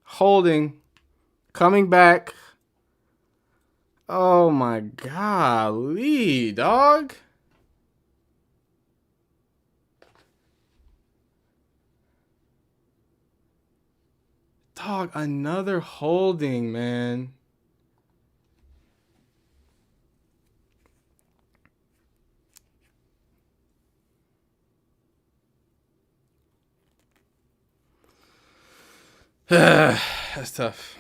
Holding. Coming back. Oh, my golly, dog. Dog, another holding, man. That's tough.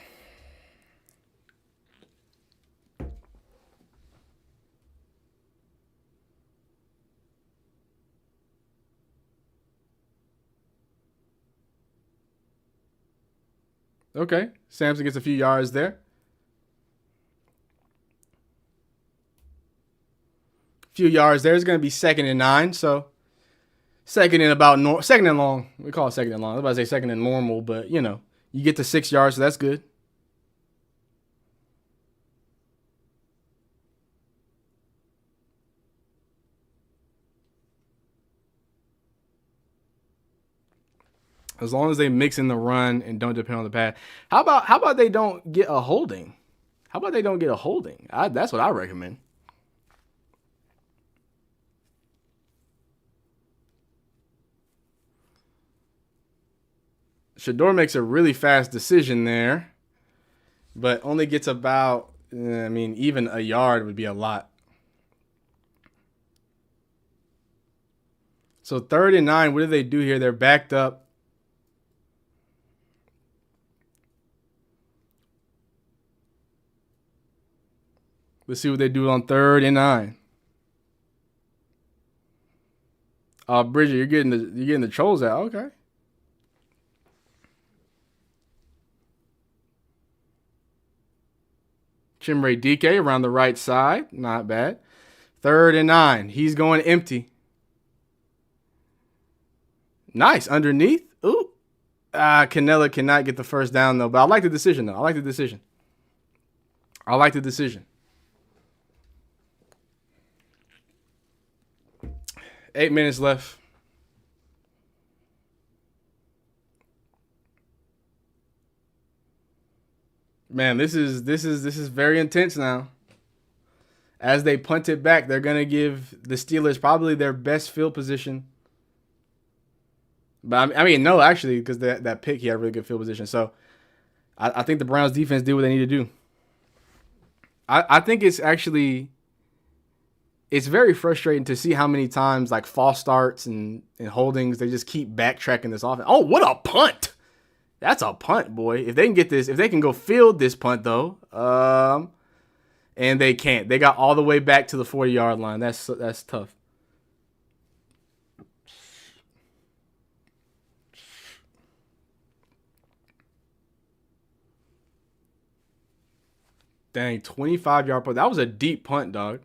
Okay, Samson gets a few yards there. Few yards there. It's going to be 2nd and 9, so second and long. We call it 2nd and long. I was about to say 2nd and normal, but you know, you get to 6 yards, so that's good. As long as they mix in the run and don't depend on the pass. How about they don't get a holding? How about they don't get a holding? That's what I recommend. Shador makes a really fast decision there, but only gets about, I mean, even a yard would be a lot. So 3rd and 9. What do they do here? They're backed up. Let's see what they do on 3rd and 9. Bridget, you're getting the trolls out. Okay. Chimray DK around the right side. Not bad. 3rd and 9. He's going empty. Nice. Underneath. Ooh. Canella cannot get the first down, though. But I like the decision, though. I like the decision. 8 minutes left. Man, this is very intense now. As they punt it back, they're gonna give the Steelers probably their best field position. But I mean, no, actually, because that pick, he had really good field position. So I think the Browns defense did what they need to do. I think it's very frustrating to see how many times like false starts and holdings, they just keep backtracking this offense. Oh, what a punt! That's a punt, boy. If they can get this, if they can go field this punt though, and they can't. They got all the way back to the 40-yard line. That's tough. Dang, 25-yard punt. That was a deep punt, dog.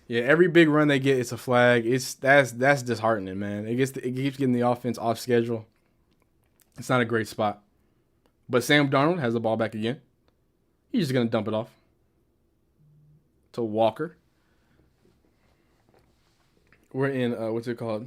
Yeah, every big run they get, it's a flag. That's disheartening, man. It keeps getting the offense off schedule. It's not a great spot. But Sam Darnold has the ball back again. He's just gonna dump it off to Walker. We're in what's it called?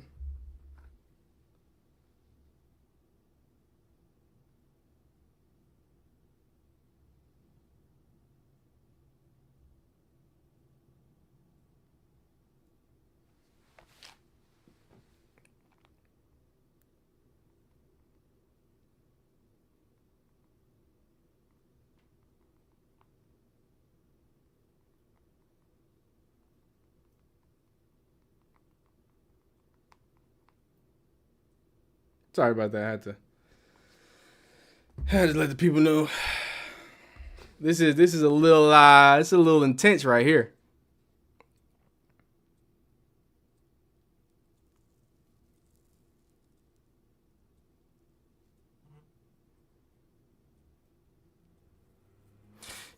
Sorry about that. I had to let the people know. This is a little it's a little intense right here.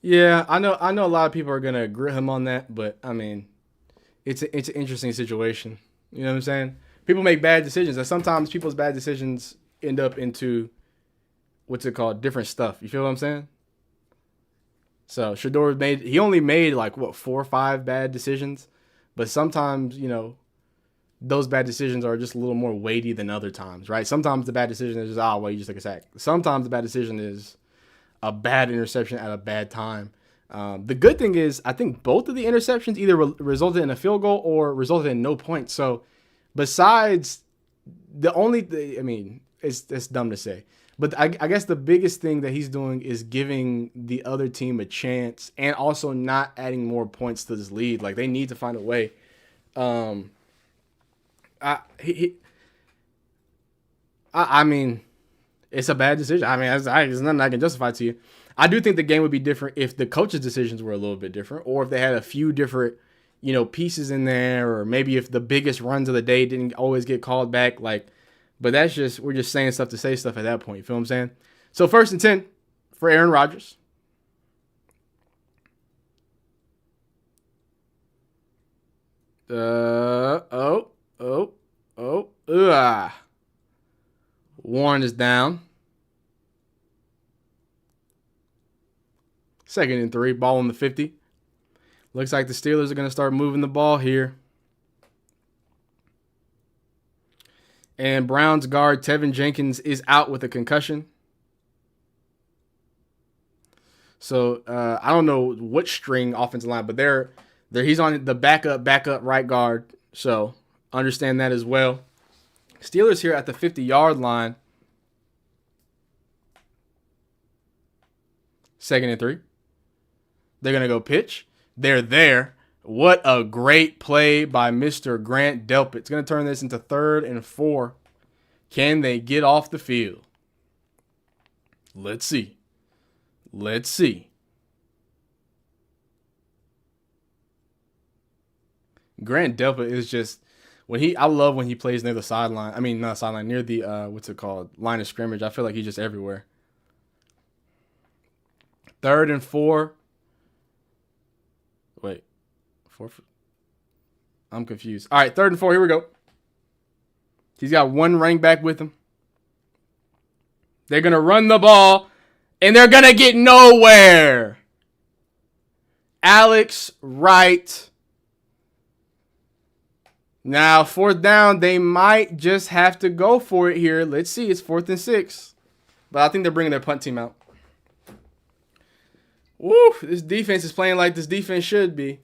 Yeah, I know a lot of people are gonna agree him on that, but I mean, it's an interesting situation. You know what I'm saying? People make bad decisions, and sometimes people's bad decisions end up into what's it called? Different stuff. You feel what I'm saying? So Shador he only made like what 4 or 5 bad decisions, but sometimes those bad decisions are just a little more weighty than other times, right? Sometimes the bad decision is just well you just took a sack. Sometimes the bad decision is a bad interception at a bad time. The good thing is I think both of the interceptions either resulted in a field goal or resulted in no points. So besides it's dumb to say, but I guess the biggest thing that he's doing is giving the other team a chance and also not adding more points to this lead. Like they need to find a way. I mean, it's a bad decision. I mean, there's nothing I can justify to you. I do think the game would be different if the coaches' decisions were a little bit different, or if they had a few different, pieces in there, or maybe if the biggest runs of the day didn't always get called back. But we're just saying stuff to say stuff at that point. You feel what I'm saying? So 1st and 10 for Aaron Rodgers. Warren is down. 2nd and 3, ball on the 50. Looks like the Steelers are going to start moving the ball here. And Browns guard Tevin Jenkins is out with a concussion. So I don't know which string offensive line, but he's on the backup right guard. So understand that as well. Steelers here at the 50-yard line. 2nd and 3. They're going to go pitch. They're there. What a great play by Mr. Grant Delpit. It's going to turn this into 3rd and 4. Can they get off the field? Let's see. Let's see. Grant Delpit is just I love when he plays near the sideline. I mean, not sideline, near the what's it called? Line of scrimmage. I feel like he's just everywhere. 3rd and 4. Wait. 4. I'm confused. All right, 3rd and 4. Here we go. He's got one running back with him. They're going to run the ball, and they're going to get nowhere. Alex Wright. Now, 4th down, they might just have to go for it here. Let's see. It's 4th and 6. But I think they're bringing their punt team out. Woo, this defense is playing like this defense should be.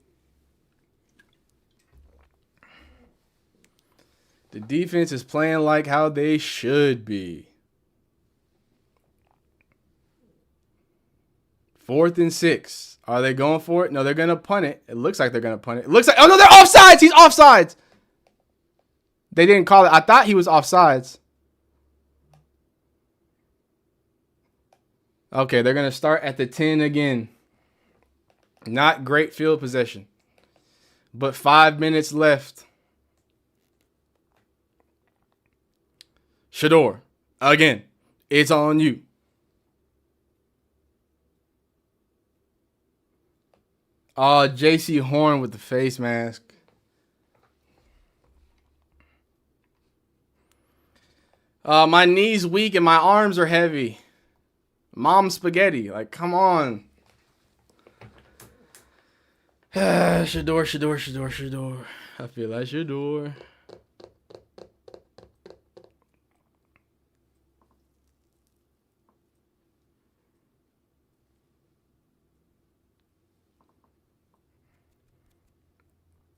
The defense is playing like how they should be. 4th and 6. Are they going for it? No, they're going to punt it. It looks like they're going to punt it. It looks like, oh no, they're offsides. He's offsides. They didn't call it. I thought he was offsides. Okay, they're going to start at the 10 again. Not great field possession. But 5 minutes left. Shador, again, it's on you. Oh, J.C. Horn with the face mask. My knees weak and my arms are heavy. Mom spaghetti. Like, come on. Shador. I feel like Shador.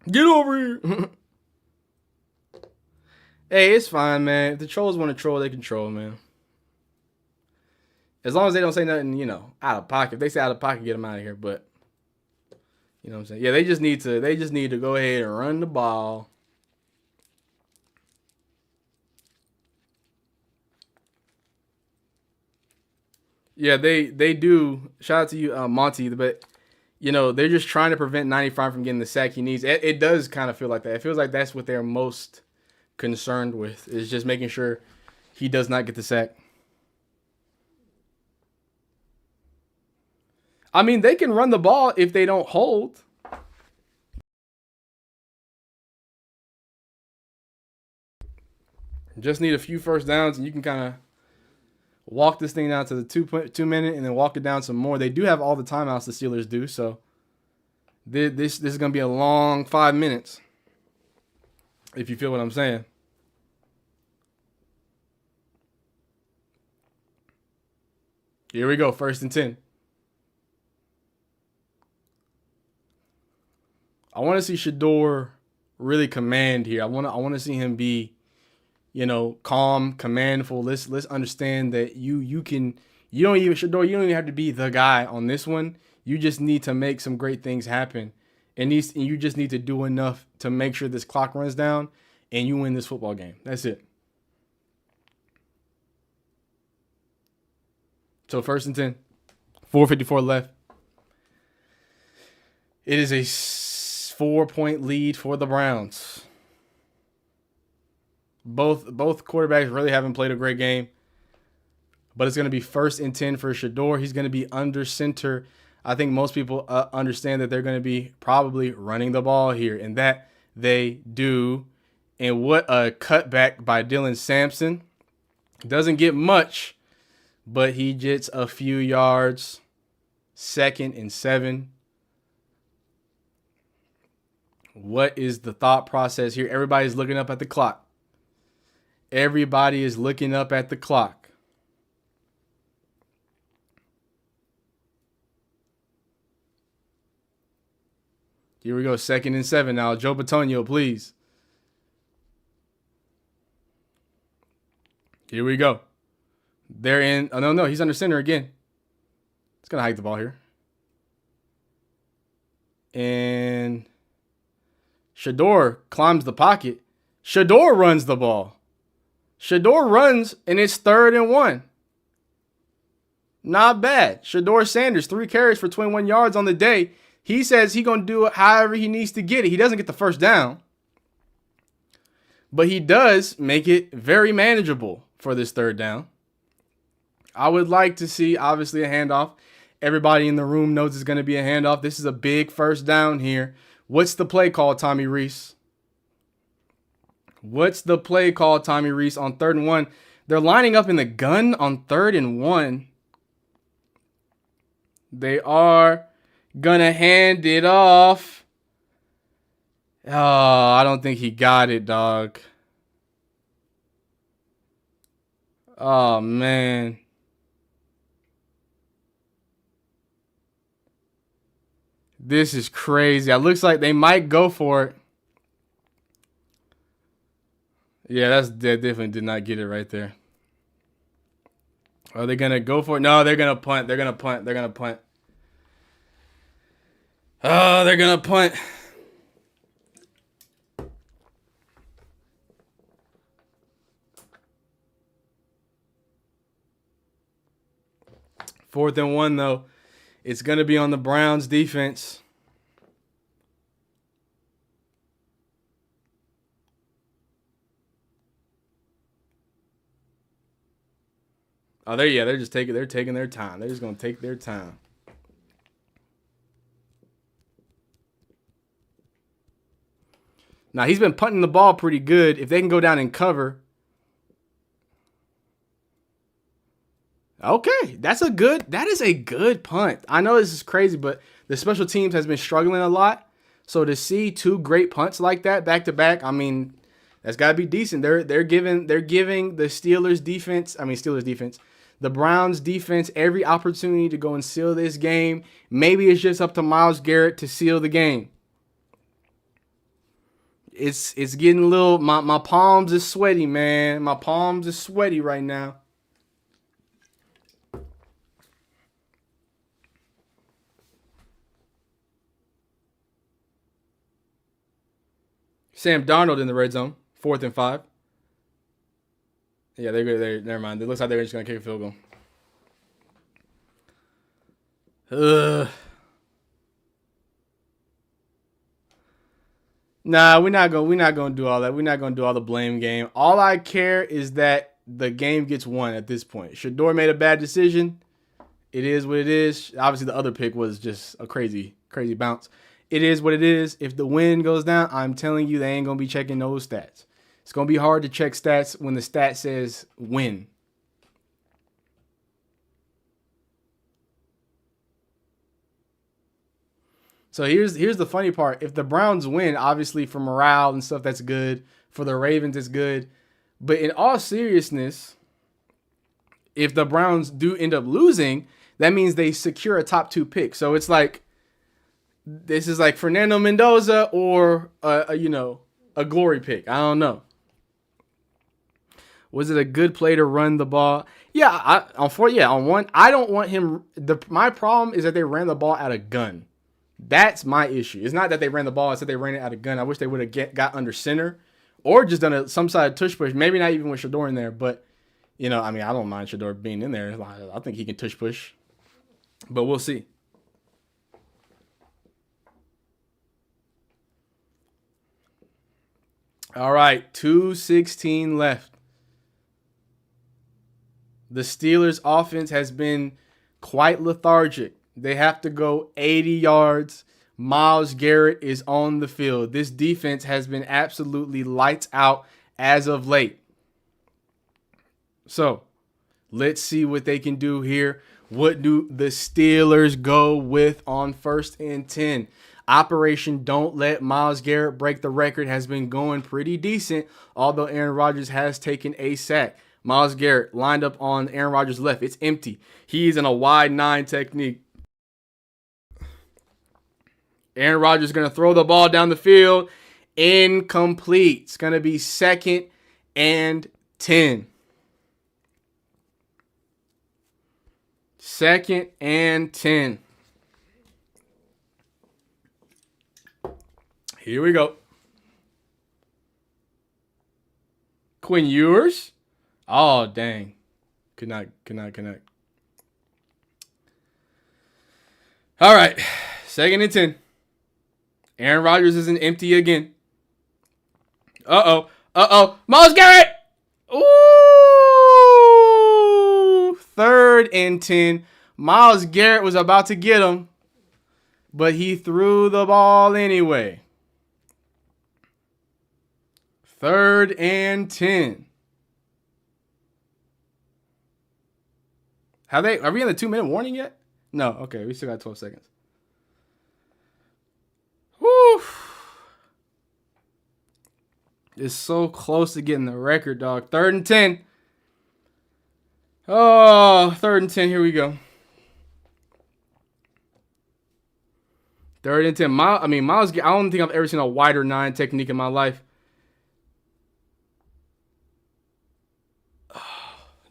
Get over here. Hey, it's fine, man. If the trolls want to troll, they can troll, man. As long as they don't say nothing, out of pocket. If they say out of pocket, get them out of here. But, you know what I'm saying? Yeah, they just need to go ahead and run the ball. Yeah, they do. Shout out to you, Monty. But, they're just trying to prevent 95 from getting the sack he needs. It does kind of feel like that. It feels like that's what they're most concerned with, is just making sure he does not get the sack. I mean, they can run the ball if they don't hold. Just need a few first downs, and you can kind of walk this thing down to the 2 minute, and then walk it down some more. They do have all the timeouts the Steelers do, so this is going to be a long 5 minutes, if you feel what I'm saying. Here we go, 1st and 10. I want to see Shador really command here. I want to see him be, calm, commandful. Let's understand that Shador, you don't even have to be the guy on this one. You just need to make some great things happen. And you just need to do enough to make sure this clock runs down and you win this football game. That's it. So 1st and 10. 4:54 left. It is a 4-point lead for the Browns. Both quarterbacks really haven't played a great game. But it's going to be 1st and 10 for Shador. He's going to be under center. I think most people understand that they're going to be probably running the ball here, and that they do. And what a cutback by Dylan Sampson. Doesn't get much, but he gets a few yards. 2nd and 7. What is the thought process here? Everybody's looking up at the clock. Everybody is looking up at the clock. Here we go, 2nd and 7 now. Joe Bitonio, please. Here we go. They're in. Oh, no, he's under center again. going to hike the ball here. And Shador climbs the pocket. Shador runs the ball. Shador runs, and it's 3rd and 1. Not bad. Shador Sanders, 3 carries for 21 yards on the day. He says he's going to do it however he needs to get it. He doesn't get the first down, but he does make it very manageable for this 3rd down. I would like to see, obviously, a handoff. Everybody in the room knows it's going to be a handoff. This is a big 1st down here. What's the play call, Tommy Reese? What's the play call, Tommy Reese, on 3rd and 1? They're lining up in the gun on 3rd and 1. They are going to hand it off. Oh, I don't think he got it, dog. Oh, man. This is crazy. It looks like they might go for it. Yeah, that definitely did not get it right there. Are they going to go for it? No, they're going to punt. They're going to punt. They're going to punt. Oh, they're going to punt. Fourth and 1, though. It's going to be on the Browns defense. Oh, they're just taking their time. They're just going to take their time. Now, he's been punting the ball pretty good. If they can go down and cover. Okay, that is a good punt. I know this is crazy, but the special teams has been struggling a lot. So to see 2 great punts like that back to back, I mean, that's got to be decent. They're giving the Steelers defense, the Browns defense every opportunity to go and seal this game. Maybe it's just up to Myles Garrett to seal the game. It's getting a little, my palms is sweaty, man. My palms is sweaty right now. Sam Darnold in the red zone, 4th and 5. Yeah, they're good. Never mind. It looks like they're just gonna kick a field goal. Nah, we're not gonna do all that. We're not gonna do all the blame game. All I care is that the game gets won at this point. Shador made a bad decision. It is what it is. Obviously, the other pick was just a crazy bounce. It is what it is. If the win goes down, I'm telling you, they ain't going to be checking those stats. It's going to be hard to check stats when the stat says win. So here's the funny part. If the Browns win, obviously for morale and stuff, that's good. For the Ravens, it's good. But in all seriousness, if the Browns do end up losing, that means they secure a top 2 pick. So it's like, this is like Fernando Mendoza or a glory pick. I don't know. Was it a good play to run the ball? Yeah, on one. I don't want him. My problem is that they ran the ball out of gun. That's my issue. It's not that they ran the ball. It's that they ran it out of gun. I wish they would have got under center or just done some side tush push. Maybe not even with Shador in there, but I don't mind Shador being in there. I think he can tush push, but we'll see. All right, 2:16 left. The Steelers' offense has been quite lethargic. They have to go 80 yards. Myles Garrett is on the field. This defense has been absolutely lights out as of late. So, let's see what they can do here. What do the Steelers go with on 1st and 10? Operation Don't Let Myles Garrett Break the Record has been going pretty decent, although Aaron Rodgers has taken a sack. Myles Garrett lined up on Aaron Rodgers' left. It's empty. He's in a wide 9 technique. Aaron Rodgers is going to throw the ball down the field. Incomplete. It's going to be 2nd and 10. 2nd and 10. Here we go. Quinn Ewers. Oh, dang. Could not connect. All right. 2nd and 10. Aaron Rodgers isn't empty again. Uh-oh. Myles Garrett. Ooh. 3rd and 10. Myles Garrett was about to get him, but he threw the ball anyway. 3rd and 10. Are we in the 2-minute warning yet? No. Okay, we still got 12 seconds. Woo. It's so close to getting the record, dog. 3rd and 10. Oh, 3rd and 10. Here we go. 3rd and 10. Myles, I don't think I've ever seen a wider 9 technique in my life.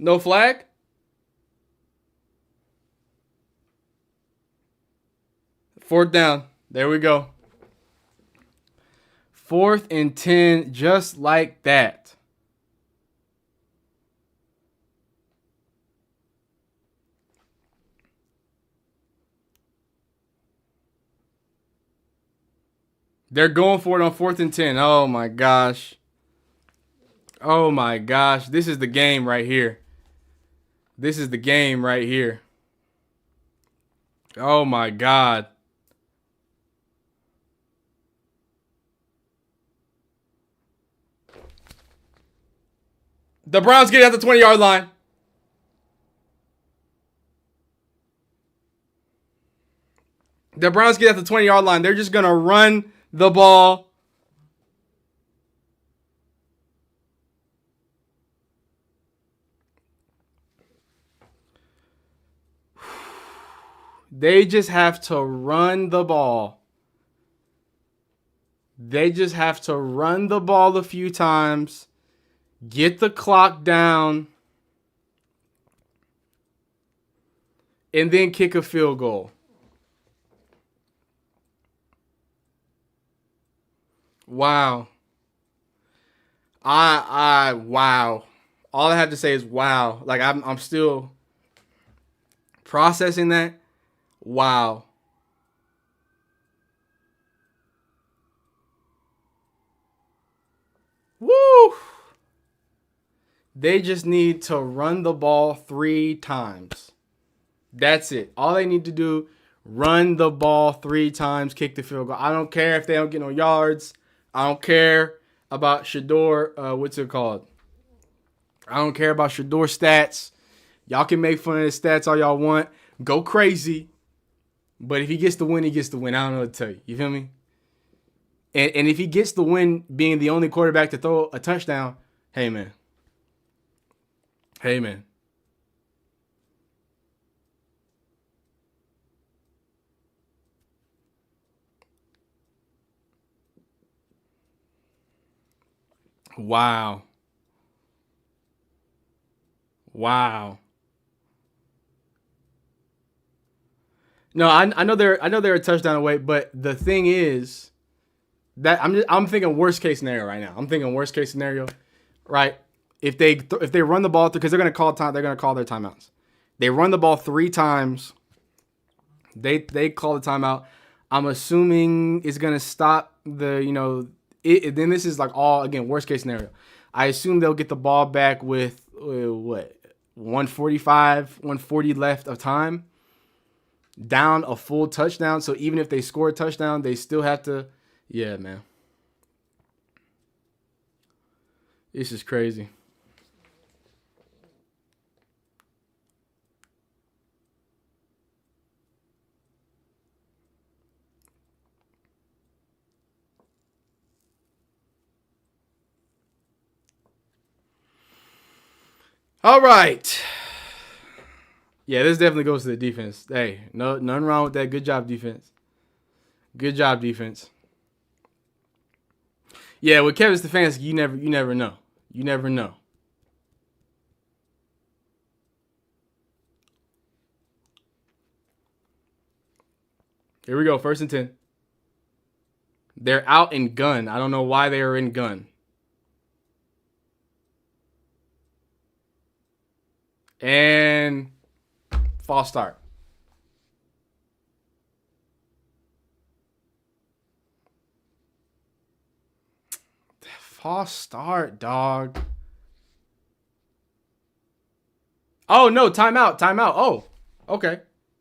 No flag? Fourth down. There we go. 4th and 10, just like that. They're going for it on 4th and 10. Oh, my gosh. Oh, my gosh. This is the game right here. This is the game right here. Oh, my God. The Browns get it at the 20-yard line. The Browns get at the 20-yard line. They're just going to run the ball. They just have to run the ball. They just have to run the ball a few times. Get the clock down. And then kick a field goal. Wow. Wow. All I have to say is wow. Like I'm still processing that. Wow. Woo! They just need to run the ball 3 times. That's it. All they need to do, run the ball 3 times, kick the field goal. I don't care if they don't get no yards. I don't care about Shador, what's it called? I don't care about Shador stats. Y'all can make fun of his stats all y'all want. Go crazy. But if he gets the win, he gets the win. I don't know what to tell you. You feel me? And if he gets the win being the only quarterback to throw a touchdown, hey, man. Hey, man. Wow. Wow. No, I know they're a touchdown away, but the thing is that I'm thinking worst case scenario right now. I'm thinking worst case scenario, right? If they run the ball because they're gonna call their timeouts. They run the ball 3 times. They call the timeout. I'm assuming it's gonna stop the then this is like all again worst case scenario. I assume they'll get the ball back with 145, 140 left of time. Down a full touchdown. So even if they score a touchdown, they still have to. Yeah, man. This is crazy. All right. Yeah, this definitely goes to the defense. Hey, nothing wrong with that. Good job, defense. Good job, defense. Yeah, with Kevin Stefanski, you never know. You never know. Here we go. 1st and 10. They're out in gun. I don't know why they are in gun. And false start. False start, dog. Oh, no. Timeout. Timeout. Oh, okay.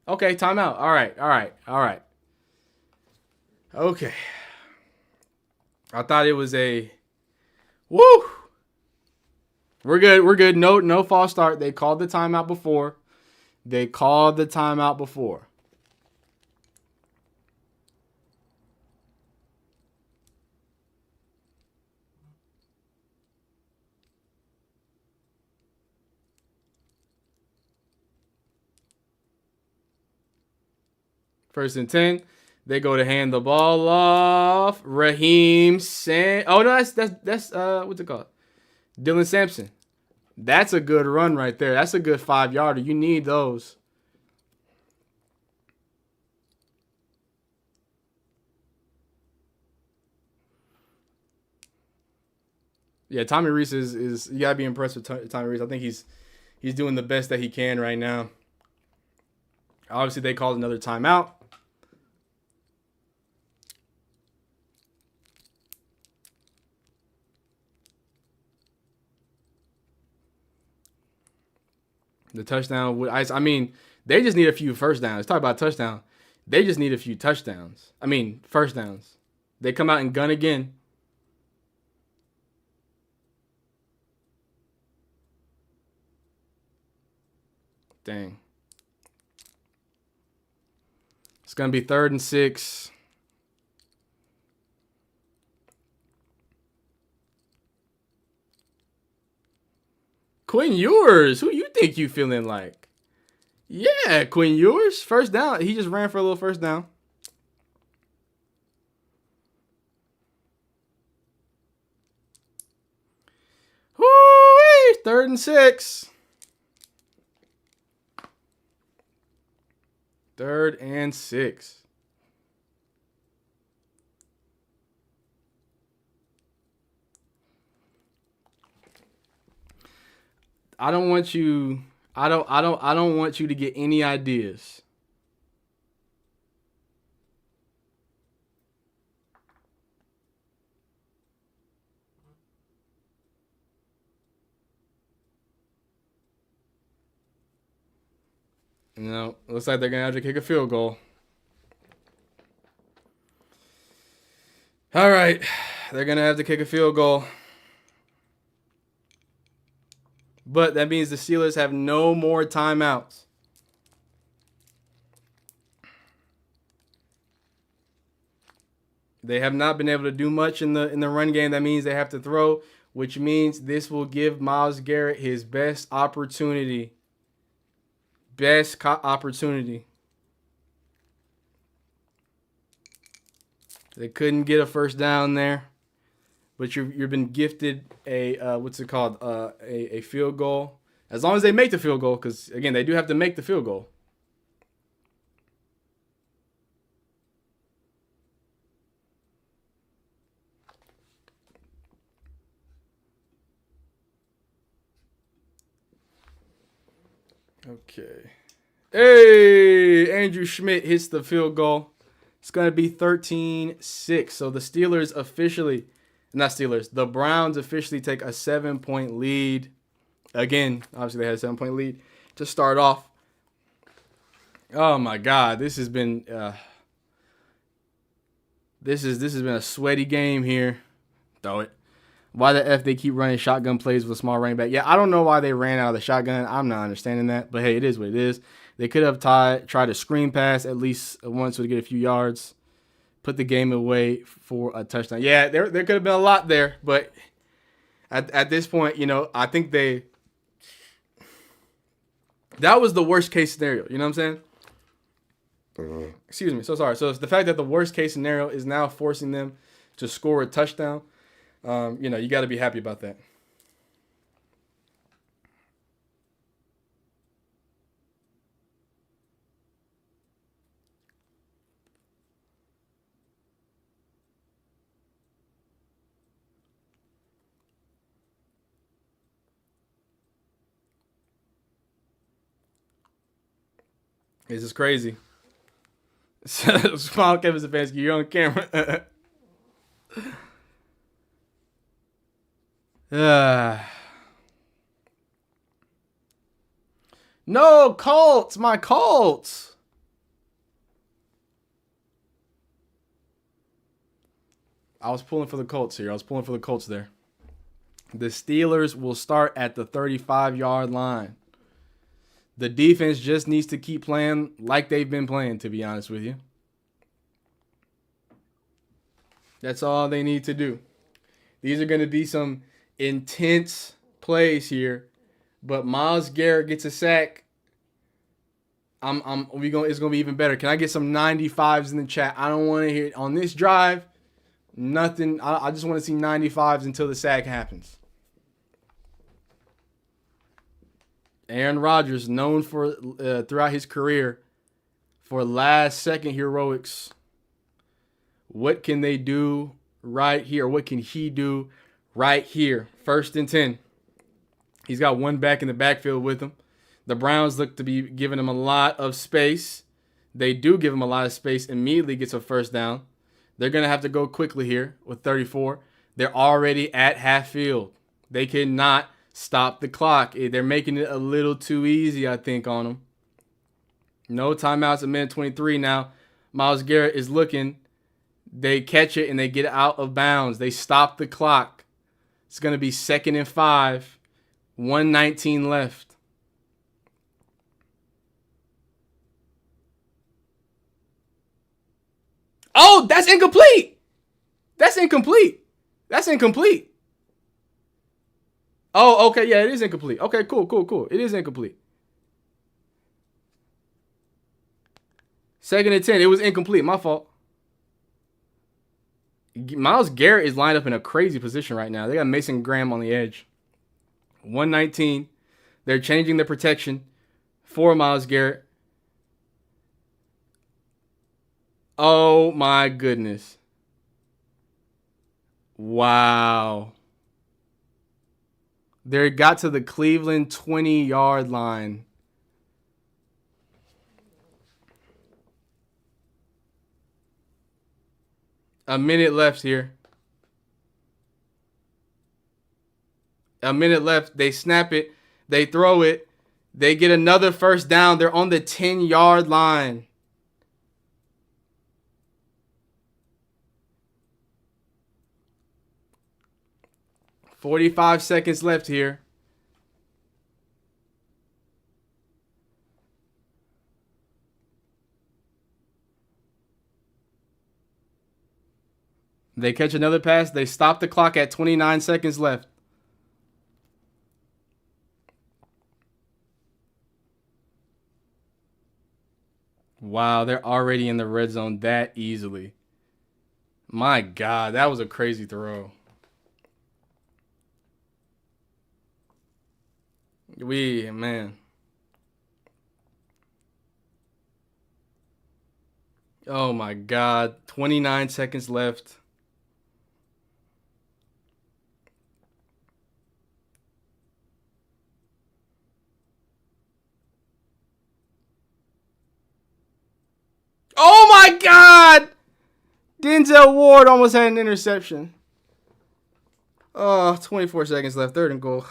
Okay, timeout. All right. All right. All right. Okay. I thought it was a... Woo! We're good. We're good. No false start. They called the timeout before. They called the timeout before. First and 10. They go to hand the ball off. Raheem Oh no, that's what's it called? Dylan Sampson. That's a good run right there. That's a good 5-yarder. You need those. Yeah, Tommy Reese is you gotta be impressed with Tommy Reese. I think he's doing the best that he can right now. Obviously, they called another timeout. The touchdown. I mean, they just need a few first downs. Talk about touchdown. They just need a few touchdowns. I mean, first downs. They come out and gun again. Dang. It's going to be 3rd and 6. Quinn Ewers, who you think you feeling like? Yeah, Quinn Ewers, first down. He just ran for a little first down. Woo-wee, 3rd and 6. 3rd and 6. I don't want you. I don't want you to get any ideas. No, looks like they're gonna have to kick a field goal. All right, they're gonna have to kick a field goal. But that means the Steelers have no more timeouts. They have not been able to do much in the run game. That means they have to throw, which means this will give Myles Garrett his best opportunity. Opportunity. They couldn't get a first down there. But you've been gifted a what's it called? A field goal. As long as they make the field goal, because again they do have to make the field goal. Okay. Hey, Andrew Schmidt hits the field goal. It's gonna be 13-6. So the Steelers officially. Not Steelers. The Browns officially take a 7-point lead. Again, obviously they had a 7-point lead to start off. Oh my God, this has been this has been a sweaty game here. Throw it. Why the F they keep running shotgun plays with a small running back? Yeah, I don't know why they ran out of the shotgun. I'm not understanding that. But hey, it is what it is. They could have tried a screen pass at least once to get a few yards. Put the game away for a touchdown. Yeah, there could have been a lot there, but at this point, I think that was the worst case scenario. You know what I'm saying? Excuse me. So sorry. So it's the fact that the worst case scenario is now forcing them to score a touchdown. You got to be happy about that. This is crazy. Smile, Kevin Stefanski, you're on camera. No, Colts, my Colts. I was pulling for the Colts here. I was pulling for the Colts there. The Steelers will start at the 35-yard line. The defense just needs to keep playing like they've been playing, to be honest with you. That's all they need to do. These are going to be some intense plays here, but Myles Garrett gets a sack. It's gonna be even better. Can I get some 95s in the chat? I don't want to hear on this drive. Nothing. I just want to see 95s until the sack happens. Aaron Rodgers, known for throughout his career for last-second heroics. What can they do right here? What can he do right here? 1st and 10. He's got one back in the backfield with him. The Browns look to be giving him a lot of space. They do give him a lot of space. Immediately gets a first down. They're going to have to go quickly here with 34. They're already at half field. They cannot stop the clock. They're making it a little too easy, I think, on them. No timeouts at minute 23 now. Myles Garrett is looking. They catch it and they get out of bounds. They stop the clock. It's going to be 2nd and 5. 1:19 left. Oh, that's incomplete. That's incomplete. That's incomplete. Oh, okay. Yeah, it is incomplete. Okay, cool. It is incomplete. 2nd and 10. It was incomplete. My fault. Myles Garrett is lined up in a crazy position right now. They got Mason Graham on the edge. 1:19. They're changing the protection for Myles Garrett. Oh, my goodness. Wow. They got to the Cleveland 20-yard line. A minute left here. A minute left. They snap it. They throw it. They get another first down. They're on the 10-yard line. "45 seconds left here. They catch another pass. They stop the clock at 29 seconds left. Wow, they're already in the red zone that easily. My God, that was a crazy throw. Man. Oh my God, 29 seconds left. Oh my God! Denzel Ward almost had an interception. Oh, 24 seconds left. 3rd and goal.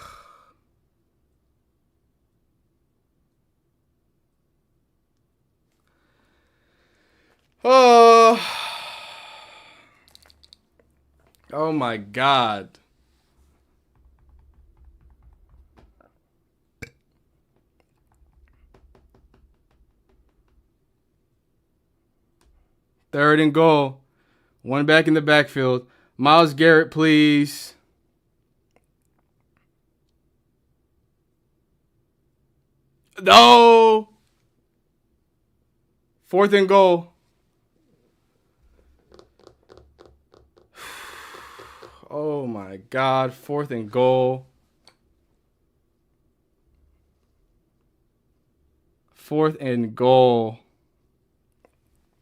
Oh. Oh my God. Third and goal. One back in the backfield. Myles Garrett, please. No. 4th and goal. Oh my God. 4th and goal. 4th and goal.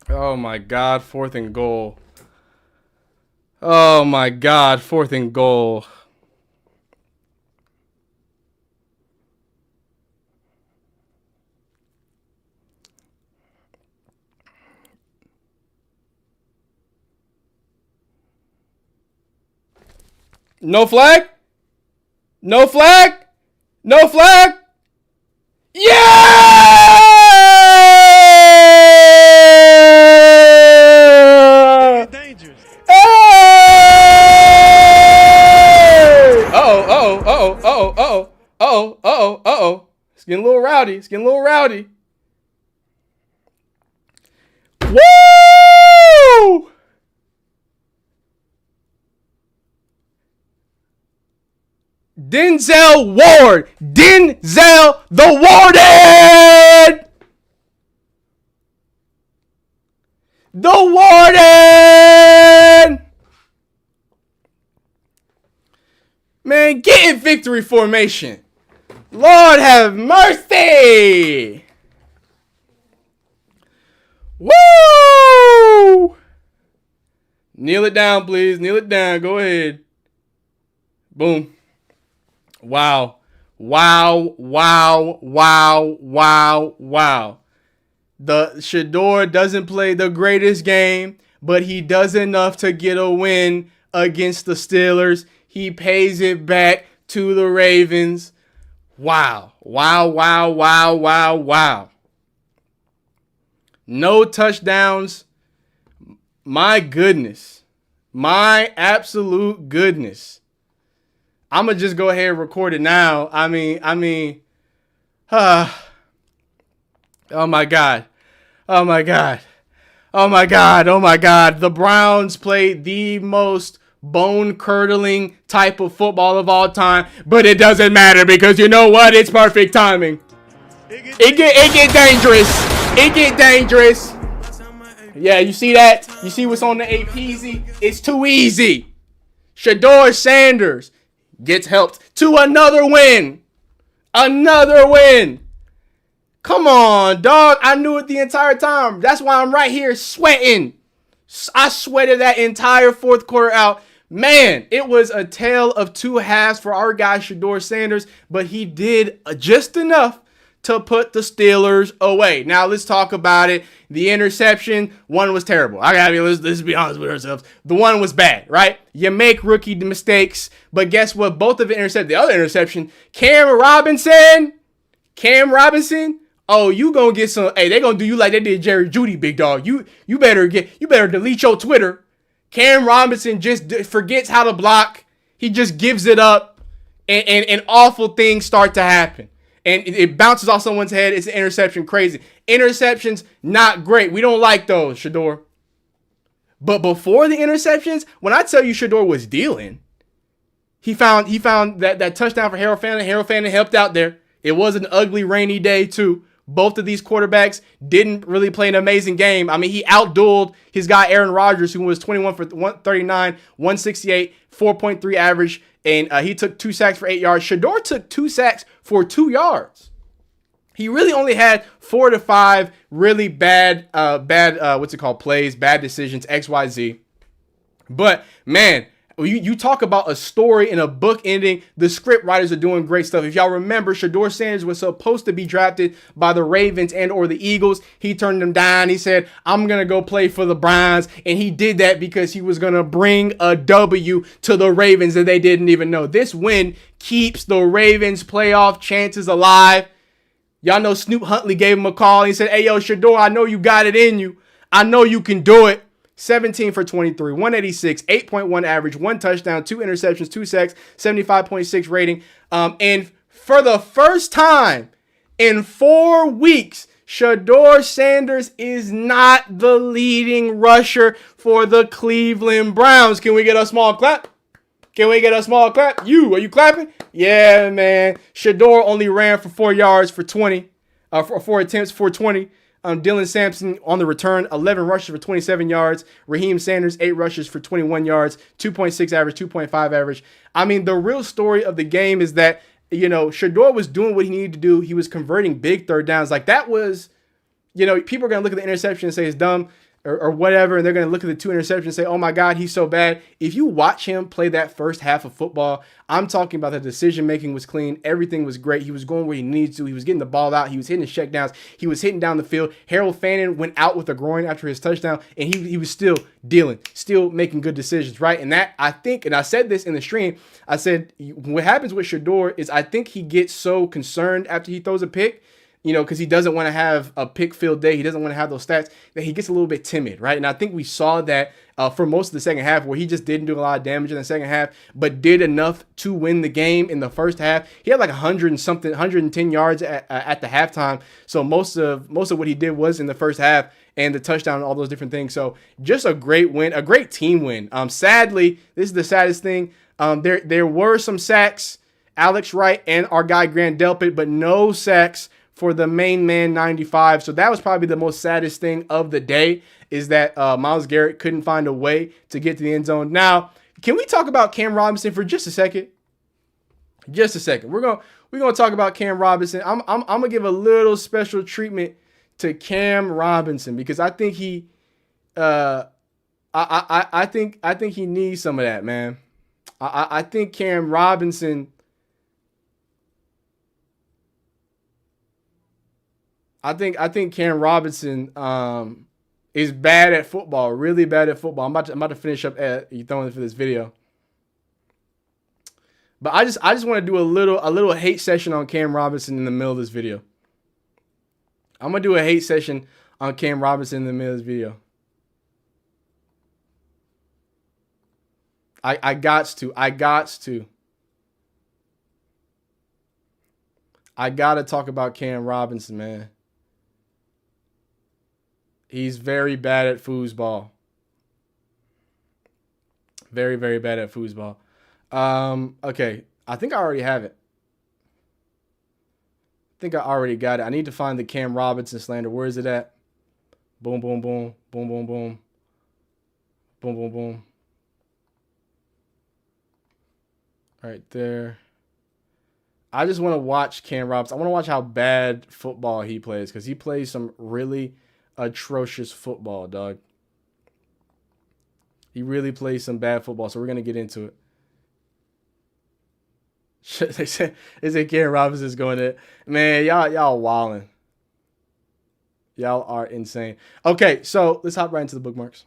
Oh my God. 4th and goal. Oh my God. 4th and goal. No flag? No flag? No flag? Yeah! Dangerous. Hey! Uh-oh. It's getting a little rowdy. Woo! Denzel Ward. Denzel the Warden! The Warden! Man, get in victory formation. Lord have mercy! Woo! Kneel it down, please. Kneel it down. Go ahead. Boom. Wow. The Shedeur doesn't play the greatest game, but he does enough to get a win against the Steelers. He pays it back to the Ravens. Wow. No touchdowns. My goodness. My absolute goodness. I'm going to just go ahead and record it now. I mean, oh my God. The Browns played the most bone-curdling type of football of all time, but it doesn't matter because you know what? It's perfect timing. It get dangerous. It get dangerous. Yeah, you see that? You see what's on the APZ? It's too easy. Shedeur Sanders gets helped to another win. Come on, dog. I knew it the entire time. That's why I'm right here sweating. I sweated that entire fourth quarter out. Man, it was a tale of two halves for our guy Shedeur Sanders, but he did just enough to put the Steelers away. Now let's talk about it. The interception, one was terrible. Let's be honest with ourselves. The one was bad, right? You make rookie mistakes, but guess what? Both of it intercepted. The other interception, Cam Robinson. Oh, you gonna get some? Hey, they gonna do you like they did Jerry Jeudy, big dog. You better delete your Twitter. Cam Robinson just forgets how to block. He just gives it up, and awful things start to happen. And it bounces off someone's head. It's an interception. Crazy. Interceptions, not great. We don't like those, Shedeur. But before the interceptions, when I tell you Shedeur was dealing, he found that touchdown for Harold Fannin. Harold Fannin helped out there. It was an ugly, rainy day, too. Both of these quarterbacks didn't really play an amazing game. I mean, he outdueled his guy Aaron Rodgers, who was 21 for 139, 168, 4.3 average, and he took 2 sacks for 8 yards. Shedeur took 2 sacks for 2 yards. He really only had 4 to 5 really bad plays, bad decisions, XYZ. But, man, you talk about a story and a book ending. The script writers are doing great stuff. If y'all remember, Shedeur Sanders was supposed to be drafted by the Ravens and or the Eagles. He turned them down. He said, I'm going to go play for the Browns. And he did that because he was going to bring a W to the Ravens that they didn't even know. This win keeps the Ravens' playoff chances alive. Y'all know Snoop Huntley gave him a call. He said, hey, yo, Shedeur, I know you got it in you. I know you can do it. 17 for 23, 186, 8.1 average, 1 touchdown, 2 interceptions, 2 sacks, 75.6 rating. And for the first time in 4 weeks, Shedeur Sanders is not the leading rusher for the Cleveland Browns. Can we get a small clap? Are you clapping? Yeah, man. Shedeur only ran for 4 yards for 20, for 4 attempts for 20. Dylan Sampson on the return, 11 rushes for 27 yards. Raheem Sanders, 8 rushes for 21 yards, 2.6 average, 2.5 average. I mean, the real story of the game is that, Shedeur was doing what he needed to do. He was converting big third downs. Like that was, people are going to look at the interception and say it's dumb. or whatever, and they're going to look at the 2 interceptions and say, oh my God, he's so bad. If you watch him play that first half of football, I'm talking about the decision-making was clean. Everything was great. He was going where he needed to. He was getting the ball out. He was hitting his checkdowns. He was hitting down the field. Harold Fannin went out with a groin after his touchdown, and he was still dealing, still making good decisions, right? And that, I think, and I said this in the stream, I said, what happens with Shedeur is I think he gets so concerned after he throws a pick, because he doesn't want to have a pick-filled day. He doesn't want to have those stats, that he gets a little bit timid, right? And I think we saw that for most of the second half, where he just didn't do a lot of damage in the second half, but did enough to win the game in the first half. He had like 110 yards at the halftime. So most of what he did was in the first half, and the touchdown and all those different things. So just a great win, a great team win. Sadly, this is the saddest thing. There were some sacks, Alex Wright and our guy Grant Delpit, but no sacks for the main man 95. So that was probably the most saddest thing of the day, is that Myles Garrett couldn't find a way to get to the end zone. Now, can we talk about Cam Robinson for just a second? Just a second. We're gonna talk about Cam Robinson. I'm gonna give a little special treatment to Cam Robinson, because I think he I think he needs some of that, man. I think Cam Robinson I think Cam Robinson is bad at football, really bad at football. I'm about to finish up at you throwing for this video, but I just want to do a little hate session on Cam Robinson in the middle of this video. I'm gonna do a hate session on Cam Robinson in the middle of this video. I got to talk about Cam Robinson, man. He's very bad at foosball. Very, very bad at foosball. Okay. I think I already have it. I think I already got it. I need to find the Cam Robinson slander. Where is it at? Boom, boom, boom. Boom, boom, boom. Boom, boom, boom. Right there. I just want to watch Cam Robinson. I want to watch how bad football he plays, because he plays some really atrocious football, dog. He really plays some bad football, so we're going to get into it. They said Cam Robinson's going to... Man, y'all wilding. Y'all are insane. Okay, so let's hop right into the bookmarks.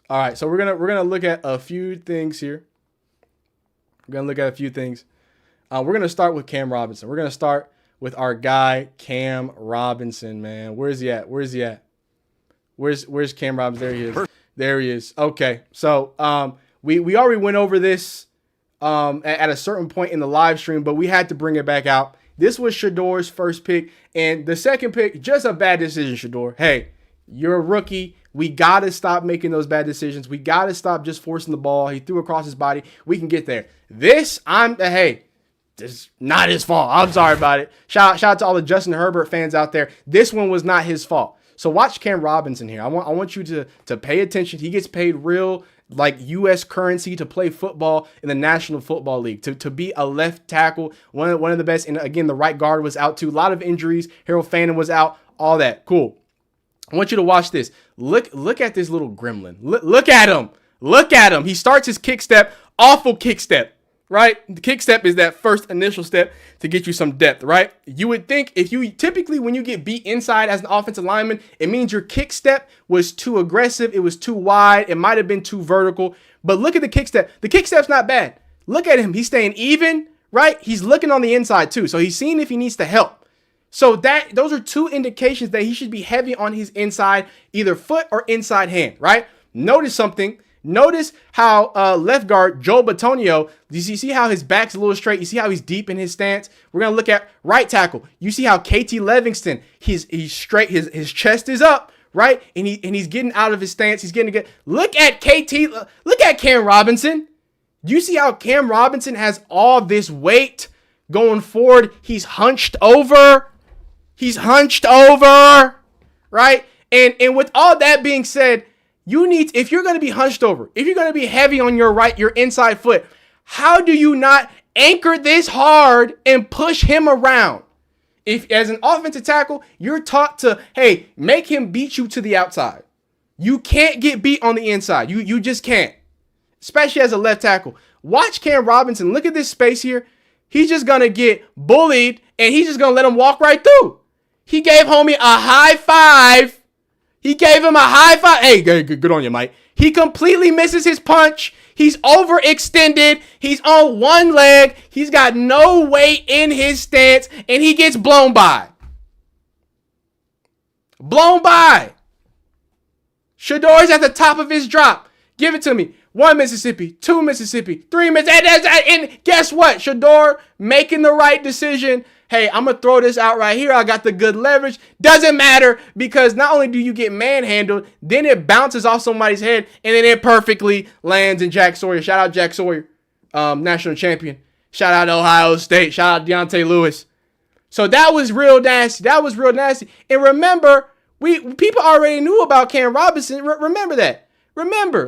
All right, so we're gonna look at a few things here. We're gonna start with Cam Robinson. We're gonna start with our guy Cam Robinson, man. Where's he at? Where's Cam Robinson? There he is. There he is. Okay, so we already went over this at a certain point in the live stream, but we had to bring it back out. This was Shedeur's first pick, and the second pick, just a bad decision, Shedeur. Hey, you're a rookie. We got to stop making those bad decisions. We got to stop just forcing the ball. He threw across his body. We can get there. This is not his fault. I'm sorry about it. Shout out to all the Justin Herbert fans out there. This one was not his fault. So watch Cam Robinson here. I want you to pay attention. He gets paid real like U.S. currency to play football in the National Football League, to be a left tackle, one of the best. And again, the right guard was out too. A lot of injuries. Harold Fannin was out. All that. Cool. I want you to watch this. Look at this little gremlin. Look at him. Look at him. He starts his kick step. Awful kick step, right? The kick step is that first initial step to get you some depth, right? You would think typically when you get beat inside as an offensive lineman, it means your kick step was too aggressive. It was too wide. It might have been too vertical. But look at the kick step. The kick step's not bad. Look at him. He's staying even, right? He's looking on the inside too. So he's seeing if he needs to help. So those are two indications that he should be heavy on his inside, either foot or inside hand, right? Notice something. Notice how left guard Joe Batonio, you see how his back's a little straight? You see how he's deep in his stance? We're going to look at right tackle. You see how KT Livingston, he's straight, his chest is up, right? And he's getting out of his stance. He's getting to get. Look at Cam Robinson. You see how Cam Robinson has all this weight going forward? He's hunched over. He's hunched over, right? And with all that being said, you need, if you're going to be hunched over, if you're going to be heavy on your inside foot, how do you not anchor this hard and push him around? If as an offensive tackle, you're taught to, hey, make him beat you to the outside. You can't get beat on the inside. You just can't, especially as a left tackle. Watch Cam Robinson. Look at this space here. He's just going to get bullied, and he's just going to let him walk right through. He gave homie a high five. He gave him a high five. Hey, good on you, Mike. He completely misses his punch. He's overextended. He's on one leg. He's got no weight in his stance, and he gets blown by. Blown by. Shador's at the top of his drop. Give it to me. 1 Mississippi, 2 Mississippi, 3 Mississippi. And guess what? Shador making the right decision. Hey, I'm going to throw this out right here. I got the good leverage. Doesn't matter, because not only do you get manhandled, then it bounces off somebody's head, and then it perfectly lands in Jack Sawyer. Shout out Jack Sawyer, national champion. Shout out Ohio State. Shout out Deontay Lewis. So that was real nasty. That was real nasty. And remember, people already knew about Cam Robinson. Remember that. Remember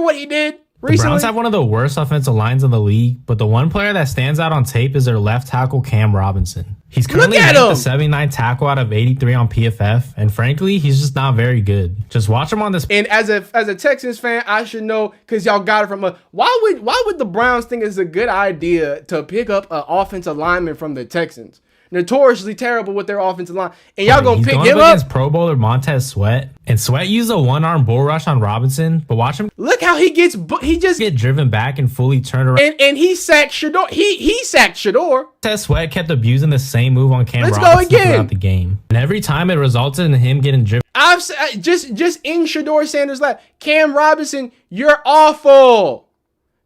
what he did recently. The Browns have one of the worst offensive lines in the league, but the one player that stands out on tape is their left tackle, Cam Robinson. He's currently ranked the 79 tackle out of 83 on PFF, and frankly, he's just not very good. Just watch him on this. And as a Texans fan, I should know, because y'all got it from a. Why would the Browns think it's a good idea to pick up an offensive lineman from the Texans? Notoriously terrible with their offensive line, and y'all gonna pick him up against Pro Bowler Montez Sweat, and Sweat used a one-arm bull rush on Robinson, but watch him. Look how he just get driven back and fully turned around, and he sacked Shador. He sacked Shador. Montez Sweat kept abusing the same move on Cam Robinson throughout the game, and every time it resulted in him getting driven. I've just in Shador Sanders' lap. Cam Robinson, you're awful.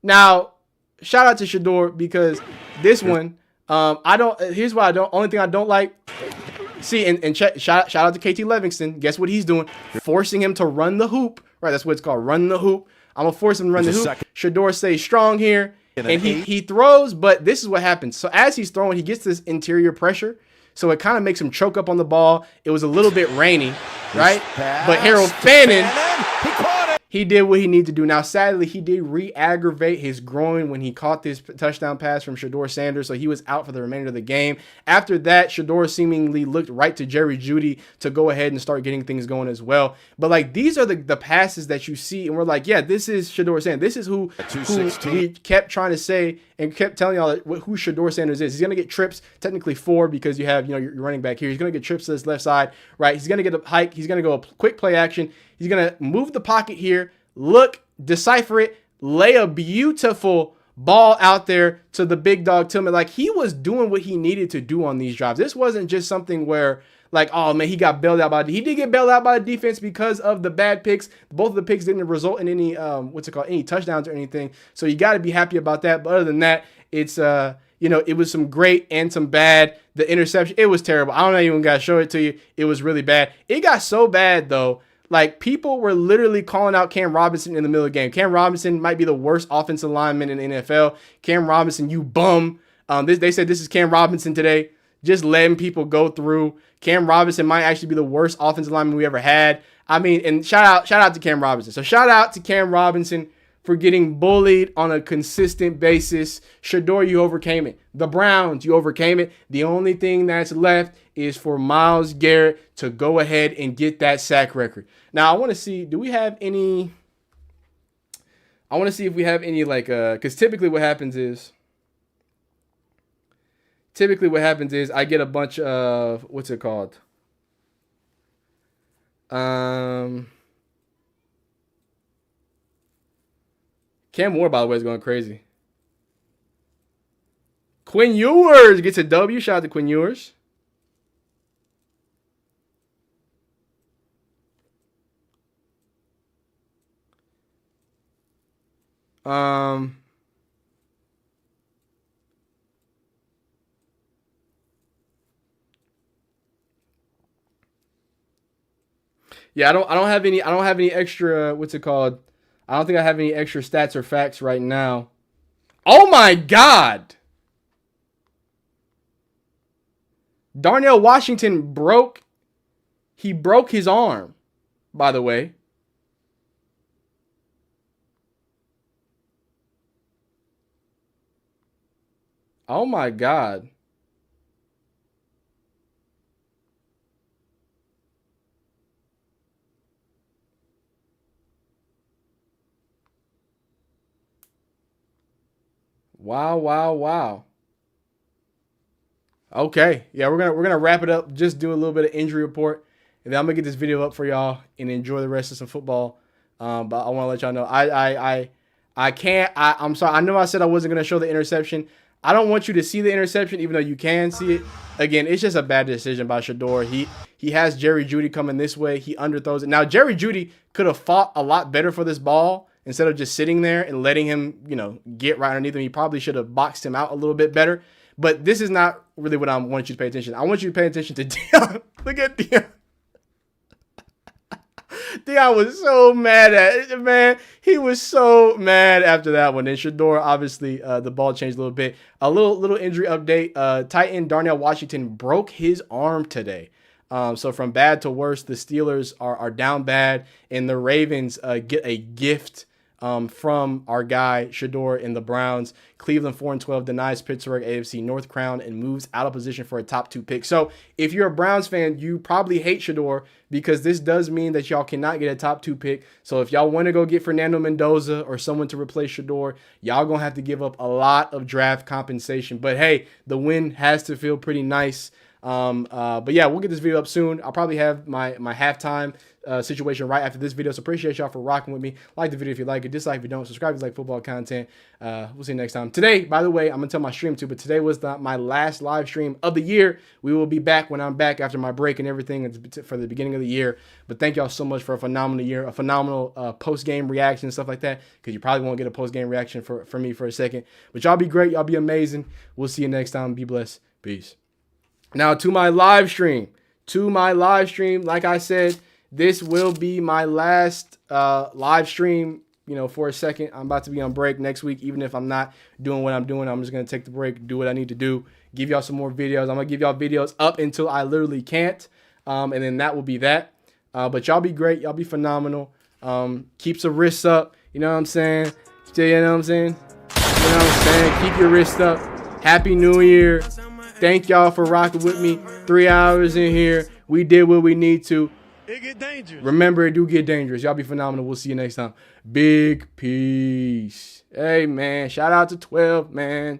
Now, shout out to Shador, because this one. Here's why I don't. Only thing I don't like. See, and shout out to KT Livingston. Guess what he's doing? Forcing him to run the hoop. Right, that's what it's called. Run the hoop. I'm gonna force him to run the hoop. Shador stays strong here, and he throws. But this is what happens. So as he's throwing, he gets this interior pressure. So it kind of makes him choke up on the ball. It was a little bit rainy, right? But Harold Fannin, he did what he needed to do. Now, sadly, he did re-aggravate his groin when he caught this touchdown pass from Shador Sanders, so he was out for the remainder of the game. After that, Shador seemingly looked right to Jerry Jeudy to go ahead and start getting things going as well. But, like, these are the passes that you see, and we're like, yeah, this is Shador Sanders. This is who we kept trying to say and kept telling y'all who Shador Sanders is. He's going to get trips, technically 4, because you have, your running back here. He's going to get trips to this left side, right? He's going to get a hike. He's going to go a quick play action. He's going to move the pocket here, look, decipher it, lay a beautiful ball out there to the big dog Tillman. Like, he was doing what he needed to do on these drives. This wasn't just something where, like, oh, man, he got bailed out he did get bailed out by the defense because of the bad picks. Both of the picks didn't result in any, any touchdowns or anything. So you got to be happy about that. But other than that, it's, it was some great and some bad. The interception, it was terrible. I don't even got to show it to you. It was really bad. It got so bad, though. Like, people were literally calling out Cam Robinson in the middle of the game. Cam Robinson might be the worst offensive lineman in the NFL. Cam Robinson, you bum. They said this is Cam Robinson today. Just letting people go through. Cam Robinson might actually be the worst offensive lineman we ever had. I mean, and shout out to Cam Robinson. So shout out to Cam Robinson for getting bullied on a consistent basis. Shador, you overcame it. The Browns, you overcame it. The only thing that's left is for Myles Garrett to go ahead and get that sack record. Now, I want to see, if we have any, because typically what happens is I get a bunch of, what's it called? Cam Moore, by the way, is going crazy. Quinn Ewers gets a W. Shout out to Quinn Ewers. Yeah, I don't have any extra, what's it called? I don't think I have any extra stats or facts right now. Oh my God. Darnell Washington broke his arm, by the way. Oh my God. Wow, wow, wow. Okay. Yeah, we're gonna wrap it up. Just do a little bit of injury report. And then I'm gonna get this video up for y'all and enjoy the rest of some football. But I want to let y'all know I can't. I'm sorry. I know I said I wasn't gonna show the interception. I don't want you to see the interception, even though you can see it. Again, it's just a bad decision by Shedeur. He has Jerry Jeudy coming this way. He underthrows it. Now Jerry Jeudy could have fought a lot better for this ball instead of just sitting there and letting him, get right underneath him. He probably should have boxed him out a little bit better. But this is not really what I want you to pay attention. I want you to pay attention to Deion. Look at Deion. Deion was so mad at it, man. He was so mad after that one. And Shedeur, obviously, the ball changed a little bit. A little injury update. Titan Darnell Washington broke his arm today. So from bad to worse, the Steelers are down bad, and the Ravens get a gift from our guy Shedeur in the Browns. Cleveland 4-12 denies Pittsburgh AFC North crown and moves out of position for a top 2 pick. So if you're a Browns fan, you probably hate Shedeur because this does mean that y'all cannot get a top 2 pick. So if y'all want to go get Fernando Mendoza or someone to replace Shedeur, y'all gonna have to give up a lot of draft compensation. But hey, the win has to feel pretty nice. But yeah, we'll get this video up soon. I'll probably have my halftime situation right after this video. So appreciate y'all for rocking with me. Like the video if you like it, dislike if you don't, subscribe if you like football content. We'll see you next time. Today, by the way, I'm gonna tell my stream too, but today was my last live stream of the year. We will be back when I'm back after my break and everything for the beginning of the year. But thank y'all so much for a phenomenal year, a phenomenal post-game reaction and stuff like that, because you probably won't get a post-game reaction for me for a second. But y'all be great. Y'all be amazing. We'll see you next time. Be blessed. Peace. Now to my live stream, like I said, this will be my last live stream, for a second. I'm about to be on break next week. Even if I'm not doing what I'm doing, I'm just going to take the break, do what I need to do, give y'all some more videos. I'm going to give y'all videos up until I literally can't. And then that will be that. But y'all be great. Y'all be phenomenal. Keep some wrists up. You know what I'm saying? Keep your wrists up. Happy New Year. Thank y'all for rocking with me. 3 hours in here. We did what we need to. It get dangerous. Remember, it do get dangerous. Y'all be phenomenal. We'll see you next time. Big peace. Hey, man. Shout out to 12, man.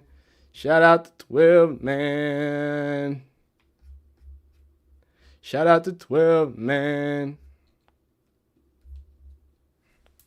Shout out to 12, man. Shout out to 12, man.